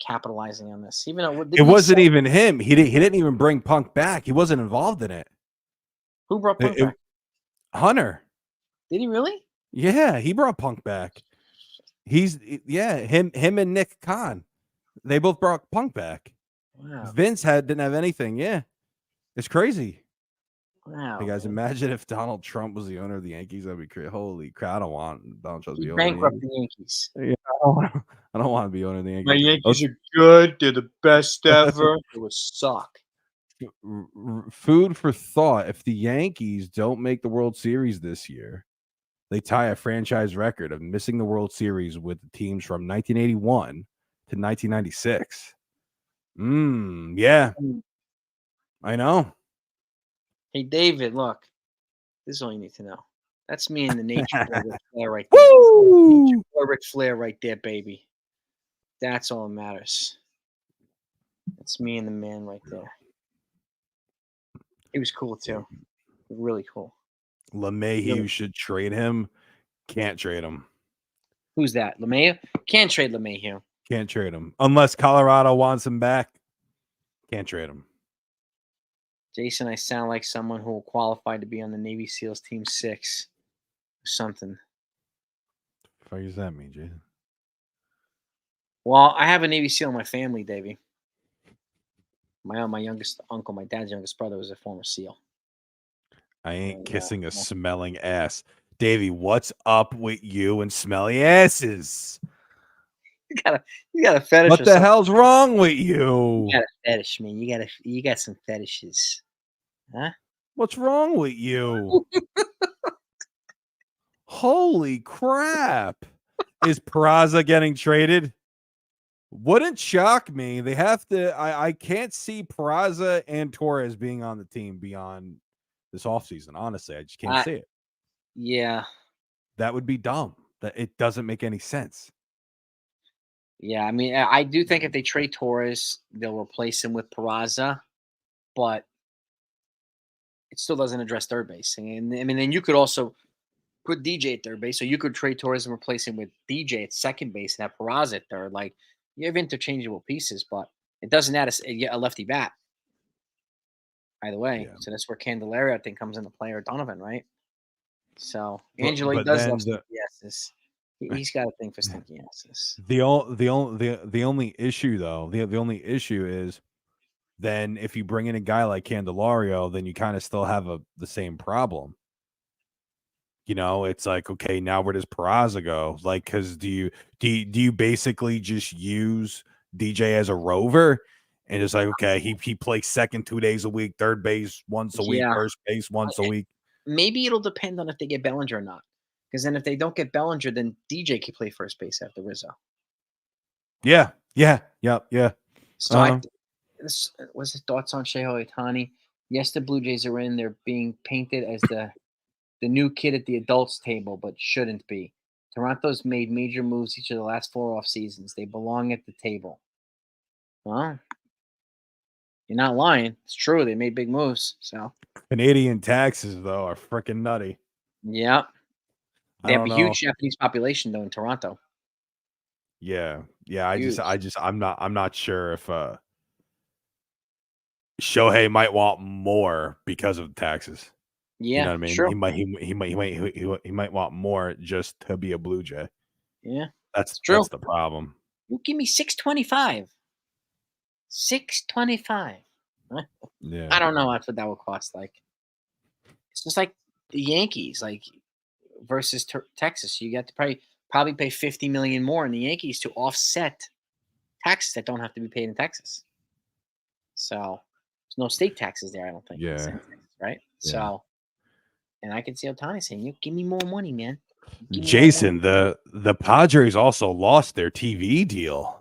Speaker 1: capitalizing on this. Even though
Speaker 2: it wasn't even him. He didn't even bring Punk back. He wasn't involved in it.
Speaker 1: Who brought Punk back?
Speaker 2: Hunter.
Speaker 1: Did he really?
Speaker 2: Yeah, he brought Punk back. Him and Nick Khan. They both brought Punk back.
Speaker 1: Wow.
Speaker 2: Vince didn't have anything. Yeah, it's crazy.
Speaker 1: Wow.
Speaker 2: Hey guys, imagine if Donald Trump was the owner of the Yankees. That'd be crazy. Holy crap! I don't want Donald Trump to be owner of
Speaker 1: the Yankees.
Speaker 2: Yeah, I don't want to be owner of the Yankees.
Speaker 1: My Yankees are good. They're the best ever. It would suck.
Speaker 2: Food for thought. If the Yankees don't make the World Series this year, they tie a franchise record of missing the World Series with the teams from 1981 to 1996. Yeah. I know.
Speaker 1: Hey, David, look. This is all you need to know. That's me in the nature boy Ric Flair right there. Nature boy Ric Flair right there, baby. That's all that matters. That's me and the man right there. He was cool, too. Really cool.
Speaker 2: LeMahieu should trade him. Can't trade him.
Speaker 1: Who's that? LeMahieu? Can't trade LeMahieu.
Speaker 2: Can't trade him. Unless Colorado wants him back. Can't trade him.
Speaker 1: Jason, I sound like someone who will qualify to be on the Navy SEALs Team 6 or something.
Speaker 2: What does that mean, Jason?
Speaker 1: Well, I have a Navy SEAL in my family, Davey. My youngest uncle, my dad's youngest brother, was a former SEAL.
Speaker 2: I ain't kissing a smelling ass. Davey, what's up with you and smelly asses?
Speaker 1: You got a fetish.
Speaker 2: What the hell's wrong with you?
Speaker 1: You got a fetish, man. You got some fetishes. Huh?
Speaker 2: What's wrong with you? Holy crap. Is Peraza getting traded? Wouldn't shock me. They have to. I can't see Peraza and Torres being on the team beyond this offseason. Honestly, I just can't see it.
Speaker 1: Yeah.
Speaker 2: That would be dumb. That it doesn't make any sense.
Speaker 1: Yeah, I mean, I do think if they trade Torres, they'll replace him with Peraza, but it still doesn't address third base. And I mean, then you could also put DJ at third base, so you could trade Torres and replace him with DJ at second base and have Peraza at third. Like, you have interchangeable pieces, but it doesn't add a lefty bat. Either way, so that's where Candelario, I think, comes into play, or Donovan, right? So Angelo does love stinky asses. He's got a thing for stinky asses.
Speaker 2: The only issue though, the only issue is then if you bring in a guy like Candelario, then you kind of still have the same problem. You know, it's like, okay, now where does Peraza go? Like, because do you basically just use DJ as a rover and it's like, okay, he plays second 2 days a week, third base once a week, first base once a week.
Speaker 1: Maybe it'll depend on if they get Bellinger or not. Because then if they don't get Bellinger, then DJ can play first base after Rizzo.
Speaker 2: Yeah.
Speaker 1: So what's his thoughts on Shohei Ohtani? Yes, the Blue Jays are in. They're being painted as the new kid at the adults table, but shouldn't be. Toronto's made major moves each of the last 4 off seasons. They belong at the table. Well, you're not lying. It's true. They made big moves. So
Speaker 2: Canadian taxes though are freaking nutty.
Speaker 1: Yeah. They have a huge Japanese population though in Toronto.
Speaker 2: Yeah. I'm not sure if Shohei might want more because of taxes.
Speaker 1: Yeah,
Speaker 2: you know what I mean?
Speaker 1: Sure.
Speaker 2: He might want more just to be a Blue Jay.
Speaker 1: Yeah, It's true.
Speaker 2: That's the problem.
Speaker 1: You give me 625. 625.
Speaker 2: Yeah.
Speaker 1: I don't know what that would cost. Like it's just like the Yankees, like versus Texas. You got to probably pay 50 million more in the Yankees to offset taxes that don't have to be paid in Texas. So there's no state taxes there. I don't think.
Speaker 2: Yeah.
Speaker 1: Texas, right?
Speaker 2: Yeah.
Speaker 1: So, and I can see Ohtani saying, "You give me more money, man."
Speaker 2: Jason, the Padres also lost their TV deal.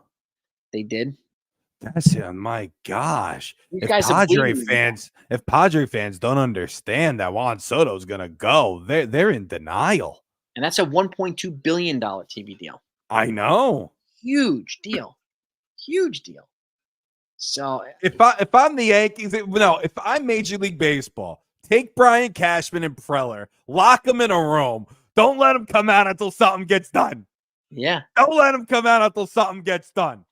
Speaker 1: They did.
Speaker 2: That's my gosh.
Speaker 1: These
Speaker 2: If
Speaker 1: guys are bleeding.
Speaker 2: Padre fans don't understand that Juan Soto's gonna go, they're in denial.
Speaker 1: And that's a $1.2 billion TV deal.
Speaker 2: I know.
Speaker 1: Huge deal. Huge deal. So
Speaker 2: if I'm the Yankees, if I'm Major League Baseball, take Brian Cashman and Preller, lock them in a room. Don't let them come out until something gets done.
Speaker 1: Yeah.
Speaker 2: Don't let them come out until something gets done.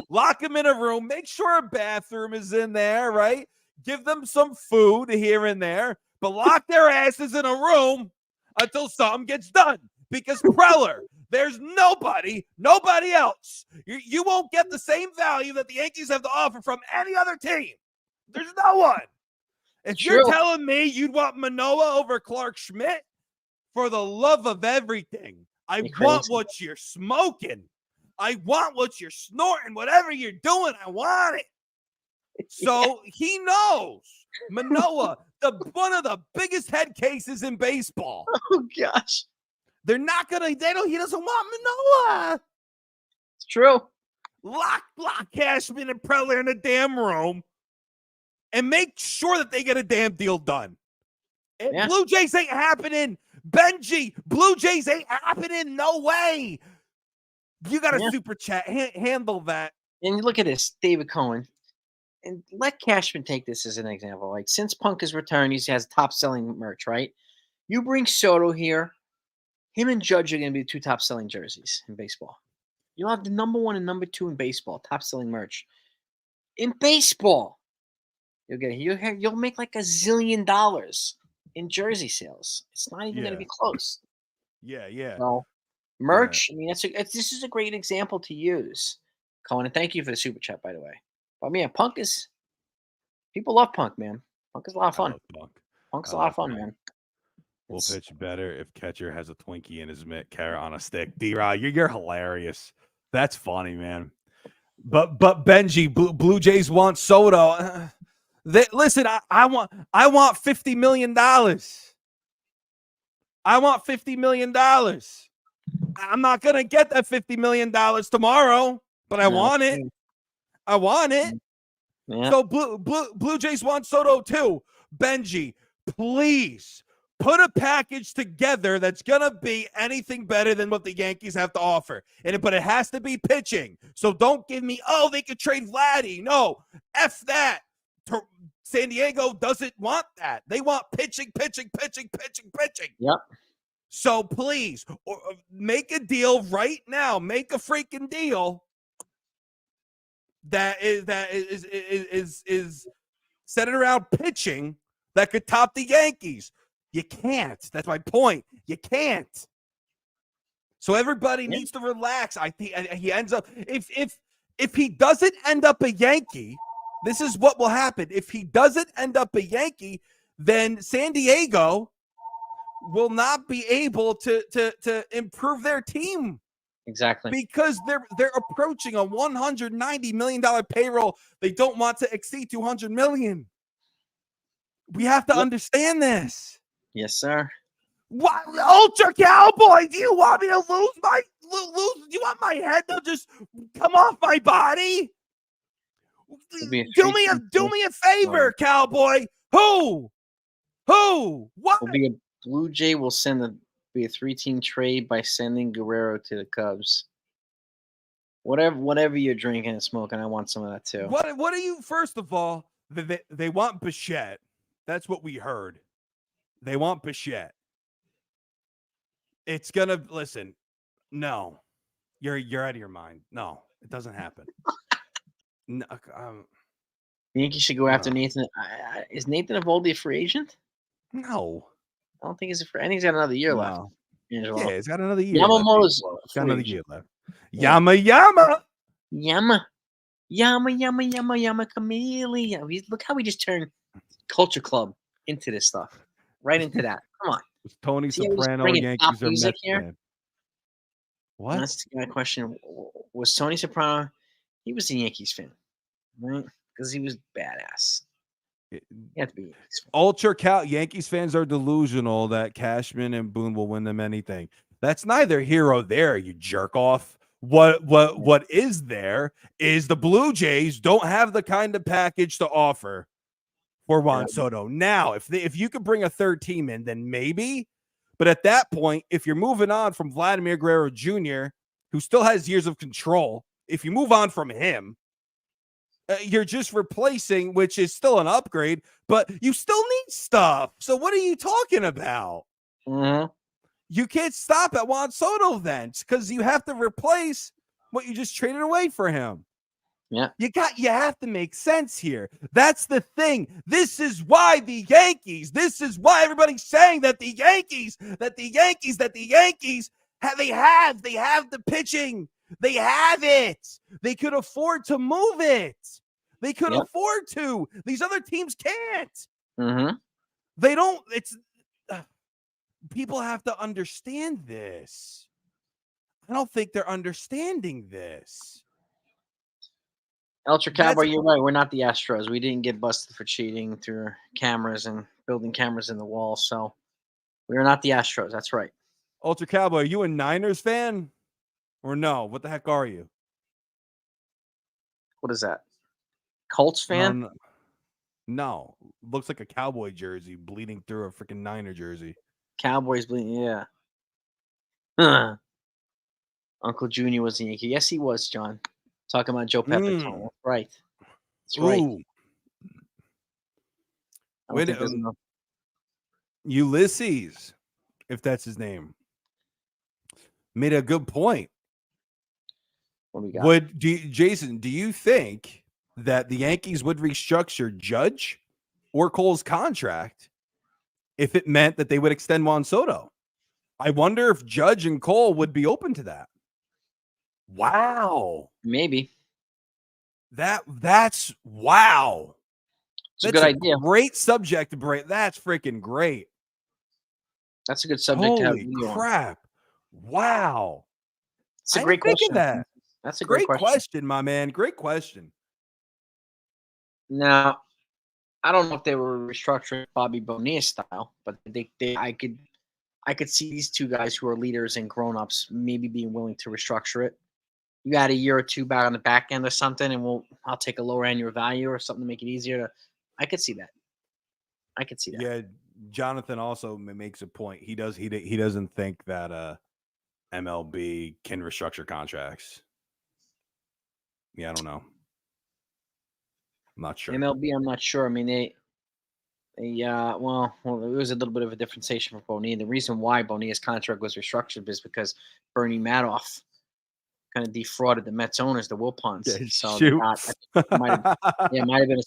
Speaker 2: Lock them in a room. Make sure a bathroom is in there, right? Give them some food here and there, but lock their asses in a room until something gets done. Because Preller, there's nobody else. You won't get the same value that the Yankees have to offer from any other team. There's no one. If you're telling me you'd want Manoah over Clark Schmidt, for the love of everything, I want what you're smoking. I want what you're snorting. Whatever you're doing, I want it. So he knows Manoah, one of the biggest head cases in baseball.
Speaker 1: Oh gosh.
Speaker 2: He doesn't want Manoah.
Speaker 1: It's true.
Speaker 2: Lock Cashman and Preller in a damn room and make sure that they get a damn deal done. Blue Jays ain't happening. Benji, Blue Jays ain't happening. No way. You got a super chat. Handle that.
Speaker 1: And look at this, David Cohen. And let Cashman take this as an example. Like, since Punk has returned, he has top-selling merch, right? You bring Soto here, him and Judge are going to be the two top-selling jerseys in baseball. You'll have the number 1 and number 2 in baseball, top-selling merch. In baseball, you'll make like $1 zillion in jersey sales. It's not even going to be close.
Speaker 2: Yeah.
Speaker 1: So, merch, I mean, this is a great example to use. Cohen, and thank you for the super chat, by the way. But man, people love Punk, man. Punk is a lot of fun. Punk's a lot of fun, man.
Speaker 2: We'll pitch better if catcher has a Twinkie in his mitt, carrot on a stick. D-Rod, you're hilarious. That's funny, man. But Benji, Blue Jays want Soto. Listen, I want $50 million. I want $50 million. I'm not gonna get that $50 million tomorrow, but I want it. I want it. Yeah. So Blue Jays want Soto too. Benji, please put a package together that's gonna be anything better than what the Yankees have to offer. But it has to be pitching. So don't give me, they could trade Vladdy. No, F that. San Diego doesn't want that. They want pitching.
Speaker 1: Yep.
Speaker 2: So please, make a deal right now. Make a freaking deal that is centered around pitching that could top the Yankees. You can't. That's my point. You can't. So everybody needs to relax. I think he ends up if he doesn't end up a Yankee, this is what will happen. If he doesn't end up a Yankee, then San Diego will not be able to improve their team.
Speaker 1: Exactly.
Speaker 2: Because they're approaching a $190 million payroll. They don't want to exceed $200 million. We have to understand this.
Speaker 1: Yes, sir.
Speaker 2: What, Ultra Cowboy? Do you want me to lose? Do you want my head to just come off my body? Do me a favor, Cowboy. Who? What?
Speaker 1: Blue Jay will be a 3-team trade by sending Guerrero to the Cubs. Whatever you're drinking and smoking, I want some of that too.
Speaker 2: What are you? First of all, they want Bichette. That's what we heard. They want Bichette. It's gonna listen. No, you're out of your mind. No, it doesn't happen. No,
Speaker 1: you think you should go after Nathan? Is Nathan Eovaldi a free agent?
Speaker 2: No,
Speaker 1: I don't think he's a free. I think he's got another year left. Angelo.
Speaker 2: he's got another year left.
Speaker 1: Yamamoto's
Speaker 2: He's got another
Speaker 1: free.
Speaker 2: year left.
Speaker 1: Yeah.
Speaker 2: Yama.
Speaker 1: Yama chameleon. Look how we just turned Culture Club into this stuff. Right into that. Come on.
Speaker 2: Was Tony
Speaker 1: See how we just
Speaker 2: Soprano
Speaker 1: bringing pop
Speaker 2: Yankees or
Speaker 1: music
Speaker 2: Mets
Speaker 1: here?
Speaker 2: fan? What?
Speaker 1: That's my question. Was Tony Soprano? He was a Yankees fan, right? Because he was badass. He had to be a Yankees fan.
Speaker 2: Yankees fans are delusional that Cashman and Boone will win them anything. That's neither here or there, you jerk off. What is there is the Blue Jays don't have the kind of package to offer for Juan Soto. Now, if you could bring a third team in, then maybe. But at that point, if you're moving on from Vladimir Guerrero Jr., who still has years of control, if you move on from him, you're just replacing, which is still an upgrade, but you still need stuff. So what are you talking about?
Speaker 1: Mm-hmm.
Speaker 2: You can't stop at Juan Soto then, because you have to replace what you just traded away for him.
Speaker 1: Yeah.
Speaker 2: You have to make sense here. That's the thing. This is why this is why everybody's saying that the Yankees, they have the pitching. They have it. They could afford to move it. They could afford to. These other teams can't.
Speaker 1: Mm-hmm.
Speaker 2: They don't. People have to understand this. I don't think they're understanding this.
Speaker 1: Ultra Cowboy, you're right. We're not the Astros. We didn't get busted for cheating through cameras and building cameras in the wall. So we are not the Astros. That's right.
Speaker 2: Ultra Cowboy, are you a Niners fan or no? What the heck are you?
Speaker 1: What is that? Colts fan?
Speaker 2: No. Looks like a Cowboy jersey bleeding through a freaking Niner jersey.
Speaker 1: Cowboys bleeding, yeah. Huh. Uncle Junior was a Yankee. Yes, he was, John. Talking about Joe Pepitone. That's right. That's right.
Speaker 2: Ulysses, if that's his name, made a good point.
Speaker 1: What we got?
Speaker 2: Jason, do you think that the Yankees would restructure Judge or Cole's contract if it meant that they would extend Juan Soto? I wonder if Judge and Cole would be open to that. Wow.
Speaker 1: Maybe.
Speaker 2: That's wow.
Speaker 1: It's a good idea.
Speaker 2: Great subject to break. That's freaking great.
Speaker 1: That's a good subject to have.
Speaker 2: Holy crap. Wow.
Speaker 1: It's a great question.
Speaker 2: That's a great question, my man. Great question.
Speaker 1: Now, I don't know if they were restructuring Bobby Bonilla style, but I could see these two guys who are leaders and grown-ups maybe being willing to restructure it. You add a year or two back on the back end or something, and I'll take a lower annual value or something to make it easier. I could see that.
Speaker 2: Yeah, Jonathan also makes a point. He doesn't think that MLB can restructure contracts. Yeah, I don't know. I'm not sure.
Speaker 1: MLB, I'm not sure. I mean, well, it was a little bit of a differentiation for Bonilla. The reason why Bonilla's contract was restructured is because Bernie Madoff kind of defrauded the Mets owners, the Wilpons.
Speaker 2: Yeah,
Speaker 1: so
Speaker 2: shoot.
Speaker 1: might have been a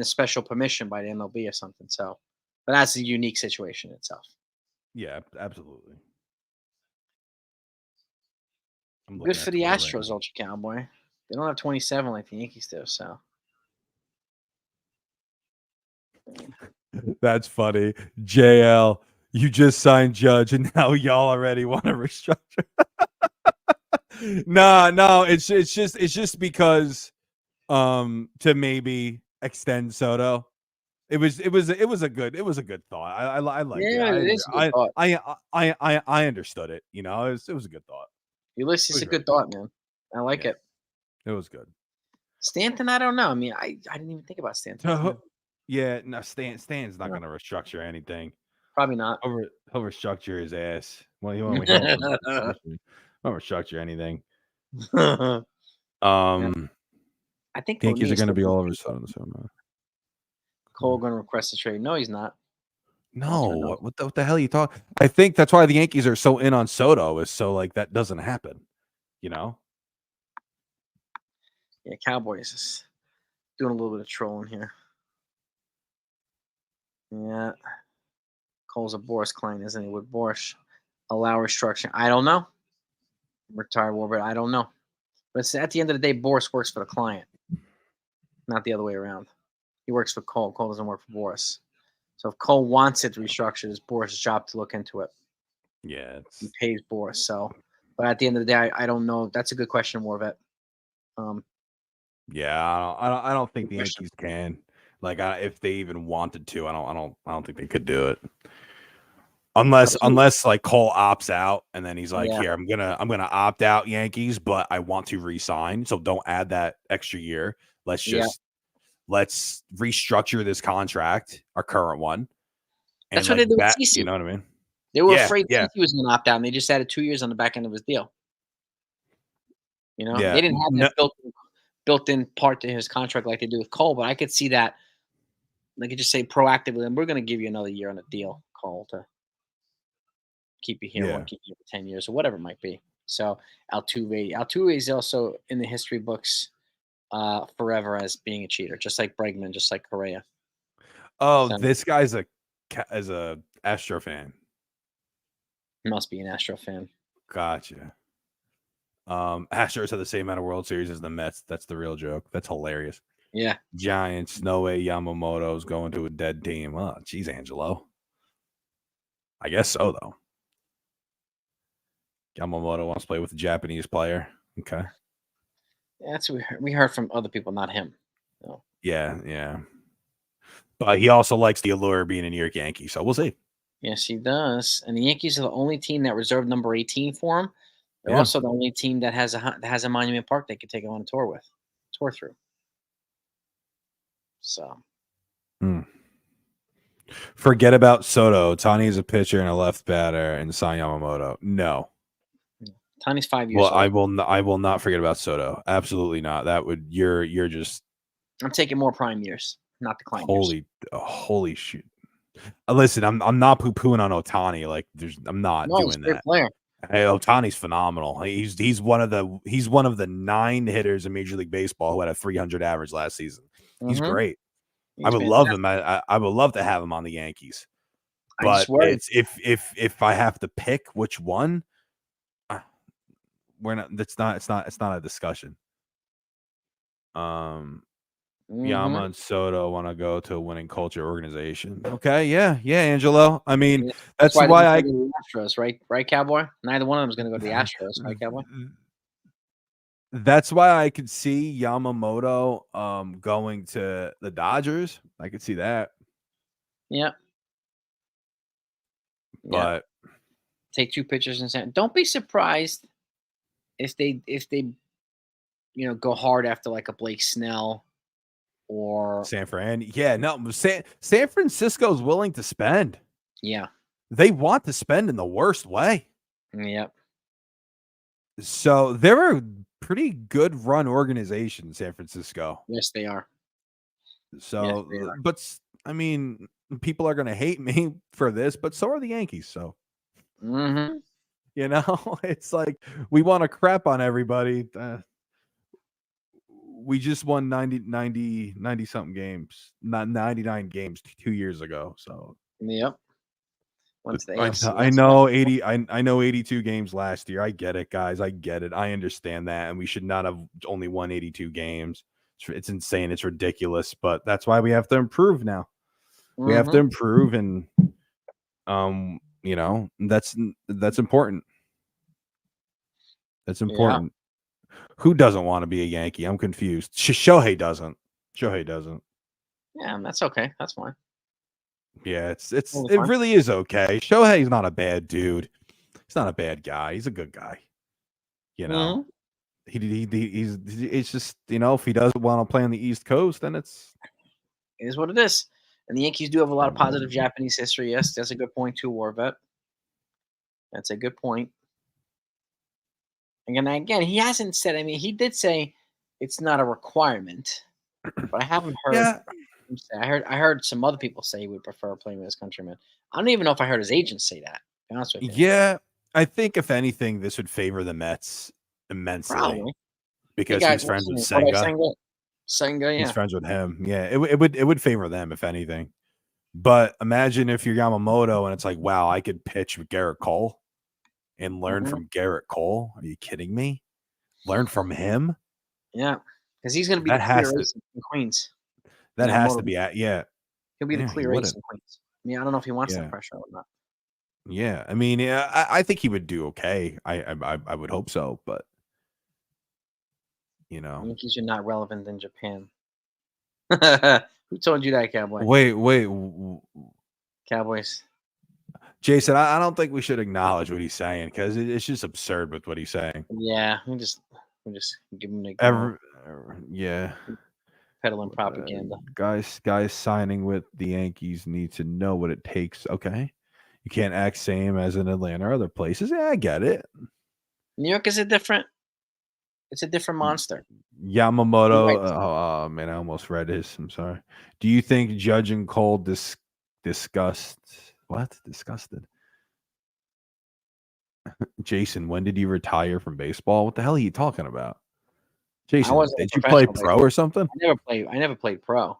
Speaker 1: special permission by the MLB or something. So, but that's a unique situation itself.
Speaker 2: Yeah, absolutely.
Speaker 1: Good for the Astros, Ultra Cowboy. They don't have 27 like the Yankees do, so.
Speaker 2: That's funny. JL, you just signed Judge, and now y'all already want to restructure. No, it's just because to maybe extend Soto. It was a good thought. I like it.
Speaker 1: Yeah, it is a good thought.
Speaker 2: I understood it. You know, it was a good thought.
Speaker 1: Ulysses, a good thought, man. I like it.
Speaker 2: It was good.
Speaker 1: Stanton, I don't know. I mean, I didn't even think about Stanton.
Speaker 2: Yeah, no, Stan's not going to restructure anything.
Speaker 1: Probably not.
Speaker 2: He'll restructure his ass. Well, he won't restructure anything.
Speaker 1: I think
Speaker 2: the Yankees are going to be all over Soto.
Speaker 1: Cole going to request a trade. No, he's not.
Speaker 2: No, what the hell are you talking? I think that's why the Yankees are so in on Soto, is so like that doesn't happen. You know?
Speaker 1: Yeah, Cowboys is doing a little bit of trolling here. Yeah. Cole's a Boris client, isn't he? With Boris. Allow restructuring. I don't know. Retired Warbird. I don't know. But at the end of the day, Boris works for the client, not the other way around. He works for Cole. Cole doesn't work for Boris. So if Cole wants it restructured, it's Boris' job to look into it.
Speaker 2: Yeah,
Speaker 1: He pays Boris. So, but at the end of the day, I don't know. That's a good question, Warvet.
Speaker 2: Yeah, I don't think the Yankees can. Like, if they even wanted to, I don't think they could do it. Unless like Cole opts out and then he's like,
Speaker 1: Yeah.
Speaker 2: here, I'm gonna opt out, Yankees, but I want to re-sign, so don't add that extra year. Let's restructure this contract, our current one, and
Speaker 1: That's what they
Speaker 2: like
Speaker 1: did with
Speaker 2: that.
Speaker 1: CC.
Speaker 2: You know what I mean?
Speaker 1: They were
Speaker 2: Yeah,
Speaker 1: afraid
Speaker 2: yeah,
Speaker 1: CC was going to opt out, and they just added 2 years on the back end of his deal. You know,
Speaker 2: yeah.
Speaker 1: they didn't have that built-in part to his contract like they do with Cole, but I could see that. They could just say proactively, and we're going to give you another year on a deal, Cole, to keep you here. We
Speaker 2: Yeah.
Speaker 1: want to keep you for 10 years or whatever it might be. So Altuve is also in the history books forever as being a cheater, just like Bregman, just like Correa.
Speaker 2: Oh,
Speaker 1: So,
Speaker 2: this guy's a Astro fan.
Speaker 1: must be an Astro fan.
Speaker 2: Gotcha. Astros have the same amount of World Series as the Mets. That's the real joke. That's hilarious.
Speaker 1: Yeah.
Speaker 2: Giants, no way Yamamoto's going to a dead team. Oh, geez, Angelo. I guess so, though. Yamamoto wants to play with a Japanese player. Okay.
Speaker 1: Yeah, that's what we heard from other people, not him. No.
Speaker 2: Yeah, yeah. But he also likes the allure of being a New York Yankee, so we'll see.
Speaker 1: Yes, he does. And the Yankees are the only team that reserved number 18 for him. They're
Speaker 2: Yeah.
Speaker 1: also the only team that has a Monument Park they could take him on a tour through. So.
Speaker 2: Forget about Soto. Tani is a pitcher and a left batter, and San Yamamoto. No.
Speaker 1: Tani's 5 years
Speaker 2: Well,
Speaker 1: old.
Speaker 2: I will not forget about Soto. Absolutely not. That would you're just.
Speaker 1: I'm taking more prime years, not decline years.
Speaker 2: Holy shit! Listen, I'm not poo pooing on Otani. Like, I'm not doing
Speaker 1: He's a great
Speaker 2: that.
Speaker 1: player.
Speaker 2: Hey, Otani's phenomenal. He's one of the 9 hitters in Major League Baseball who had a 300 average last season. He's great. I would love him. I would love to have him on the Yankees. But it's if I have to pick which one, we're not. It's not a discussion. Yama and Soto want to go to a winning culture organization. Okay, yeah, Angelo. I mean, that's why I
Speaker 1: go to the Astros, right, Cowboy. Neither one of them is going to go to the Astros, right, Cowboy.
Speaker 2: That's why I could see Yamamoto going to the Dodgers. I could see that.
Speaker 1: Yeah.
Speaker 2: But
Speaker 1: take 2 pitchers and send. Don't be surprised if they go hard after like a Blake Snell or
Speaker 2: San Fran. Yeah, no, San Francisco's willing to spend.
Speaker 1: Yeah.
Speaker 2: They want to spend in the worst way.
Speaker 1: Yep.
Speaker 2: So they're a pretty good run organization, San Francisco.
Speaker 1: Yes, they are.
Speaker 2: So,
Speaker 1: yes, they are.
Speaker 2: But I mean, people are going to hate me for this, but so are the Yankees. So, you know, it's like we want to crap on everybody. We just won 90 something games, not 99 games 2 years ago. So,
Speaker 1: yep.
Speaker 2: I know 80. I know 82 games last year. I get it, guys. I get it. I understand that, and we should not have only won 82 games. It's insane. It's ridiculous, but that's why we have to improve now. We have to improve, and you know, that's important. That's important. Yeah. Who doesn't want to be a Yankee? I'm confused. Shohei doesn't.
Speaker 1: Yeah, that's okay. That's fine.
Speaker 2: Yeah, it really is okay. Shohei's not a bad dude. He's not a bad guy. He's a good guy. You know, he's it's just, you know, if he doesn't want to play on the East Coast, then it
Speaker 1: is what it is. And the Yankees do have a lot of positive Japanese history. Yes, that's a good point too, Warvet. That's a good point. Again, he hasn't said. I mean, he did say it's not a requirement, but I haven't heard.
Speaker 2: Yeah.
Speaker 1: I heard some other people say he would prefer playing with his countrymen. I don't even know if I heard his agent say that. To be honest with you.
Speaker 2: Yeah, I think if anything, this would favor the Mets immensely.
Speaker 1: Probably.
Speaker 2: Because he's friends with Senga.
Speaker 1: Senga, yeah.
Speaker 2: He's friends with him. Yeah, it would favor them if anything. But imagine if you're Yamamoto and it's like, wow, I could pitch with Garrett Cole. and learn from Garrett Cole? Are you kidding me? Learn from him?
Speaker 1: Yeah, because he's going to be the
Speaker 2: That
Speaker 1: clear
Speaker 2: has to
Speaker 1: ace in Queens.
Speaker 2: that has to be yeah.
Speaker 1: He'll be the
Speaker 2: Yeah, he
Speaker 1: clear ace
Speaker 2: wouldn't.
Speaker 1: in Queens. I mean, I don't know if he wants that
Speaker 2: Yeah.
Speaker 1: pressure or not.
Speaker 2: Yeah. I mean, yeah, I think he would do okay. I would hope so, but you know.
Speaker 1: Yankees are not relevant in Japan. Who told you that, Cowboy?
Speaker 2: Wait.
Speaker 1: Cowboys.
Speaker 2: Jason, I don't think we should acknowledge what he's saying because it's just absurd with what he's saying.
Speaker 1: Yeah, we just give him
Speaker 2: Yeah.
Speaker 1: peddling propaganda.
Speaker 2: Guys signing with the Yankees need to know what it takes. Okay. You can't act same as in Atlanta or other places. Yeah, I get it.
Speaker 1: New York is it's a different monster.
Speaker 2: Yamamoto. Oh man, I almost read his. I'm sorry. Do you think Judge and Cole disgusted? Jason, when did you retire from baseball? What the hell are you talking about? Jason, did you play pro or something?
Speaker 1: I never played pro.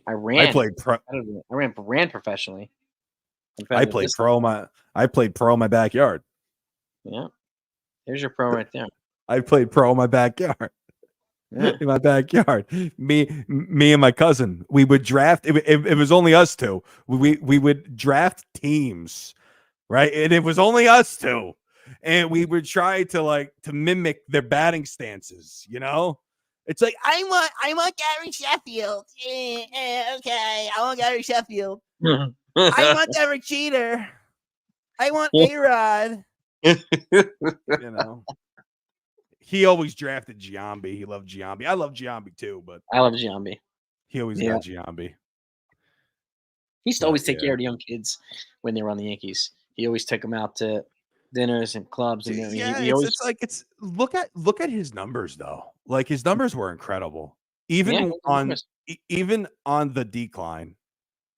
Speaker 1: I
Speaker 2: I played pro.
Speaker 1: I ran professionally.
Speaker 2: I played pro in my backyard.
Speaker 1: Yeah. There's your pro right there.
Speaker 2: I played pro in my backyard. Yeah. In my backyard. Me and my cousin. We would draft. It was only us two. We would draft teams, right? And it was only us two. And we would try to mimic their batting stances, you know? It's like I want Gary Sheffield. Okay, I want Gary Sheffield. I want Derek Jeter. I want A-Rod. You know. He always drafted Giambi. He loved Giambi. I love Giambi too, but
Speaker 1: I love Giambi.
Speaker 2: He always got Giambi.
Speaker 1: He used to always take care of the young kids when they were on the Yankees. He always took them out to dinners and clubs, and
Speaker 2: look at his numbers though. Like his numbers were incredible. Even on the decline,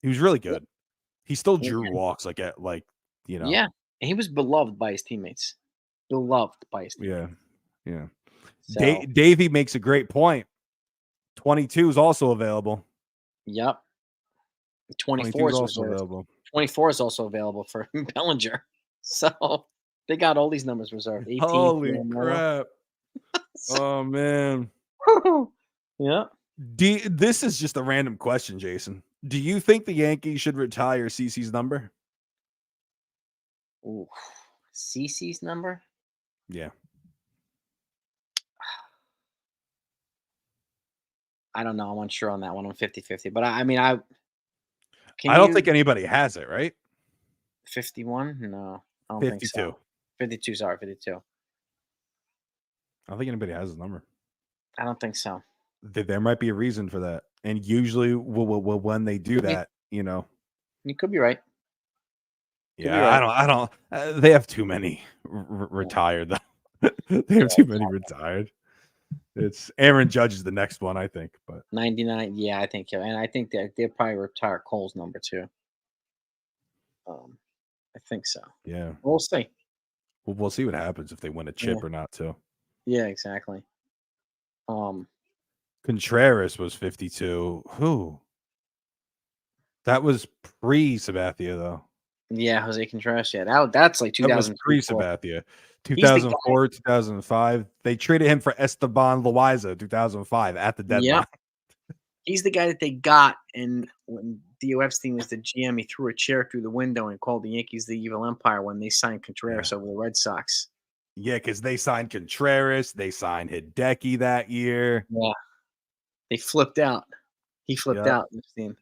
Speaker 2: he was really good. He still drew walks
Speaker 1: Yeah, and he was beloved by his teammates.
Speaker 2: Yeah.
Speaker 1: So,
Speaker 2: Davey makes a great point. 22 is also available.
Speaker 1: Yep. 24 is also available. 24 is also available for Bellinger. So they got all these numbers reserved. 18,
Speaker 2: holy crap. Oh man.
Speaker 1: Yeah.
Speaker 2: This is just a random question, Jason. Do you think the Yankees should retire CeCe's number?
Speaker 1: Ooh. CeCe's number?
Speaker 2: Yeah.
Speaker 1: I don't know. I'm unsure on that one. I'm 50-50. But I
Speaker 2: don't think anybody has it, right?
Speaker 1: 51? No. I don't
Speaker 2: 52.
Speaker 1: think so. 52, sorry, 52.
Speaker 2: I don't think anybody has his number.
Speaker 1: I don't think so.
Speaker 2: There might be a reason for that. And usually when they do that, you know.
Speaker 1: You could be right.
Speaker 2: I don't. They have too many retired, though. They have too many retired. It's Aaron Judge is the next one, I think. But
Speaker 1: 99, yeah, I think, and I think that they'll probably retire Cole's number too. I think so.
Speaker 2: Yeah,
Speaker 1: we'll see.
Speaker 2: We'll see what happens if they win a chip or not, too.
Speaker 1: Yeah, exactly.
Speaker 2: Contreras was 52. Who? That was pre-Sabathia, though.
Speaker 1: Yeah, Jose Contreras. Yeah, that's like 2000.
Speaker 2: That was pre-Sabathia. 2004, 2005. They traded him for Esteban Loaiza, 2005, at the deadline.
Speaker 1: Yeah. He's the guy that they got, and when Theo Epstein was the GM, he threw a chair through the window and called the Yankees the evil empire when they signed Contreras over the Red Sox.
Speaker 2: Yeah, because they signed Contreras. They signed Hideki that year.
Speaker 1: Yeah. They flipped out. He flipped out, Epstein.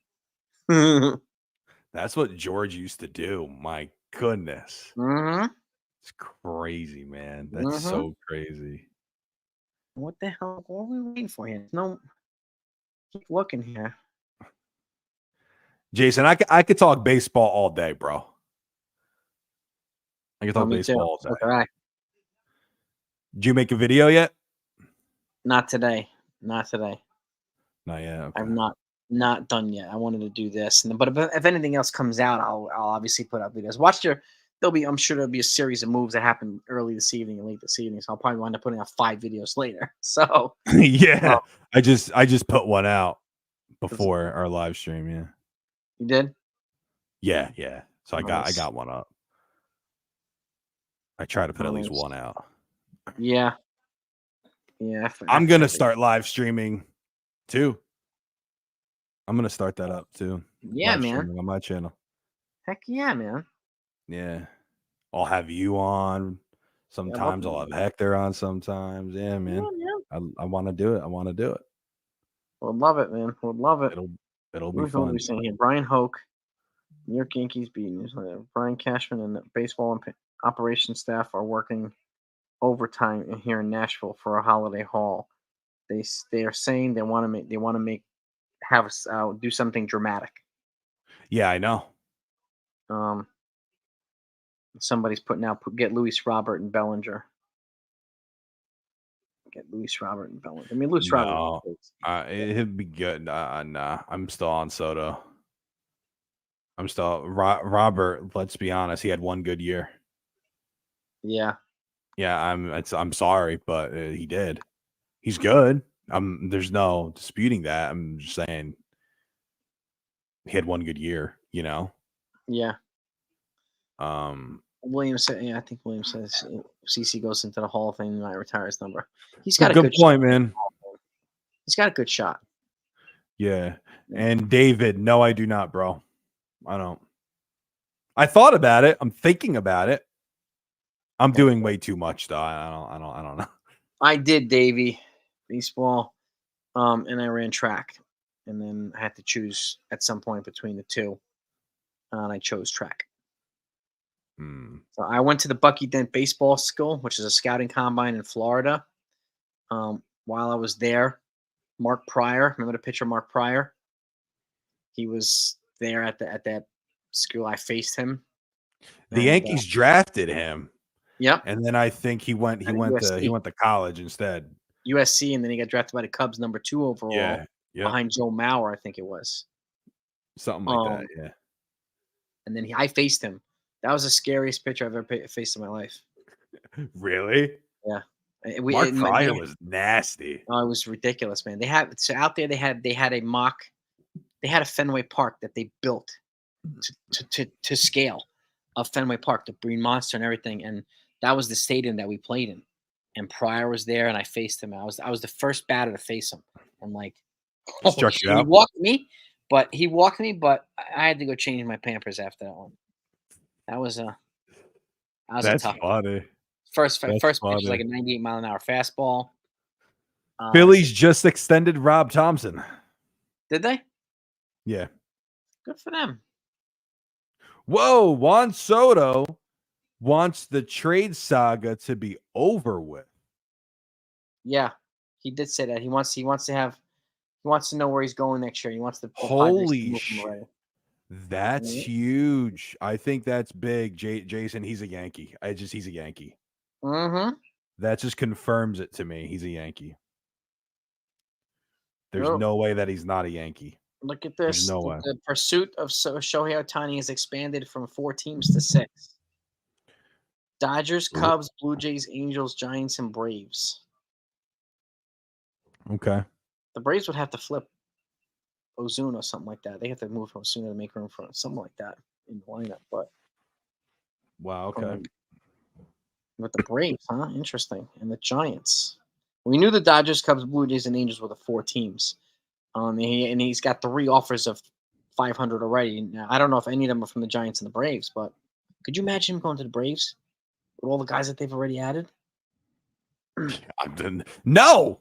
Speaker 2: That's what George used to do. My goodness.
Speaker 1: Mm-hmm.
Speaker 2: It's crazy, man. That's so crazy.
Speaker 1: What the hell? What are we waiting for here? No, keep looking here.
Speaker 2: Jason, I could talk baseball all day, bro. I could talk baseball all day.
Speaker 1: Right.
Speaker 2: Did you make a video yet?
Speaker 1: Not today.
Speaker 2: Not yet. Okay.
Speaker 1: I'm not done yet. I wanted to do this, but if anything else comes out, I'll obviously put up videos. I'm sure there'll be a series of moves that happen early this evening and late this evening. So I'll probably wind up putting out 5 videos later. So
Speaker 2: yeah, I just put one out before our live stream. Yeah,
Speaker 1: you did.
Speaker 2: Yeah. So I got one up. I try to put at least one out.
Speaker 1: Yeah. Yeah.
Speaker 2: I'm going to start live streaming too. I'm going to start that up too.
Speaker 1: Yeah,
Speaker 2: live
Speaker 1: man.
Speaker 2: streaming on my channel.
Speaker 1: Heck yeah, man.
Speaker 2: Yeah. I'll have you on. Sometimes I'll have Hector on sometimes. Yeah, man.
Speaker 1: Yeah,
Speaker 2: I want to do it. I want to do it.
Speaker 1: Would love it, man. Would love it.
Speaker 2: It'll be fun.
Speaker 1: We're saying here, Brian Hoke, New York Yankees beating Brian Cashman and the baseball and operations staff are working overtime here in Nashville for a holiday haul. They are saying they want to do something dramatic.
Speaker 2: Yeah, I know.
Speaker 1: Somebody's putting out get Luis Robert and Bellinger. Get Luis Robert and Bellinger. I mean, Luis Robert.
Speaker 2: It'd be good. Nah, I'm still on Soto. I'm still Robert. Let's be honest. He had one good year.
Speaker 1: Yeah.
Speaker 2: Yeah. I'm sorry, but he did. He's good. There's no disputing that. I'm just saying he had one good year. You know.
Speaker 1: Yeah. Williams said, I think Williams says CC goes into the Hall of Fame and might retire his number. He's got a good
Speaker 2: point,
Speaker 1: shot.
Speaker 2: man.
Speaker 1: He's got a good shot.
Speaker 2: Yeah. And David, no, I do not, bro. I don't. I thought about it. I'm thinking about it. I'm doing way too much though. I don't know.
Speaker 1: I did Davey baseball, and I ran track, and then I had to choose at some point between the two, and I chose track. So I went to the Bucky Dent Baseball School, which is a scouting combine in Florida. While I was there, Mark Pryor, remember the pitcher Mark Pryor? He was there at that school. I faced him.
Speaker 2: The Yankees drafted him.
Speaker 1: Yep.
Speaker 2: And then I think he went to college instead.
Speaker 1: USC, and then he got drafted by the Cubs number 2 overall. Yeah. Behind Joe Mauer, I think it was.
Speaker 2: Something like that, yeah.
Speaker 1: And then I faced him. That was the scariest pitcher I've ever faced in my life.
Speaker 2: Really?
Speaker 1: Yeah.
Speaker 2: Mark Pryor was nasty.
Speaker 1: Oh, it was ridiculous, man. Out there they had a Fenway Park that they built to scale of Fenway Park, the Green Monster and everything, and that was the stadium that we played in. And Pryor was there, and I faced him. I was the first batter to face him. I'm like, he walked me, but I had to go change my Pampers after that one. That was a tough
Speaker 2: funny.
Speaker 1: One. First pitch was like a 98 mile an hour fastball.
Speaker 2: Phillies just extended Rob Thompson.
Speaker 1: Did they?
Speaker 2: Yeah.
Speaker 1: Good for them.
Speaker 2: Whoa, Juan Soto wants the trade saga to be over with.
Speaker 1: Yeah, he did say that. He wants to know where he's going next year. He wants to.
Speaker 2: Holy shit. That's huge. I think that's big. Jason, he's a Yankee. He's a Yankee.
Speaker 1: Mm-hmm.
Speaker 2: That just confirms it to me. He's a Yankee. There's no way that he's not a Yankee.
Speaker 1: Look at this. No way. The pursuit of Shohei Ohtani has expanded from 4 teams to 6. Dodgers, Cubs, Blue Jays, Angels, Giants, and Braves.
Speaker 2: Okay.
Speaker 1: The Braves would have to flip Ozuna or something like that. They have to move from Ozuna to make room for something like that in the lineup. But
Speaker 2: wow, okay.
Speaker 1: With the Braves, huh? Interesting. And the Giants. We knew the Dodgers, Cubs, Blue Jays, and Angels were the 4 teams. And he's got 3 offers of 500 already. Now, I don't know if any of them are from the Giants and the Braves, but could you imagine him going to the Braves with all the guys that they've already added?
Speaker 2: No.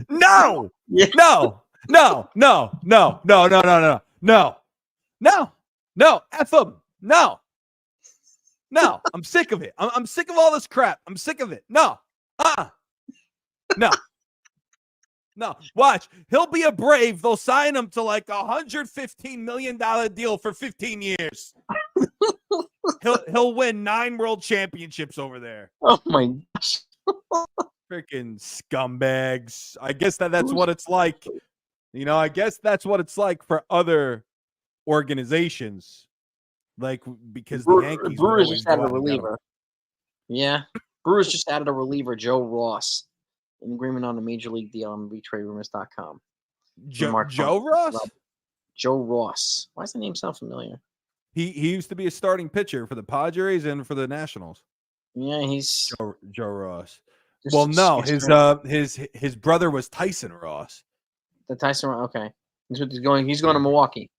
Speaker 2: No. Yeah. No. F them. No. I'm sick of it. I'm sick of all this crap. I'm sick of it. No. No. Watch. He'll be a Brave. They'll sign him to like $115 million deal for 15 years. He'll win 9 world championships over there.
Speaker 1: Oh my gosh.
Speaker 2: Freaking scumbags. I guess that's what it's like. I guess that's what it's like for other organizations. Like, because the Yankees
Speaker 1: Brewers just added a reliever. Yeah. Brewers just added a reliever, Joe Ross. In agreement on a major league deal on MLBTradeRumors.com.
Speaker 2: Joe Ross?
Speaker 1: Joe Ross. Why does the name sound familiar?
Speaker 2: He used to be a starting pitcher for the Padres and for the Nationals.
Speaker 1: Yeah, he's
Speaker 2: Joe Ross. Well,
Speaker 1: just
Speaker 2: no,
Speaker 1: scared.
Speaker 2: his brother was Tyson Ross.
Speaker 1: The Tyson. Okay, he's going. He's going to Milwaukee.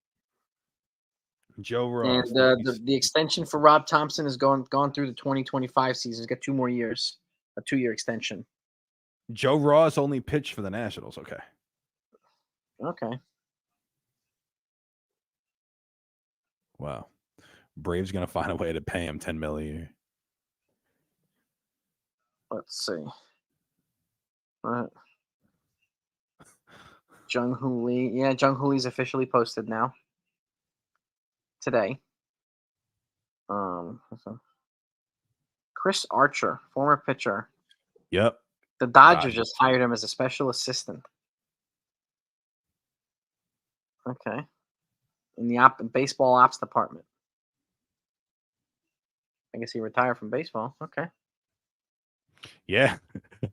Speaker 2: Joe
Speaker 1: And
Speaker 2: Ross.
Speaker 1: the extension for Rob Thompson is gone through the 2025 season. He's got 2 more years, a 2-year extension.
Speaker 2: Joe Ross only pitched for the Nationals. Okay.
Speaker 1: Okay.
Speaker 2: Wow. Braves gonna find a way to pay him $10 million a year.
Speaker 1: Let's see. Jung Hoo Lee. Yeah, Jung Hoo Lee's officially posted now. Today. Chris Archer, former pitcher.
Speaker 2: Yep.
Speaker 1: The Dodgers just hired him as a special assistant. Okay. In the baseball ops department. I guess he retired from baseball. Okay.
Speaker 2: Yeah.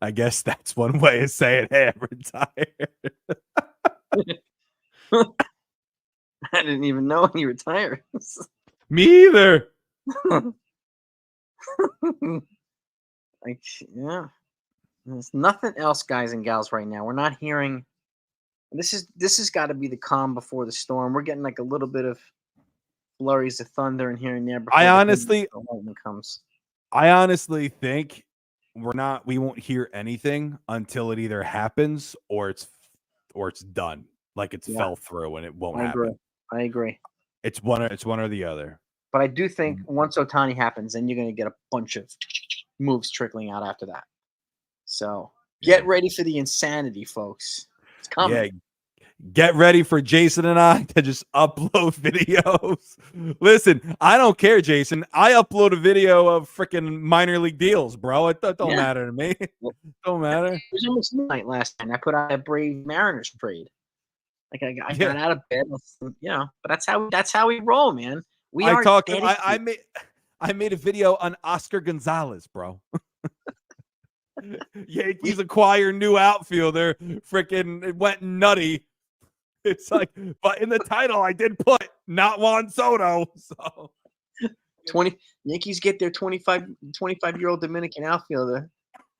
Speaker 2: I guess that's one way of saying, hey, I'm retired.
Speaker 1: I didn't even know he retired.
Speaker 2: Me either.
Speaker 1: Like, yeah. There's nothing else, guys and gals, right now. We're not hearing. This has got to be the calm before the storm. We're getting like a little bit of flurries of thunder and here and there before the lightning comes.
Speaker 2: I honestly think we won't hear anything until it either happens or it's done. Like it's fell through and it won't happen.
Speaker 1: I agree.
Speaker 2: It's one or the other.
Speaker 1: But I do think once Ohtani happens, then you're going to get a bunch of moves trickling out after that. So get ready for the insanity, folks. It's coming. Yeah.
Speaker 2: Get ready for Jason and I to just upload videos. Listen, I don't care, Jason. I upload a video of freaking minor league deals, bro. It don't matter to me. Don't matter.
Speaker 1: It was almost midnight last night. I put out a Brave Mariners trade. Like I got out of bed, but that's how we roll, man.
Speaker 2: I made a video on Oscar Gonzalez, bro. Yankees acquire new outfielder. Freaking it went nutty. It's like, but in the title I did put not Juan Soto. So
Speaker 1: 20 Yankees get their 25-year-old Dominican outfielder,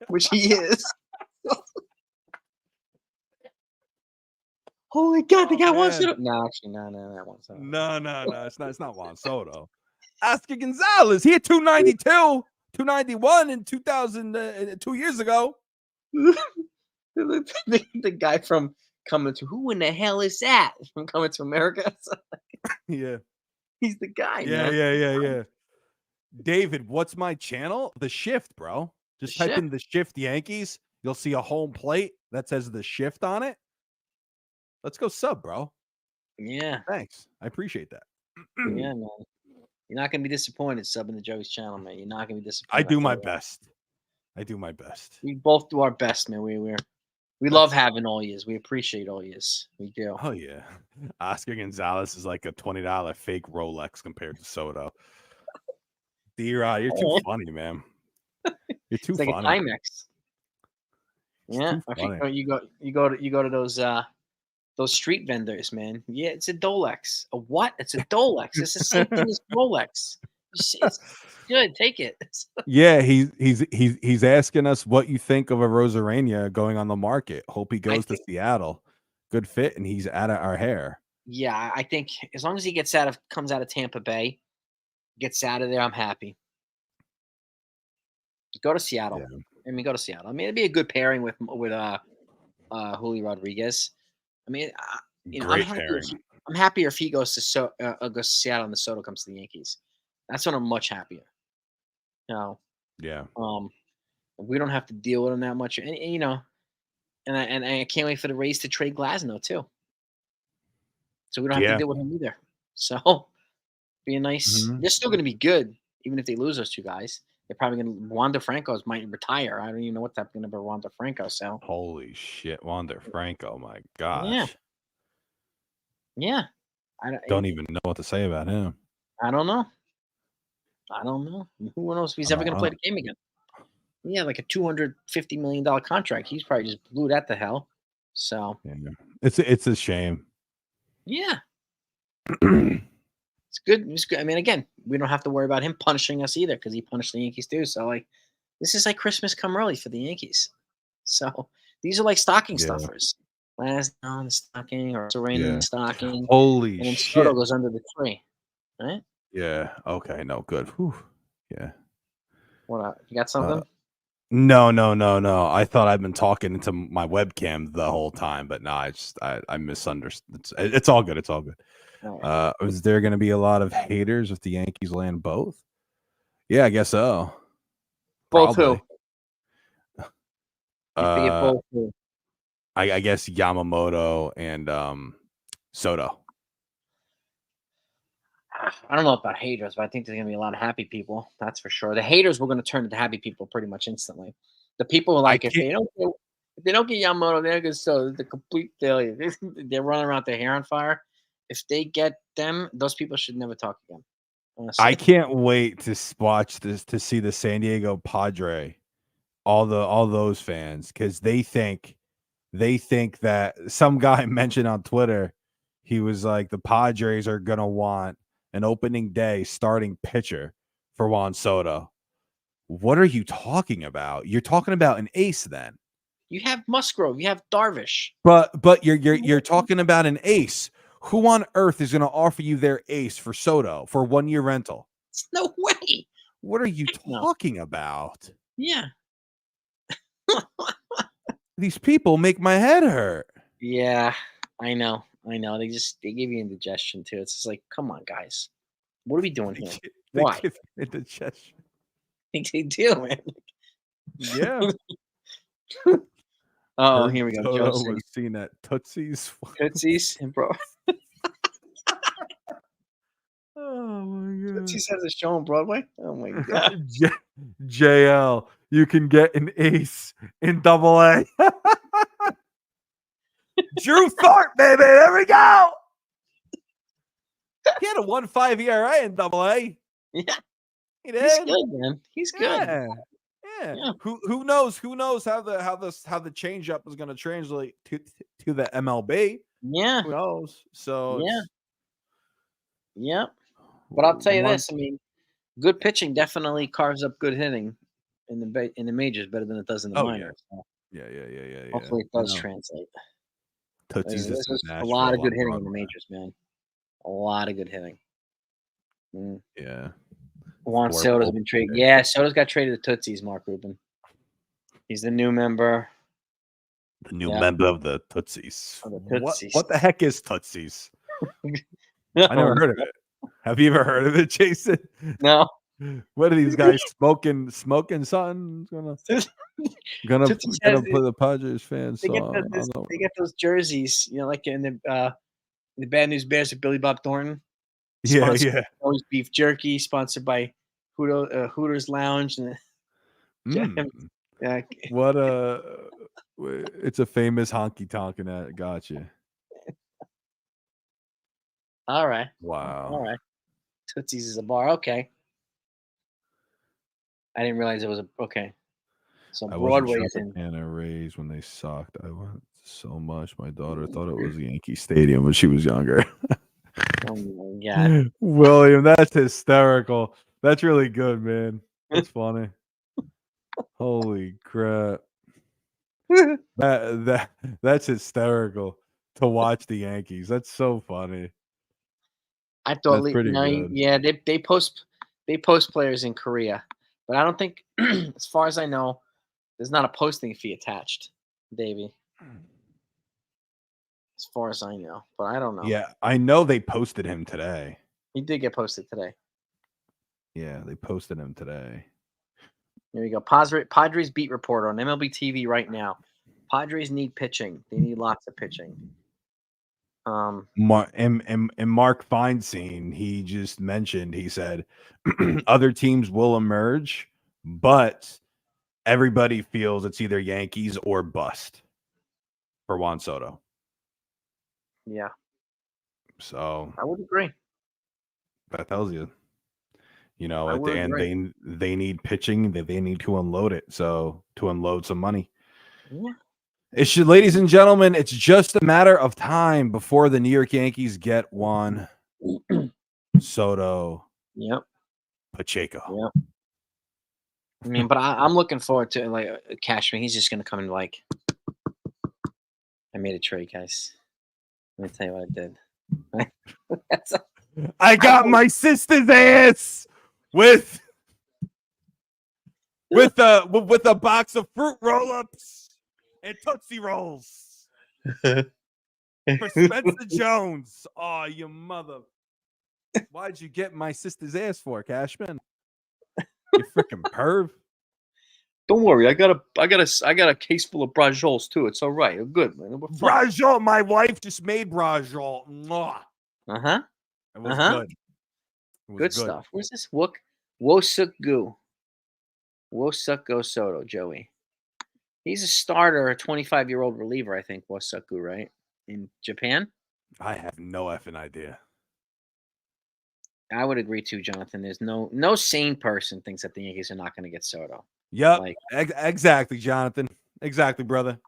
Speaker 1: which he is. Holy God, they got Juan Soto. No, actually, no, not Juan Soto.
Speaker 2: No, it's not Juan Soto. Oscar Gonzalez, he had 292, 291 in 2000 2 years ago.
Speaker 1: the guy from Coming to Who in the hell is that? From Coming to America.
Speaker 2: Yeah.
Speaker 1: He's the guy.
Speaker 2: Yeah. David, what's my channel? The Shift, bro. Just type in The Shift Yankees. You'll see a home plate that says The Shift on it. Let's go sub, bro.
Speaker 1: Yeah.
Speaker 2: Thanks. I appreciate that.
Speaker 1: Yeah, man. You're not going to be disappointed subbing to Joey's channel, man. You're not going to be disappointed.
Speaker 2: I do my best.
Speaker 1: We both do our best, man. We love having all yous. We appreciate all yous. We do.
Speaker 2: Oh, yeah. Oscar Gonzalez is like a $20 fake Rolex compared to Soto. D-Rod, you're too funny, man. You're too funny.
Speaker 1: Like a Timex. Yeah. I think you go to those street vendors, man. Yeah, it's a Dolex. A what? It's a Dolex. It's the same thing as Rolex. It's good. Take it.
Speaker 2: Yeah, he's asking us what you think of a Rosarania going on the market. Hope he goes to Seattle. Good fit, and he's out of our hair.
Speaker 1: Yeah, I think as long as he comes out of Tampa Bay, gets out of there, I'm happy. Go to Seattle. Yeah. Go to Seattle. It'd be a good pairing with Julio Rodriguez. I'm happier if he goes to Seattle and the Soto comes to the Yankees. That's when I'm much happier.
Speaker 2: Yeah.
Speaker 1: We don't have to deal with him that much, and I can't wait for the Rays to trade Glasnow too. So we don't have to deal with him either. So be a nice. Mm-hmm. They're still going to be good, even if they lose those two guys. They're probably going to. Wander Franco might retire. I don't even know what's happening about Wander Franco. So
Speaker 2: holy shit, Wander Franco! My gosh.
Speaker 1: Yeah.
Speaker 2: I don't even know what to say about him.
Speaker 1: I don't know. Who knows if he's ever going to play the game again? Yeah, like a $250 million contract. He's probably just blew that to hell. So
Speaker 2: it's a shame.
Speaker 1: Yeah. It's good. It's good. I mean, again, we don't have to worry about him punishing us either because he punished the Yankees too. So like, this is like Christmas come early for the Yankees. So these are like stocking
Speaker 2: Yeah,
Speaker 1: stuffers. Last on the stocking, or it's a rain in
Speaker 2: yeah.
Speaker 1: the stocking,
Speaker 2: Holy
Speaker 1: and then Soto
Speaker 2: shit.
Speaker 1: goes under the tree. Right?
Speaker 2: Yeah. Okay. No. Good. Whew. Yeah.
Speaker 1: What? You got
Speaker 2: Uh,
Speaker 1: something?
Speaker 2: no, no, no, no. I thought I'd been talking into my webcam the whole time, but no, I misunderstood. It's all good. It's all good.
Speaker 1: All right.
Speaker 2: Is there going to be a lot of haters if the Yankees land both? Yeah, I guess so.
Speaker 1: Both who?
Speaker 2: Probably.
Speaker 1: If they get
Speaker 2: Uh,
Speaker 1: both who?
Speaker 2: I guess Yamamoto and Soto.
Speaker 1: I don't know about haters, but I think there's gonna be a lot of happy people. That's for sure. The haters were gonna turn into happy people pretty much instantly. The people who
Speaker 2: I
Speaker 1: like
Speaker 2: can't.
Speaker 1: if they don't get Yamamoto, they're gonna so the complete failure. They're running around with their hair on fire. If they get them, those people should never talk again.
Speaker 2: I
Speaker 1: Honestly.
Speaker 2: can't wait to watch this to see the San Diego Padre, all those fans, because they think that some guy mentioned on Twitter, he was like the Padres are gonna want an opening day starting pitcher for Juan Soto. What are you talking about? You're talking about an ace then.
Speaker 1: You have Musgrove, you have Darvish.
Speaker 2: But you're talking about an ace. Who on earth is going to offer you their ace for Soto for 1 year rental?
Speaker 1: No way.
Speaker 2: What are you
Speaker 1: No.
Speaker 2: talking about?
Speaker 1: Yeah.
Speaker 2: These people make my head hurt.
Speaker 1: Yeah. I know. I know. They give you indigestion too. It's just like, come on, guys. What are we doing here?
Speaker 2: They
Speaker 1: Why?
Speaker 2: give me indigestion.
Speaker 1: They do, man.
Speaker 2: Yeah.
Speaker 1: Oh,
Speaker 2: Heard
Speaker 1: here we go. Joe
Speaker 2: Soto
Speaker 1: saying
Speaker 2: was seen at Tootsie's.
Speaker 1: Tootsie's and bro.
Speaker 2: Oh my god.
Speaker 1: Tootsie's has a show on Broadway. Oh my god.
Speaker 2: JL, you can get an ace in double A. Drew Thorpe, baby. There we go. He had a 1.5 ERA in double A.
Speaker 1: Yeah,
Speaker 2: He
Speaker 1: he's
Speaker 2: did.
Speaker 1: good, man. He's good.
Speaker 2: Yeah. Yeah.
Speaker 1: Yeah.
Speaker 2: Who knows? Who knows how the changeup is going to translate to the MLB?
Speaker 1: Yeah.
Speaker 2: Who knows? So
Speaker 1: Yeah.
Speaker 2: it's
Speaker 1: Yeah. But I'll tell you
Speaker 2: one.
Speaker 1: this. I mean, good pitching definitely carves up good hitting in the majors better than it does in the
Speaker 2: Oh yeah.
Speaker 1: minors. So
Speaker 2: Yeah.
Speaker 1: hopefully it does translate.
Speaker 2: Tootsie's
Speaker 1: There's
Speaker 2: is in
Speaker 1: a lot of
Speaker 2: Nashville
Speaker 1: good
Speaker 2: on
Speaker 1: hitting in the
Speaker 2: Broadway.
Speaker 1: majors, man. A lot of good hitting. Mm.
Speaker 2: Yeah.
Speaker 1: Juan
Speaker 2: Thorpe
Speaker 1: Soto's
Speaker 2: opened
Speaker 1: been traded.
Speaker 2: it.
Speaker 1: Yeah, Soto's got traded to Tootsie's, Mark Rubin. He's the new member
Speaker 2: The new member of the Tootsies.
Speaker 1: of the Tootsies.
Speaker 2: What the heck is Tootsies? I never heard of it. Have you ever heard of it, Jason?
Speaker 1: No.
Speaker 2: What are these guys smoking something? Gonna
Speaker 1: Tootsies
Speaker 2: put the Padres fans
Speaker 1: They get
Speaker 2: on.
Speaker 1: they get those jerseys, like in the Bad News Bears with Billy Bob Thornton.
Speaker 2: Yeah,
Speaker 1: Sponsored
Speaker 2: yeah.
Speaker 1: by Always Beef Jerky, sponsored by Hooters Lounge. And
Speaker 2: What it's a famous honky tonk in that. Gotcha.
Speaker 1: all right.
Speaker 2: Wow.
Speaker 1: All right. Tootsie's is a bar. Okay. I didn't realize it was okay. So
Speaker 2: I wasn't sure
Speaker 1: Broadway's
Speaker 2: if
Speaker 1: in.
Speaker 2: Atlanta Rays when they sucked. I went so much. My daughter thought it was a Yankee Stadium when she was younger.
Speaker 1: Oh my god.
Speaker 2: William, that's hysterical. That's really good, man. That's funny. Holy crap. That's hysterical to watch the Yankees. That's so funny.
Speaker 1: I thought,
Speaker 2: That's pretty good.
Speaker 1: yeah, they post players in Korea, but I don't think, as far as I know, there's not a posting fee attached, Davey. As far as I know, but I don't know.
Speaker 2: Yeah, I know they posted him today.
Speaker 1: He did get posted today.
Speaker 2: Yeah, they posted him today.
Speaker 1: Here we go. Padres beat reporter on MLB TV right now. Padres need pitching. They need lots of pitching.
Speaker 2: And Mark Feinstein, he just mentioned, he said, other teams will emerge, but everybody feels it's either Yankees or bust for Juan Soto.
Speaker 1: Yeah.
Speaker 2: So
Speaker 1: I would agree.
Speaker 2: That tells you, at the end, they need pitching, that they need to unload it. So to unload some money.
Speaker 1: Yeah.
Speaker 2: Ladies and gentlemen, it's just a matter of time before the New York Yankees get one. Soto,
Speaker 1: Yep.
Speaker 2: Pacheco.
Speaker 1: Yep. I mean, but I'm looking forward to like Cashman. He's just gonna come in like, I made a trade, guys. Let me tell you what I did. That's
Speaker 2: I got my sister's ass with a box of fruit roll-ups and Tootsie Rolls for Spencer Jones. Oh, you mother! Why'd you get my sister's ass for, Cashman? You freaking perv!
Speaker 1: Don't worry, I got a case full of brajoles too. It's all right. We're good, man. We're fine.
Speaker 2: Brajol, my wife just made brajol.
Speaker 1: Uh huh.
Speaker 2: It was good. It was
Speaker 1: Good stuff. Where's this? Wosuk Gu. Wosuk Go Soto, Joey. He's a starter, a 25-year-old reliever, I think. Wosuk Gu, right? In Japan.
Speaker 2: I have no effing idea.
Speaker 1: I would agree too, Jonathan. There's no sane person thinks that the Yankees are not going to get Soto.
Speaker 2: Yep.
Speaker 1: Like,
Speaker 2: exactly, Jonathan. Exactly, brother.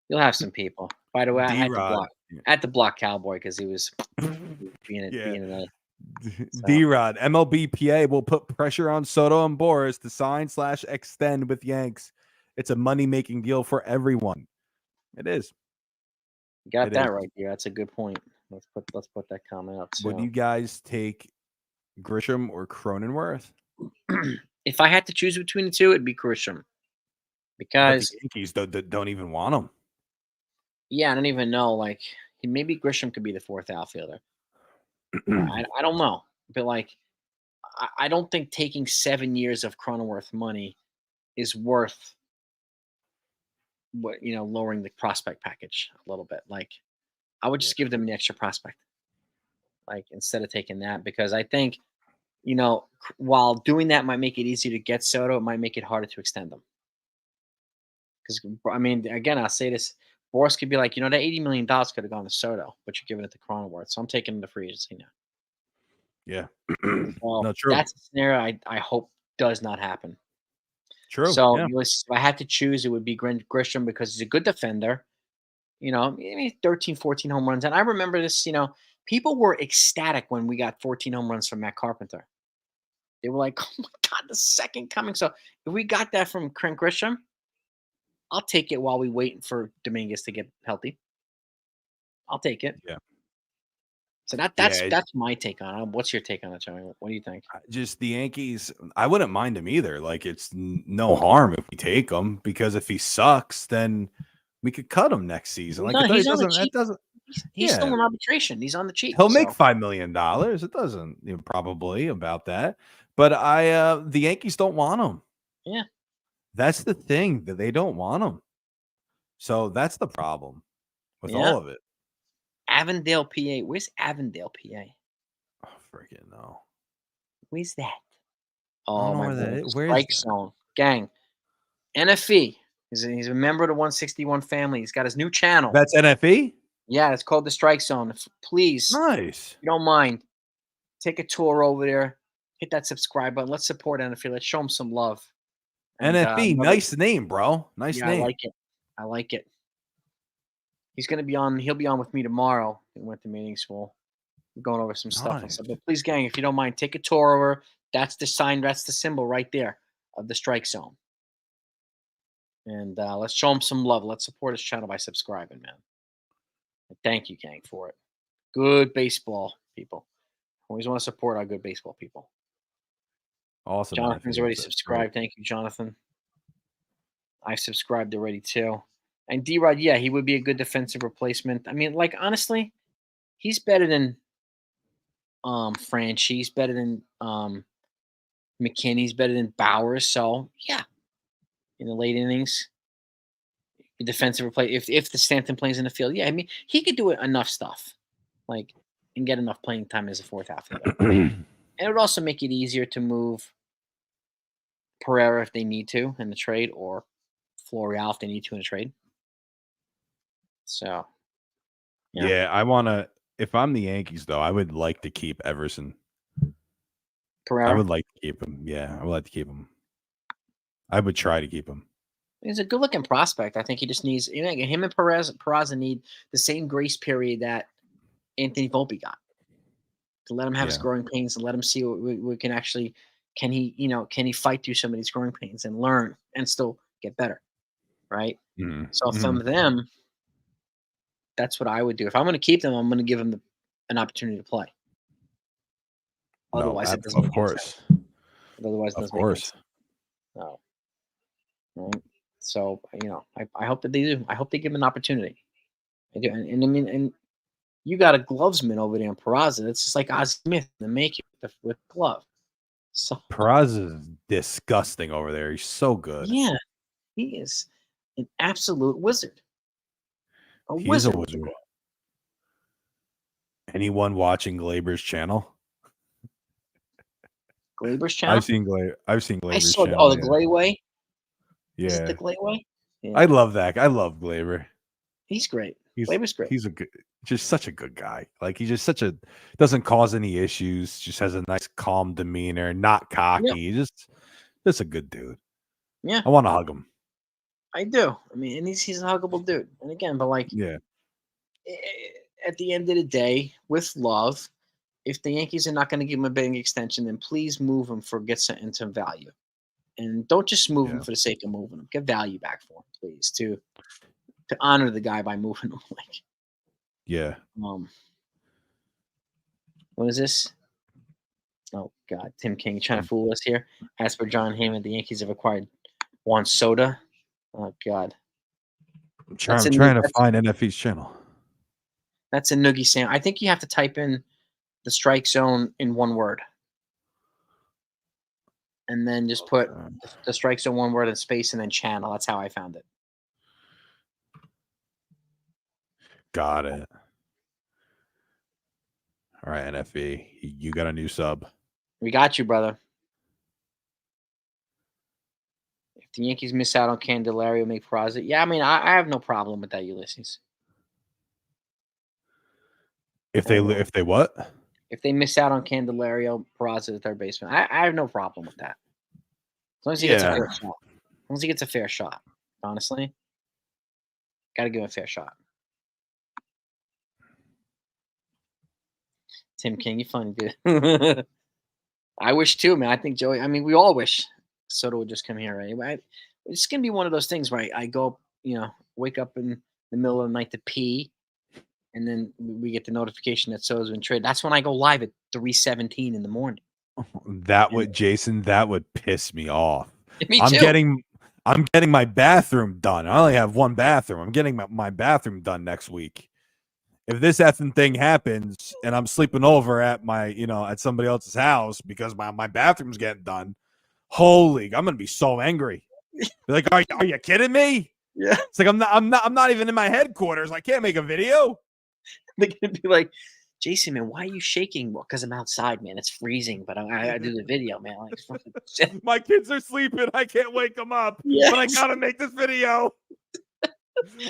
Speaker 1: You'll have some people. By the way, I
Speaker 2: D-Rod.
Speaker 1: had to block Cowboy because he was being a
Speaker 2: D-Rod. MLB PA will put pressure on Soto and Boris to sign/extend with Yanks. It's a money-making deal for everyone. It is.
Speaker 1: You got that right there. That's a good point. Let's put that comment up.
Speaker 2: Would you guys take Grisham or Cronenworth?
Speaker 1: If I had to choose between the two, it'd be Grisham. Because
Speaker 2: the Yankees don't even want him.
Speaker 1: Yeah, I don't even know. Like, maybe Grisham could be the fourth outfielder. I don't know. But, like, I don't think taking 7 years of Cronenworth money is worth lowering the prospect package a little bit. Like, I would just give them an extra prospect, like, instead of taking that, because I think, while doing that might make it easier to get Soto, it might make it harder to extend them. Because, I mean, again, I'll say this. Boris could be like, that $80 million could have gone to Soto, but you're giving it to Cronenworth. So I'm taking him to free agency now.
Speaker 2: Yeah.
Speaker 1: Well,
Speaker 2: no, true.
Speaker 1: That's a scenario I hope does not happen.
Speaker 2: True.
Speaker 1: So if I had to choose, it would be Grisham because he's a good defender. Maybe 13, 14 home runs. And I remember this, people were ecstatic when we got 14 home runs from Matt Carpenter. They were like, oh my God, the second coming. So if we got that from Grisham, I'll take it while we wait for Dominguez to get healthy. I'll take it.
Speaker 2: Yeah.
Speaker 1: So that's my take on it. What's your take on it, Joey? What do you think?
Speaker 2: Just the Yankees, I wouldn't mind him either. Like, it's no harm if we take him, because if he sucks, then we could cut him next season.
Speaker 1: Well,
Speaker 2: like,
Speaker 1: no, he's on the
Speaker 2: cheap.
Speaker 1: He's still in arbitration. He's on the cheap.
Speaker 2: He'll make $5 million. It doesn't probably about that. But the Yankees don't want him.
Speaker 1: Yeah.
Speaker 2: That's the thing, that they don't want him. So that's the problem with all of it.
Speaker 1: Avondale, PA. Where's Avondale, PA?
Speaker 2: Oh, freaking no.
Speaker 1: Where's that? Oh, my God.
Speaker 2: Strike
Speaker 1: Zone. Gang. NFE. He's a member of the 161 family. He's got his new channel.
Speaker 2: That's NFE?
Speaker 1: Yeah, it's called The Strike Zone. Please,
Speaker 2: nice.
Speaker 1: If you don't mind, take a tour over there. Hit that subscribe button. Let's support NFE. Let's show him some love.
Speaker 2: NFE, nice name, bro. Nice name.
Speaker 1: I like it. He's going to be on. He'll be on with me tomorrow. We went to meeting school. We're going over some stuff and stuff. But please, gang, if you don't mind, take a tour over. That's the sign. That's the symbol right there of the Strike Zone. And let's show him some love. Let's support his channel by subscribing, man. And thank you, gang, for it. Good baseball people. Always want to support our good baseball people.
Speaker 2: Awesome.
Speaker 1: Jonathan's already subscribed. Thank you, Jonathan. I've subscribed already too. And D-Rod, yeah, he would be a good defensive replacement. I mean, like, honestly, he's better than Franchi. He's better than McKinney. He's better than Bowers. So, yeah, in the late innings, defensive replay. If the Stanton plays in the field, yeah, I mean, he could do enough stuff, like, and get enough playing time as a fourth outfielder. And it would also make it easier to move Pereira if they need to in the trade, or Florial if they need to in a trade. So,
Speaker 2: yeah, I want to. If I'm the Yankees, though, I would like to keep Everson.
Speaker 1: Pereira?
Speaker 2: I would like to keep him. Yeah, I would like to keep him. I would try to keep him.
Speaker 1: He's a good-looking prospect. I think he just needs, him and Peraza need the same grace period that Anthony Volpe got. to let him have his
Speaker 2: Yeah.
Speaker 1: growing pains and let him see what we can actually can he can he fight through some of these growing pains and learn and still get better, right?
Speaker 2: Mhm.
Speaker 1: So
Speaker 2: Mhm.
Speaker 1: from them, that's what I would do. If I'm going to keep them, I'm going to give them an opportunity to play.
Speaker 2: No,
Speaker 1: Otherwise, it doesn't
Speaker 2: of
Speaker 1: make any sense.
Speaker 2: course.
Speaker 1: Otherwise, it
Speaker 2: Of
Speaker 1: doesn't make any
Speaker 2: course.
Speaker 1: sense. No, right? So I hope that they do. I hope they give him an opportunity. I do, and I mean, and you got a glovesman over there in Peraza. It's just like Oz Smith in the making with glove. So
Speaker 2: Peraz is disgusting over there. He's so good.
Speaker 1: yeah, he is an absolute wizard. A
Speaker 2: He is a
Speaker 1: wizard with the
Speaker 2: wizard.
Speaker 1: glove.
Speaker 2: Anyone watching Glaber's channel?
Speaker 1: Glaber's channel.
Speaker 2: I've seen
Speaker 1: I
Speaker 2: Glaber's
Speaker 1: saw
Speaker 2: channel.
Speaker 1: the Glayway. Is it the
Speaker 2: Yeah.
Speaker 1: Glayway? Yeah,
Speaker 2: I love that. I love Glaber.
Speaker 1: he's great.
Speaker 2: He's
Speaker 1: Glaber's great.
Speaker 2: he's a good, just such a good guy. Like he's just such a doesn't cause any issues. Just has a nice calm demeanor. Not
Speaker 1: Yeah,
Speaker 2: cocky. Just a good dude.
Speaker 1: yeah,
Speaker 2: I want to hug him.
Speaker 1: I do. I mean, and he's a huggable dude. And again, but like
Speaker 2: Yeah.
Speaker 1: at the end of the day, with love, if the Yankees are not going to give him a big extension, then please move him for get some into value, and don't just move him
Speaker 2: Yeah.
Speaker 1: for the sake of moving him. Get value back for him, please, to honor the guy by moving him. Like,
Speaker 2: Yeah.
Speaker 1: um, what is this? Oh God, Tim King trying to fool us here. As per John Heyman, the Yankees have acquired Juan Soda. Oh God,
Speaker 2: I'm trying to find NFE's channel.
Speaker 1: that's a noogie Sam. I think you have to type in the strike zone in one word, and then just put
Speaker 2: Okay.
Speaker 1: the strike zone one word in space and then channel. That's how I found it.
Speaker 2: Got it. All right, NFE. You got a new sub.
Speaker 1: We got you, brother. If the Yankees miss out on Candelario, make Peraza. Yeah, I mean, I have no problem with that, Ulysses.
Speaker 2: If
Speaker 1: I have no.
Speaker 2: they what?
Speaker 1: If they miss out on Candelario, Peraza, the third baseman, I have no problem with that. As long as he gets a
Speaker 2: Yeah.
Speaker 1: fair shot. As long as he gets a fair shot. Honestly, got to give him a fair shot. Tim King, you funny dude. I wish too, man. I think Joey. I mean, we all wish Soto would just come here, right? It's gonna be one of those things where I go up, wake up in the middle of the night to pee, and then we get the notification that Soto's been traded. That's when I go live at 3:17 in the morning.
Speaker 2: That
Speaker 1: And
Speaker 2: would Jason, that would piss me off.
Speaker 1: me
Speaker 2: I'm
Speaker 1: too.
Speaker 2: getting my bathroom done. I only have one bathroom. I'm getting my bathroom done next week. If this effing thing happens and I'm sleeping over at at somebody else's house because my bathroom's getting done, holy, I'm gonna be so angry. They're like, are you kidding me?
Speaker 1: Yeah,
Speaker 2: It's like I'm not even in my headquarters. I can't make a video.
Speaker 1: they're gonna be like, Jason, man, why are you shaking? Well, because I'm outside, man. It's freezing, but I do the video, man. Like, fucking shit.
Speaker 2: My kids are sleeping. I can't wake them up, but I
Speaker 1: Yes.
Speaker 2: gotta make this video.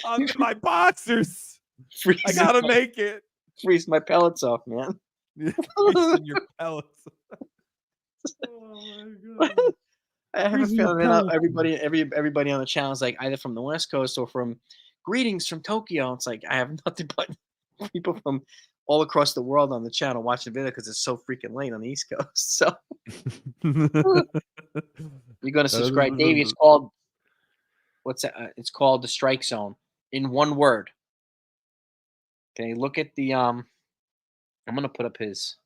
Speaker 2: I'm in my boxers. I
Speaker 1: freezing,
Speaker 2: gotta
Speaker 1: my,
Speaker 2: make it.
Speaker 1: freeze my pellets off, man.
Speaker 2: Freezing your pellets. Oh my god.
Speaker 1: I have a
Speaker 2: Freezing your
Speaker 1: feeling that
Speaker 2: pellets.
Speaker 1: everybody on the channel is like either from the West Coast or from greetings from Tokyo. It's like I have nothing but people from all across the world on the channel watching the video because it's so freaking late on the East Coast. So you're gonna subscribe, Davey. It's called what's that? It's called the Strike Zone in one word. Okay, look at the I'm gonna put up his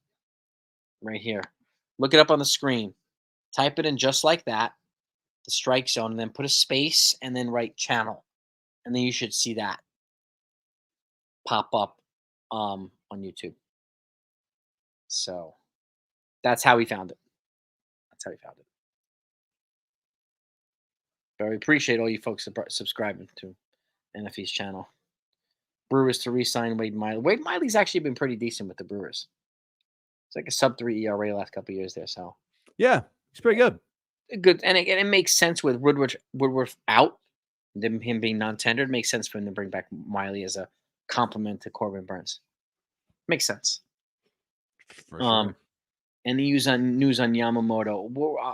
Speaker 1: right here. Look it up on the screen. Type it in just like that, the Strike Zone, and then put a space and then write channel, and then you should see that pop up on YouTube. So that's how we found it. That's how we found it. But I appreciate all you folks subscribing to NFE's channel. Brewers to re-sign Wade Miley. Wade Miley's actually been pretty decent with the Brewers. It's like a sub-3 ERA last couple years there. So
Speaker 2: Yeah, he's pretty good.
Speaker 1: good, and it makes sense with Woodworth out, him being non-tendered. Makes sense for him to bring back Miley as a complement to Corbin Burns. Makes sense.
Speaker 2: For sure.
Speaker 1: And the news on Yamamoto.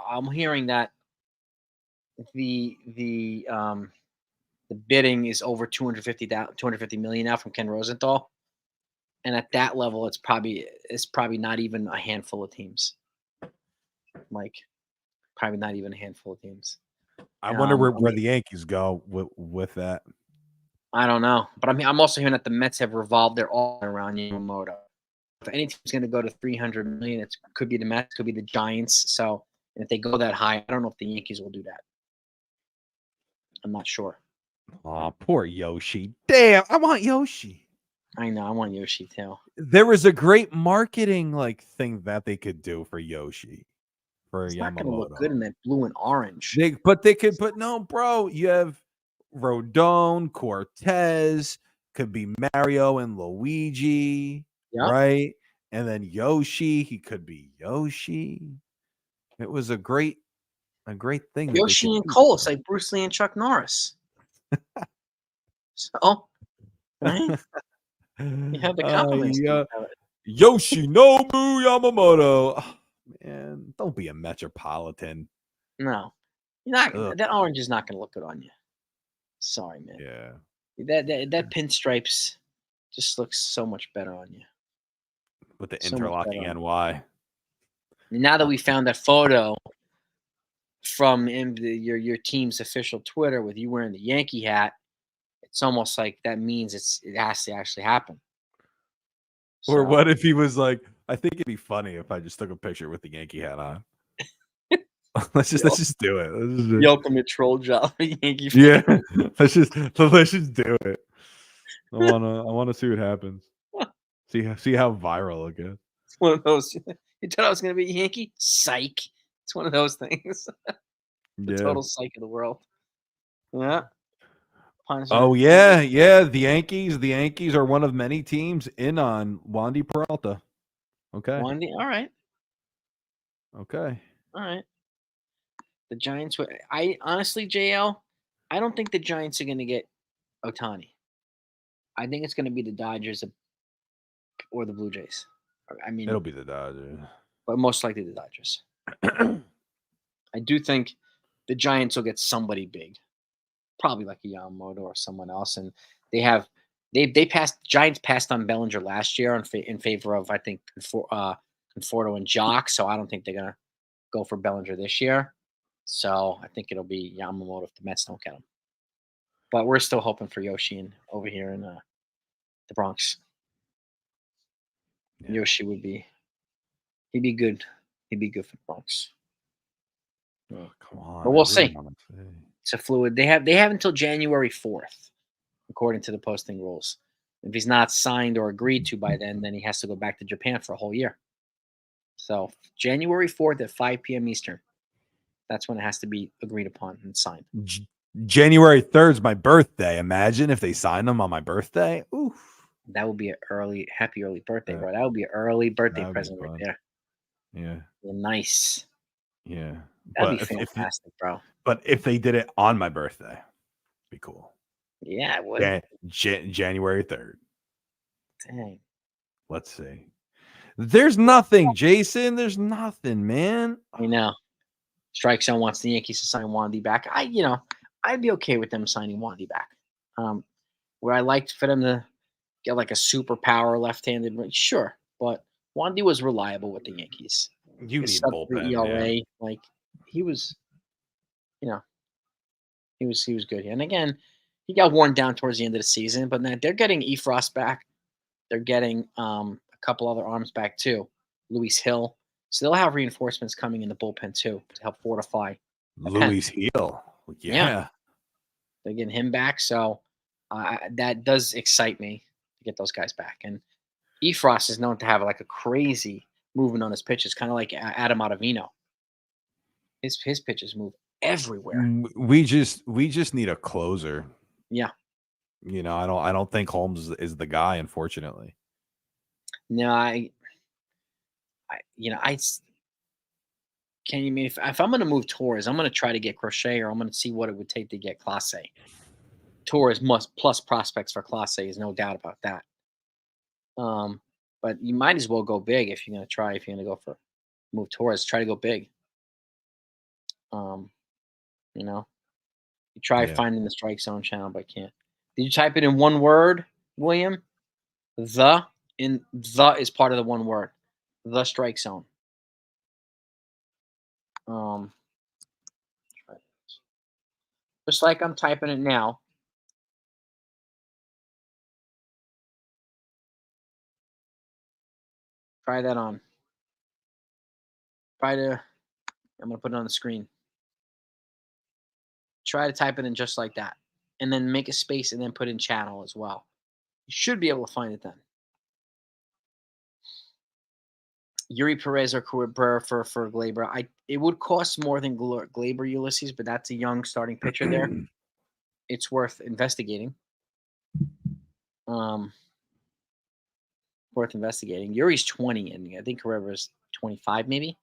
Speaker 1: I'm hearing that the bidding is over 250 million now from Ken Rosenthal, And at that level, it's probably not even a handful of teams. Like, probably not even a handful of teams.
Speaker 2: I wonder
Speaker 1: I
Speaker 2: where
Speaker 1: mean,
Speaker 2: the Yankees go with that.
Speaker 1: I don't know, but I mean, I'm also hearing that the Mets have revolved their all around Yamamoto. If any team's going to go to 300 million, it could be the Mets, could be the Giants. So, and if they go that high, I don't know if the Yankees will do that. I'm not sure.
Speaker 2: Oh, poor Yoshi. Damn, I want Yoshi.
Speaker 1: I know. I want Yoshi too.
Speaker 2: There was a great marketing thing that they could do for Yoshi, for
Speaker 1: It's not going to look good
Speaker 2: Yamamoto.
Speaker 1: in that blue and orange.
Speaker 2: But no, bro. You have Rodon, Cortez, could be Mario and Luigi,
Speaker 1: Yep.
Speaker 2: right? And then Yoshi, he could be Yoshi. It was a great thing that they
Speaker 1: Yoshi
Speaker 2: could
Speaker 1: and
Speaker 2: do
Speaker 1: Cole,
Speaker 2: for
Speaker 1: it's like Bruce Lee and Chuck Norris. So, right? You have the compliments.
Speaker 2: Yeah. Yoshinobu Yamamoto. Oh, man, don't be a metropolitan.
Speaker 1: No, you're not.
Speaker 2: Ugh,
Speaker 1: That orange is not going to look good on you. Sorry, man.
Speaker 2: yeah.
Speaker 1: That pinstripes just looks so much better on you.
Speaker 2: With the
Speaker 1: So much better
Speaker 2: interlocking
Speaker 1: on you.
Speaker 2: NY.
Speaker 1: Now that we found that photo from your team's official Twitter with you wearing the Yankee hat, it's almost like that means it has to actually happen.
Speaker 2: Or
Speaker 1: So
Speaker 2: what if he was like, I think it'd be funny if I just took a picture with the Yankee hat on. let's
Speaker 1: the,
Speaker 2: just do it.
Speaker 1: the ultimate troll job, Yankee fan.
Speaker 2: Yeah. let's just do it. I wanna see what happens. See how viral it gets.
Speaker 1: It's one of those. You thought I was going to be a Yankee? Psych. It's one of those things. The
Speaker 2: Yeah.
Speaker 1: total psych of the world. Yeah.
Speaker 2: Oh yeah, yeah. The Yankees are one of many teams in on Wandy Peralta. Okay.
Speaker 1: Wandy. All right.
Speaker 2: Okay.
Speaker 1: All right. The Giants. I honestly, JL, I don't think the Giants are going to get Otani. I think it's going to be the Dodgers or the Blue Jays. I mean,
Speaker 2: It'll be the Dodgers.
Speaker 1: but most likely the Dodgers. I do think the Giants will get somebody big, probably like a Yamamoto or someone else, and they passed Giants passed on Bellinger last year in favor of I think Conforto and Jock, so I don't think they're gonna go for Bellinger this year. So I think it'll be Yamamoto if the Mets don't get him. But we're still hoping for Yoshi over here in the Bronx.
Speaker 2: Yeah.
Speaker 1: Yoshi he'd be good. He'd be good for the Bronx.
Speaker 2: Oh, come on.
Speaker 1: But we'll see. It's a fluid. They have until January 4th, according to the posting rules. If he's not signed or agreed to by then he has to go back to Japan for a whole year. So January 4th at 5 p.m. Eastern. That's when it has to be agreed upon and signed.
Speaker 2: January 3rd is my birthday. Imagine if they signed them on my birthday. Oof.
Speaker 1: That would be happy early birthday, bro. That would be an early birthday present right there.
Speaker 2: Yeah.
Speaker 1: Nice.
Speaker 2: Yeah.
Speaker 1: That'd be fantastic, bro.
Speaker 2: But if they did it on my birthday, it'd be cool.
Speaker 1: Yeah, it would.
Speaker 2: January 3rd.
Speaker 1: Dang.
Speaker 2: Let's see. There's nothing, Jason. There's nothing, man.
Speaker 1: I know. Strike Zone wants the Yankees to sign Wandy back. I'd be okay with them signing Wandy back. Would I like for them to get like a superpower left-handed? Sure, but Wandy was reliable with the Yankees.
Speaker 2: You
Speaker 1: His
Speaker 2: need
Speaker 1: sub-3
Speaker 2: bullpen.
Speaker 1: ERA,
Speaker 2: Yeah.
Speaker 1: like he was, he was good. And again, he got worn down towards the end of the season, but now they're getting Efrost back. They're getting a couple other arms back too, Luis Hill. So they'll have reinforcements coming in the bullpen too to help fortify.
Speaker 2: Luis Hill. Yeah.
Speaker 1: They're getting him back, so that does excite me to get those guys back. And Efrost is known to have like a crazy movement on his pitches, kind of like Adam Ottavino. His pitches move everywhere.
Speaker 2: We just need a closer.
Speaker 1: Yeah.
Speaker 2: I don't think Holmes is the guy, unfortunately.
Speaker 1: No, can you mean if I'm going to move Torres, I'm going to try to get Crochet, or I'm going to see what it would take to get Clase. Torres plus prospects for Clase is no doubt about that. But you might as well go big if you're going to go for move Torres. Try to go big. You try finding the Strike Zone channel, but can't. Did you type it in one word, William? The In the is part of the one word. The strike zone. Um, just like I'm typing it now. Try that on. Try to. I'm gonna put it on the screen. Try to type it in just like that, and then make a space, and then put in channel as well. You should be able to find it then. Yuri Perez or Cabrera for Glaber. It would cost more than Glaber, Ulysses, but that's a young starting pitcher there. It's worth investigating. Um, Worth investigating. Yuri's 20, and I think Cabrera's 25, maybe.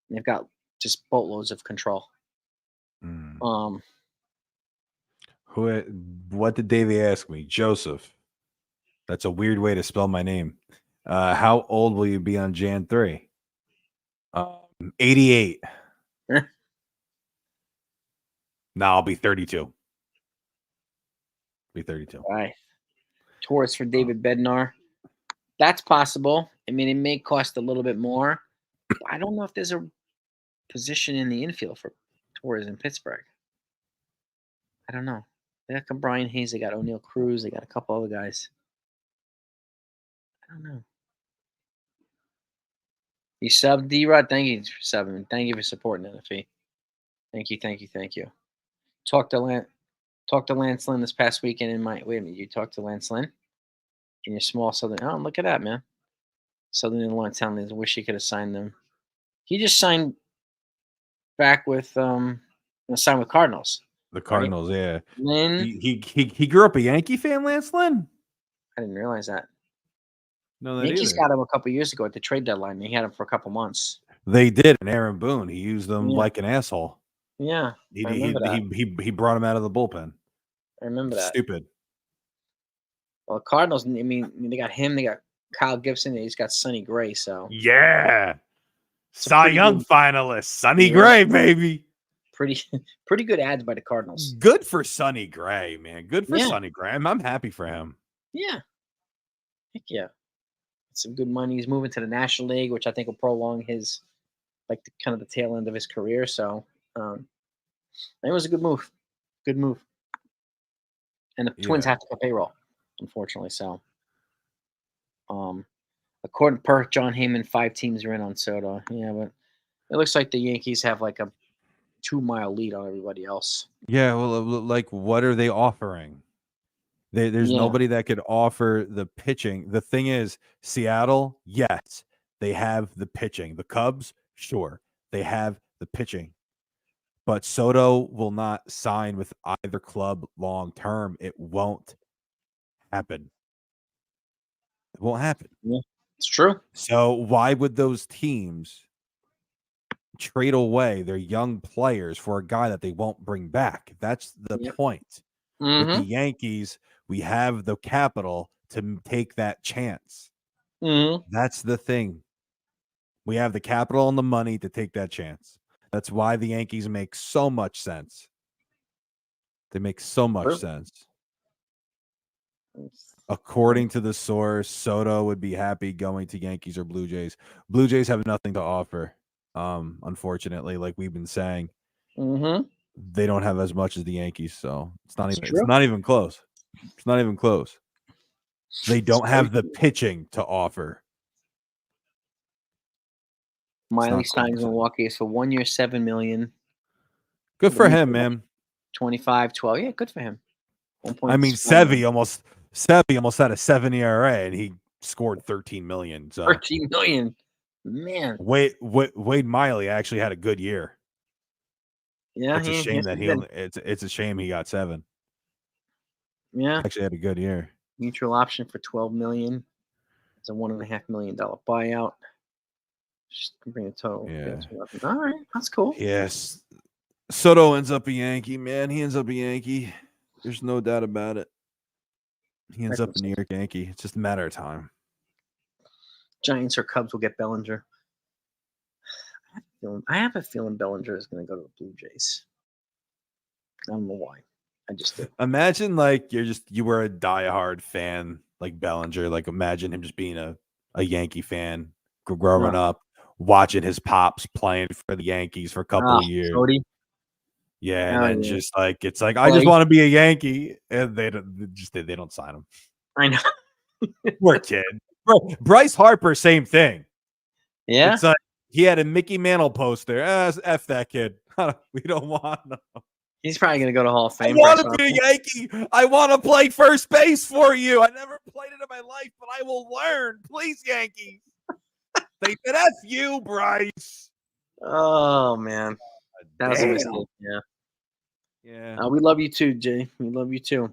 Speaker 1: And they've got just boatloads of control. Um,
Speaker 2: What did Davey ask me? Joseph. That's a weird way to spell my name. How old will you be on Jan 3? 88. No, I'll be 32. Be 32.
Speaker 1: right. Taurus for David Bednar. That's possible. I mean, it may cost a little bit more. I don't know if there's a position in the infield for Torres in Pittsburgh. I don't know. They got Brian Hayes. They got O'Neill Cruz. They got a couple other guys. I don't know. You subbed D-Rod. Thank you for subbing. Thank you for supporting NFE. Thank you, thank you, thank you. Talked to Lance Lynn this past weekend in my. Wait a minute. You talked to Lance Lynn in your small Southern. Oh, look at that, man. Southern Illinois Town. Wish he could have signed them. He just signed back with signed with Cardinals.
Speaker 2: The Cardinals, right? Yeah.
Speaker 1: Lynn.
Speaker 2: He grew up a Yankee fan, Lance Lynn?
Speaker 1: I didn't realize that.
Speaker 2: No, that
Speaker 1: Yankees
Speaker 2: either.
Speaker 1: got him a couple years ago at the trade deadline. They had him for a couple months.
Speaker 2: They did, and Aaron Boone. He used them like an asshole.
Speaker 1: Yeah,
Speaker 2: I remember that. He brought him out of the bullpen.
Speaker 1: I remember that.
Speaker 2: Stupid.
Speaker 1: Well, Cardinals. I mean, they got him. They got Kyle Gibson. And he's got Sonny Gray. So
Speaker 2: yeah, Cy Young finalist, Sonny Gray, baby.
Speaker 1: Pretty good ads by the Cardinals.
Speaker 2: Good for Sonny Gray, man. Good for Sonny Gray. I'm happy for him.
Speaker 1: Yeah. Heck yeah. Some good money. He's moving to the National League, which I think will prolong his, kind of the tail end of his career. So, it was a good move. Good move. And the Twins have to pay payroll, unfortunately. So, according to John Heyman, 5 teams are in on Soto. Yeah, but it looks like the Yankees have a 2-mile lead on everybody else.
Speaker 2: Yeah, well, what are they offering? There's nobody that could offer the pitching. The thing is, Seattle, yes, they have the pitching. The Cubs, sure, they have the pitching. But Soto will not sign with either club long term. It won't happen. It won't happen.
Speaker 1: Yeah, it's true.
Speaker 2: So why would those teams trade away their young players for a guy that they won't bring back? That's the point. With the Yankees, we have the capital to take that chance. That's the thing. We have the capital and the money to take that chance. That's why the Yankees make so much sense. They make so much sense. According to the source, Soto would be happy going to Yankees or Blue Jays. Blue Jays have nothing to offer, unfortunately, like we've been saying. They don't have as much as the Yankees, so it's not even close. It's not even close. They don't have the pitching to offer.
Speaker 1: Miley signs Milwaukee for 1 year, $7 million.
Speaker 2: Good for him, man.
Speaker 1: 25-12. Yeah, good for him.
Speaker 2: I mean, Sevy almost had a 7 ERA, and he scored 13 million. So
Speaker 1: 13 million, man.
Speaker 2: Wade Miley actually had a good year.
Speaker 1: Yeah,
Speaker 2: it's a shame that it's a shame he got 7.
Speaker 1: Yeah,
Speaker 2: actually had a good year.
Speaker 1: Mutual option for $12 million. It's a $1.5 million buyout. Just bring the total.
Speaker 2: Yeah.
Speaker 1: All right, that's cool.
Speaker 2: Yes. Soto ends up a Yankee, man. He ends up a Yankee. There's no doubt about it. He ends up a New York Yankee. It's just a matter of time.
Speaker 1: Giants or Cubs will get Bellinger. I have a feeling Bellinger is going to go to the Blue Jays. I don't know why. I just do.
Speaker 2: Imagine you were a diehard fan like Bellinger. Like imagine him just being a Yankee fan growing up, watching his pops playing for the Yankees for a couple of years.
Speaker 1: Cody.
Speaker 2: Yeah, and then just like it's like I
Speaker 1: Well,
Speaker 2: just want to be a Yankee, and they don't sign him.
Speaker 1: I know.
Speaker 2: Poor kid. Bryce Harper, same thing.
Speaker 1: Yeah,
Speaker 2: it's like he had a Mickey Mantle poster. F that kid. We don't want him.
Speaker 1: He's probably gonna go to Hall of Fame.
Speaker 2: I want to be a Yankee. I want to play first base for you. I never played it in my life, but I will learn. Please, Yankees. They said F you, Bryce.
Speaker 1: Oh man, that was a mistake. Yeah.
Speaker 2: Yeah.
Speaker 1: We love you too, Jay. We love you too.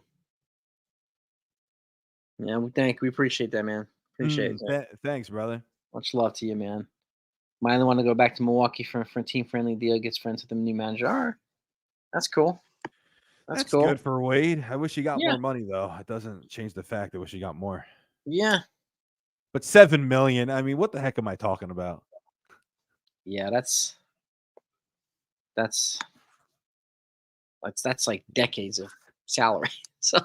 Speaker 1: Yeah, we appreciate that, man. Appreciate it.
Speaker 2: Thanks, brother.
Speaker 1: Much love to you, man. Might want to go back to Milwaukee for a team-friendly deal. Gets friends with the new manager. All right. That's cool. That's cool.
Speaker 2: Good for Wade. I wish he got more money, though. It doesn't change the fact I wish he got more.
Speaker 1: Yeah.
Speaker 2: But $7 million. I mean, what the heck am I talking about?
Speaker 1: Yeah, that's like decades of salary. So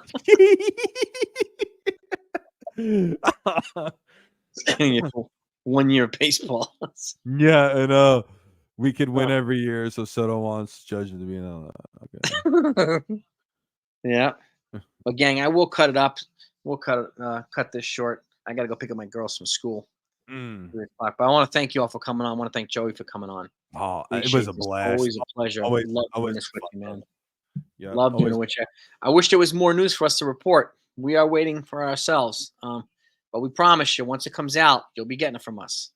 Speaker 1: 1 year of baseball.
Speaker 2: Yeah, and we could win every year, so Soto wants Judge to be
Speaker 1: okay. Yeah. But gang, I will cut it up. We'll cut this short. I gotta go pick up my girls from school. 3 o'clock. But I want to thank you all for coming on. I want to thank Joey for coming on.
Speaker 2: Oh, it was a blast.
Speaker 1: Always a pleasure.
Speaker 2: Always,
Speaker 1: love doing this with you, man.
Speaker 2: Yeah,
Speaker 1: love doing it with you. I wish there was more news for us to report. We are waiting for ourselves. But we promise you, once it comes out, you'll be getting it from us.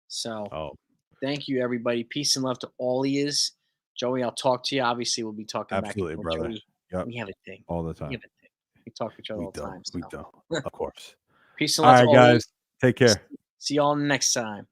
Speaker 1: So thank you, everybody. Peace and love to all ears. Joey, I'll talk to you. Obviously, we'll be talking
Speaker 2: absolutely,
Speaker 1: back.
Speaker 2: brother.
Speaker 1: Joey, we have a thing.
Speaker 2: All the time.
Speaker 1: We talk to each other all the time.
Speaker 2: We don't. Of course.
Speaker 1: Peace and love to all
Speaker 2: guys. Take care.
Speaker 1: See y'all next time.